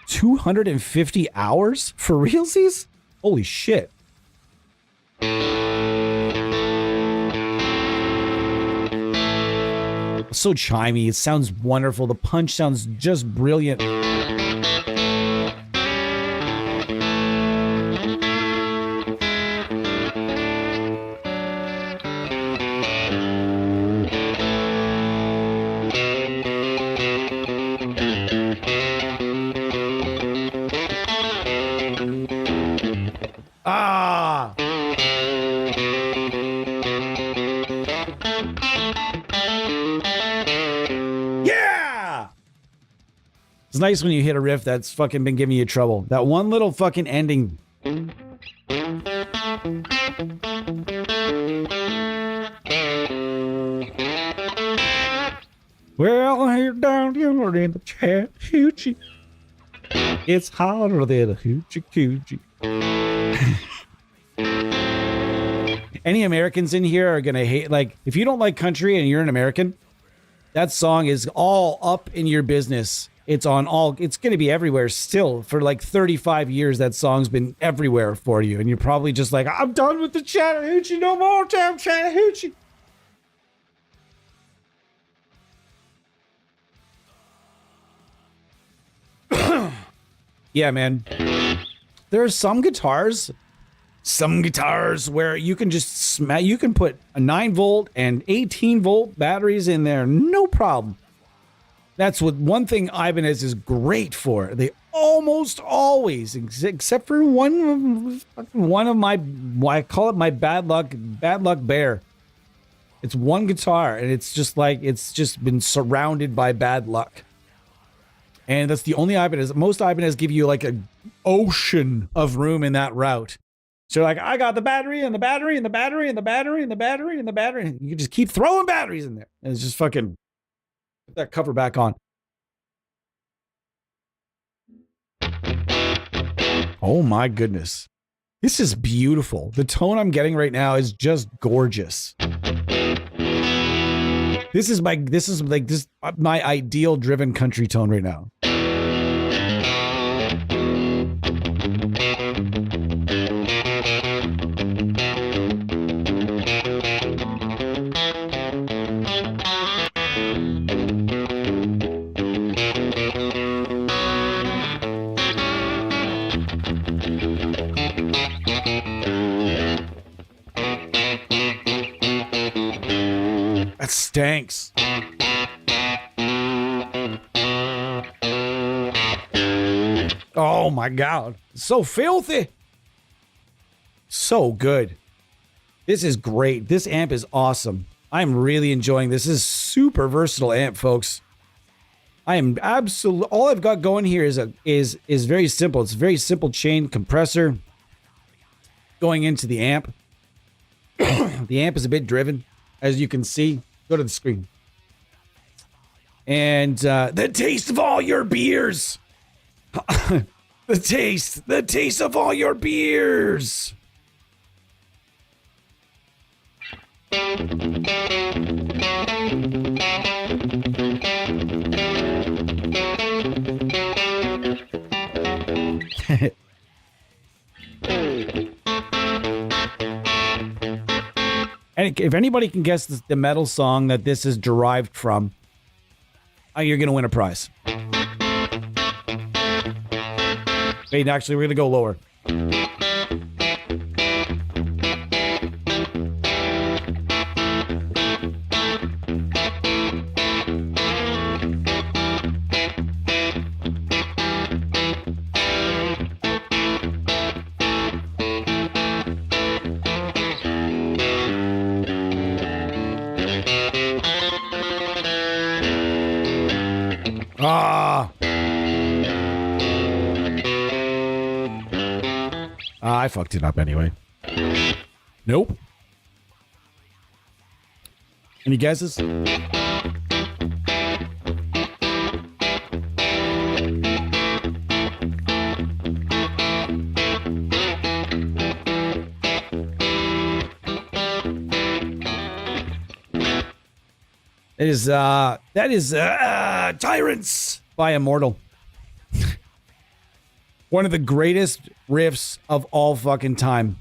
250 hours for realsies? Holy shit. So chimey. It sounds wonderful. The punch sounds just brilliant. It's nice when you hit a riff that's fucking been giving you trouble. That one little fucking ending. Well, here down yonder in the Chattahoochee, it's hotter than a hoochie coochie. Any Americans in here are gonna hate, if you don't like country and you're an American, that song is all up in your business. It's going to be everywhere still. For 35 years, that song's been everywhere for you. And you're probably just like, I'm done with the Chattahoochee, no more damn Chattahoochee. Yeah, man. There are some guitars where you can just you can put a 9-volt and 18-volt batteries in there, no problem. That's what one thing Ibanez is great for. They almost always, except for one of my, I call it my bad luck bear. It's one guitar, and it's just been surrounded by bad luck. And that's the only Ibanez. Most Ibanez give you like an ocean of room in that route. So like, I got the battery and the battery and the battery and the battery and the battery and the battery. And you just keep throwing batteries in there. And it's just fucking put that cover back on. Oh my goodness. This is beautiful. The tone I'm getting right now is just gorgeous. This is my ideal driven country tone right now. That stinks. Oh my God. So filthy. So good. This is great. This amp is awesome. I'm really enjoying this. This is super versatile amp, folks. I am absolutely, all I've got going here is very simple. It's a very simple chain compressor going into the amp. The amp is a bit driven, as you can see. Go to the screen. And the taste of all your beers. the taste of all your beers. And if anybody can guess the metal song that this is derived from, you're going to win a prize. Wait, actually, we're going to go lower. I fucked it up anyway. Nope. Any guesses? That is Tyrants by Immortal. One of the greatest riffs of all fucking time.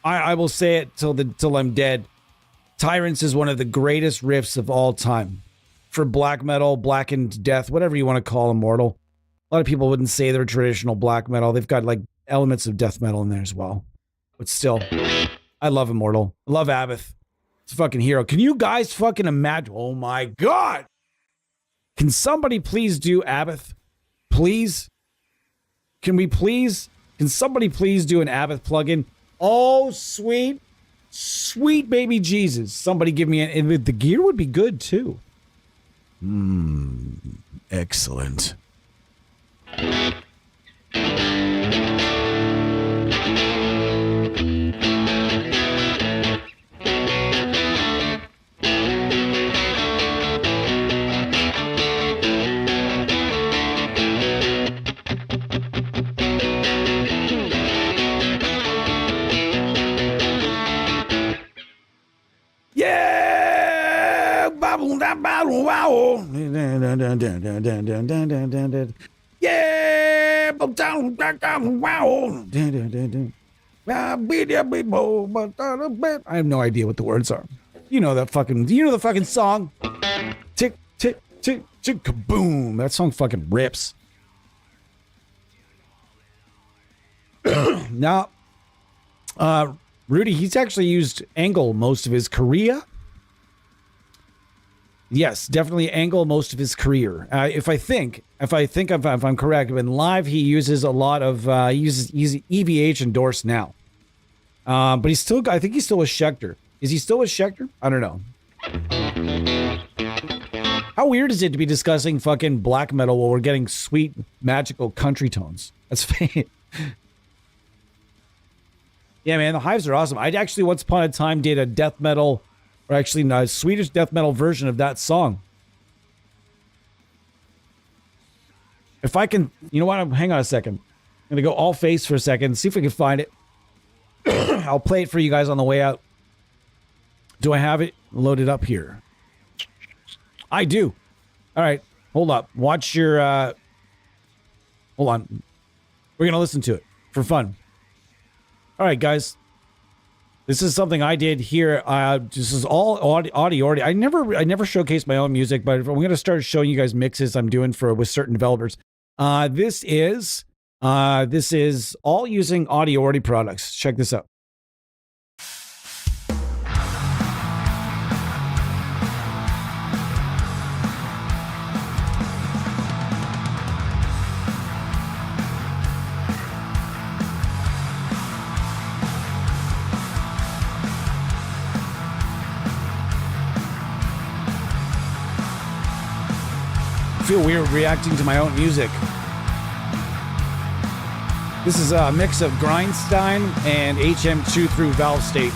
I will say it till I'm dead. Tyrants is one of the greatest riffs of all time. For black metal, blackened death, whatever you want to call Immortal. A lot of people wouldn't say they're traditional black metal. They've got like elements of death metal in there as well. But still, I love Immortal. I love Abath. It's a fucking hero. Can you guys fucking imagine? Oh my God. Can somebody please do Abath? Please? Can somebody please do an Abath plugin? Oh, sweet baby Jesus. Somebody give me and the gear would be good too. Excellent. Yeah, I have no idea what the words are. You know the fucking song. Tick, tick, tick, tick, kaboom. That song fucking rips. Now, Rudy, he's actually used Angle most of his career. Yes, definitely Angle most of his career. If I'm correct, when live he uses a lot of uses EVH endorsed now. But I think he's still with Schecter. Is he still with Schecter? I don't know. How weird is it to be discussing fucking black metal while we're getting sweet, magical country tones? That's fake. Yeah, man, the Hives are awesome. I actually once upon a time did a death metal, or actually a Swedish death metal version of that song. If I can, you know what? Hang on a second. I'm gonna go all face for a second, see if we can find it. I'll play it for you guys on the way out. Do I have it loaded up here? I do. All right, hold up. Watch your, hold on. We're gonna listen to it for fun. All right, guys. This is something I did here. This is all audio. I never showcase my own music, but I'm gonna start showing you guys mixes I'm doing with certain developers. This is all using audio products. Check this out. I feel weird reacting to my own music. This is a mix of Grindstein and HM2 through Valve State.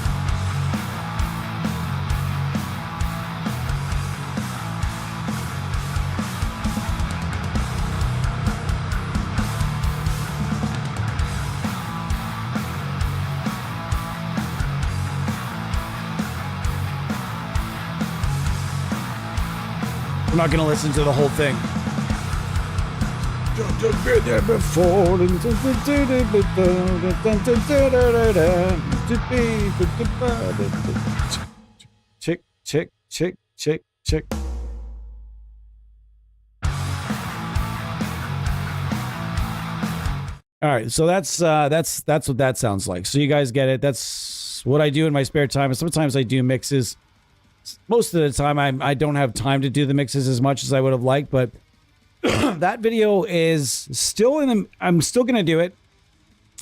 I'm not gonna listen to the whole thing. Chick, chick, chick, chick, chick. All right, so that's what that sounds like. So you guys get it. That's what I do in my spare time. Sometimes I do mixes. Most of the time, I don't have time to do the mixes as much as I would have liked, but that video is still I'm still going to do it,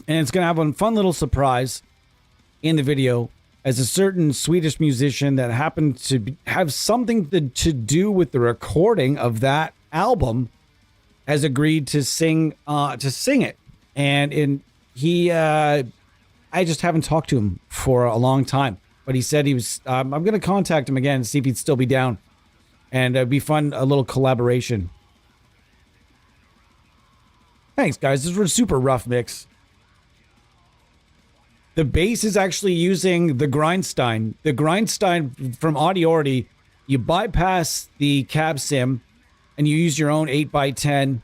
and it's going to have a fun little surprise in the video as a certain Swedish musician that happened to have something to do with the recording of that album has agreed to sing it. And I just haven't talked to him for a long time. But he said he was, I'm going to contact him again and see if he'd still be down. And it'd be fun, a little collaboration. Thanks, guys. This was a super rough mix. The bass is actually using the Grindstein. The Grindstein from Audiority, you bypass the cab sim and you use your own 8x10.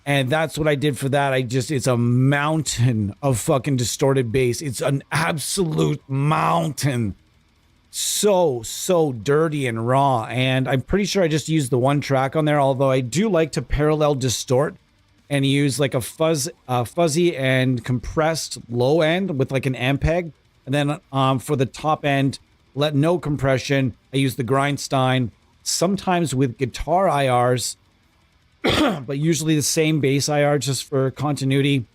And that's what I did for that. It's a mountain of fucking distorted bass. It's an absolute mountain. So dirty and raw. And I'm pretty sure I just used the one track on there, although I do like to parallel distort and use like a fuzzy and compressed low end with like an Ampeg. And then for the top end, let no compression. I use the Grindstein, sometimes with guitar IRs, but usually the same bass IR just for continuity.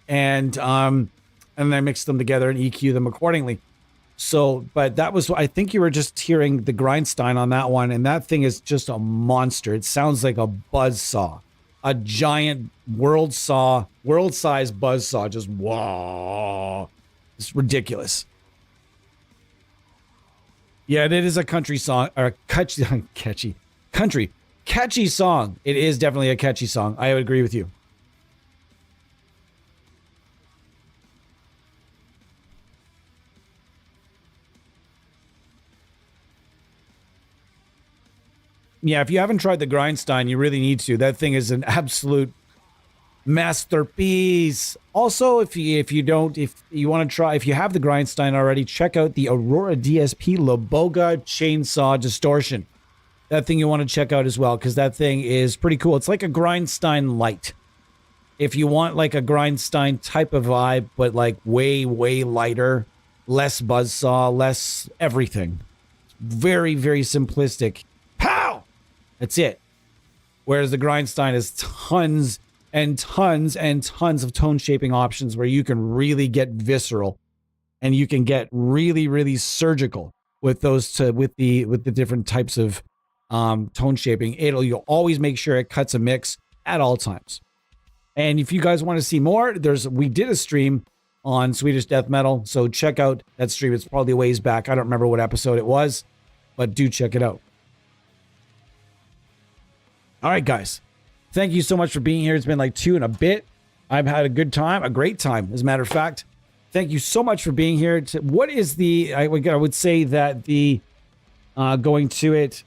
And then I mix them together and EQ them accordingly. So, but that was, I think you were just hearing the Grindstein on that one, and that thing is just a monster. It sounds like a buzzsaw, a giant world-size buzzsaw, just whoa. It's ridiculous. Yeah, it is a country song, or a catchy song. It is definitely a catchy song. I would agree with you. Yeah, if you haven't tried the Grindstein, you really need to. That thing is an absolute masterpiece. Also, if you want to try, if you have the Grindstein already, check out the Aurora DSP Loboga Chainsaw Distortion. That thing you want to check out as well, because that thing is pretty cool. It's like a Grindstein light. If you want like a Grindstein type of vibe, but like way lighter, less buzzsaw, less everything. Very, very simplistic. Pow! That's it. Whereas the Grindstein is tons and tons and tons of tone shaping options where you can really get visceral and you can get really surgical with those with the different types of tone shaping. You'll always make sure it cuts a mix at all times. And if you guys want to see more, we did a stream on Swedish death metal, so check out that stream. It's probably a ways back. I don't remember what episode it was, but do check it out. All right, guys. Thank you so much for being here. It's been like 2 and a bit. I've had a good time, a great time, as a matter of fact. Thank you so much for being here. What is I would say that going to it,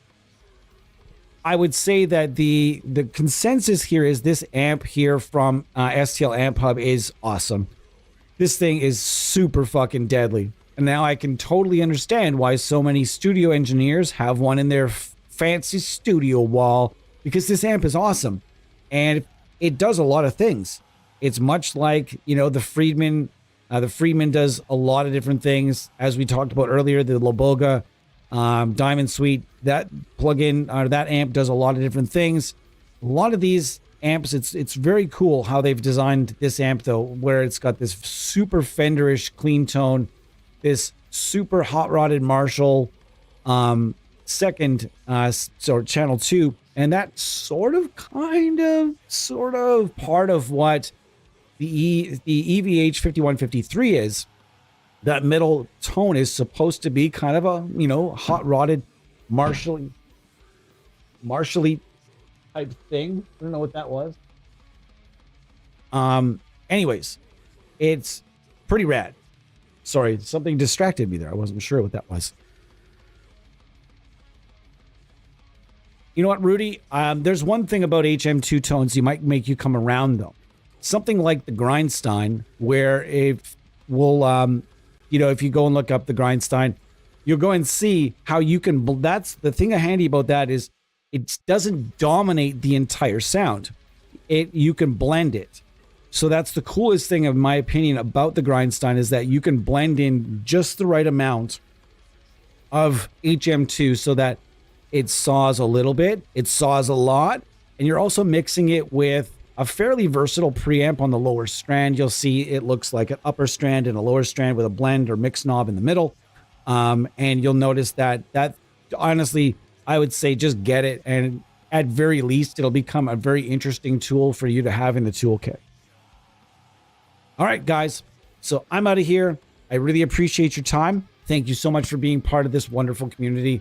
I would say that the consensus here is this amp here from STL Amphub is awesome. This thing is super fucking deadly. And now I can totally understand why so many studio engineers have one in their fancy studio wall, because this amp is awesome. And it does a lot of things. It's much like, the Friedman. The Friedman does a lot of different things. As we talked about earlier, the Loboga Diamond Suite, that plugin, or that amp does a lot of different things. A lot of these amps, it's very cool how they've designed this amp, though, where it's got this super Fenderish clean tone, this super hot-rodded Marshall second, channel 2, and that's sort of part of what the EVH 5153 is. That middle tone is supposed to be kind of a, hot-rodded Marshall-y type thing. I don't know what that was. Anyways, it's pretty rad. Sorry, something distracted me there. I wasn't sure what that was. You know what, Rudy? There's one thing about HM2 tones you might make you come around, though. Something like the Grindstein, where if you go and look up the Grindstein, you'll go and see how you can, that's the thing handy about that is it doesn't dominate the entire sound. You can blend it. So that's the coolest thing, in my opinion, about the Grindstein, is that you can blend in just the right amount of HM2 so that it saws a little bit, it saws a lot, and you're also mixing it with a fairly versatile preamp on the lower strand. You'll see it looks like an upper strand and a lower strand with a blend or mix knob in the middle. And you'll notice that honestly, I would say just get it, and at very least, it'll become a very interesting tool for you to have in the toolkit. All right, guys. So I'm out of here. I really appreciate your time. Thank you so much for being part of this wonderful community.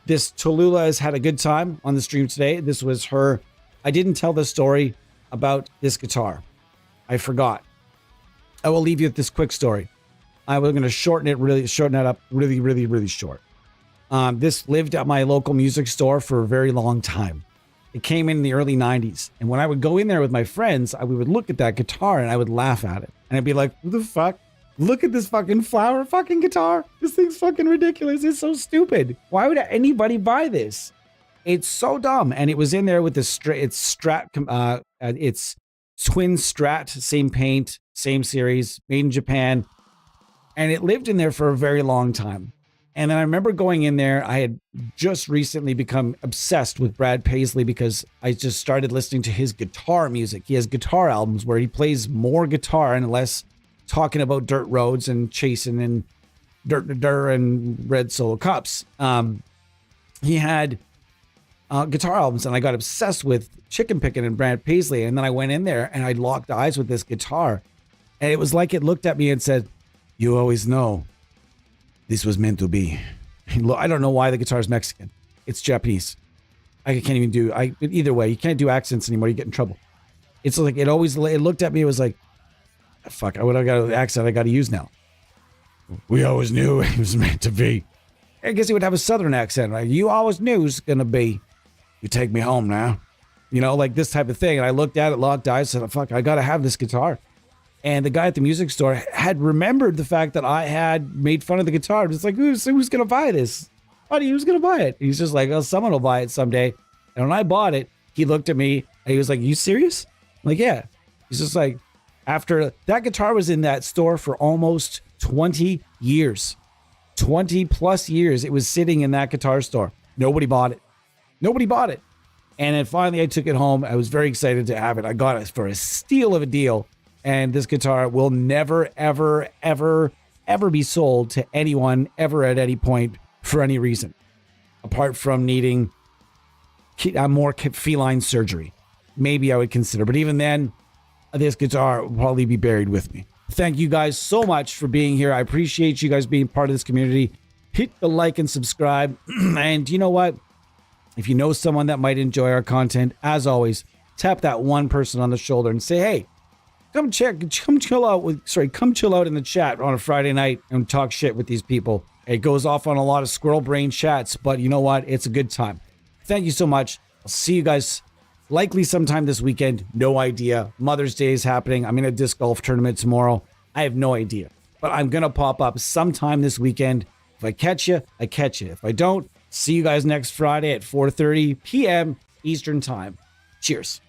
This Tallulah has had a good time on the stream today. This was her. I didn't tell the story about this guitar. I forgot. I will leave you with this quick story. I'm going to shorten it up really short. This lived at my local music store for a very long time. It came in the early 90s. And when I would go in there with my friends, we would look at that guitar and I would laugh at it. And I'd be like, what the fuck? Look at this fucking flower fucking guitar. This thing's fucking ridiculous. It's so stupid. Why would anybody buy this? It's so dumb. And it was in there with it's twin Strat, same paint, same series, made in Japan. And it lived in there for a very long time. And then I remember going in there. I had just recently become obsessed with Brad Paisley because I just started listening to his guitar music. He has guitar albums where he plays more guitar and less talking about dirt roads and chasing and dirt and red solo cups. He had guitar albums, and I got obsessed with Chicken Pickin' and Brad Paisley. And then I went in there and I locked eyes with this guitar, and it was like it looked at me and said, "You always know this was meant to be." I don't know why the guitar is Mexican. It's Japanese. I can't even do. Either way, you can't do accents anymore. You get in trouble. It's like it looked at me. It was like, fuck, what I got the accent I got to use now. We always knew it was meant to be. I guess he would have a southern accent, right? You always knew it was going to be. You take me home now. Like this type of thing. And I looked at it, locked eyes, said, fuck, I got to have this guitar. And the guy at the music store had remembered the fact that I had made fun of the guitar. It's like, who's going to buy this? Buddy, who's going to buy it? He's just like, oh, someone will buy it someday. And when I bought it, he looked at me and he was like, you serious? I'm like, yeah. He's just like, after that guitar was in that store for almost 20 years, 20 plus years, it was sitting in that guitar store. Nobody bought it. And then finally I took it home. I was very excited to have it. I got it for a steal of a deal. And this guitar will never, ever, ever, ever be sold to anyone ever at any point for any reason. apart from needing more feline surgery. Maybe I would consider, but even then, this guitar will probably be buried with me. Thank you guys so much for being here. I appreciate you guys being part of this community. Hit the like and subscribe. And you know what? If you know someone that might enjoy our content, as always, tap that one person on the shoulder and say, hey, come chill out in the chat on a Friday night and talk shit with these people. It goes off on a lot of squirrel brain chats, but you know what? It's a good time. Thank you so much. I'll see you guys likely sometime this weekend. No idea. Mother's Day is happening. I'm in a disc golf tournament tomorrow. I have no idea, but I'm going to pop up sometime this weekend. If I catch you, I catch you. If I don't, see you guys next Friday at 4:30 p.m. Eastern Time. Cheers.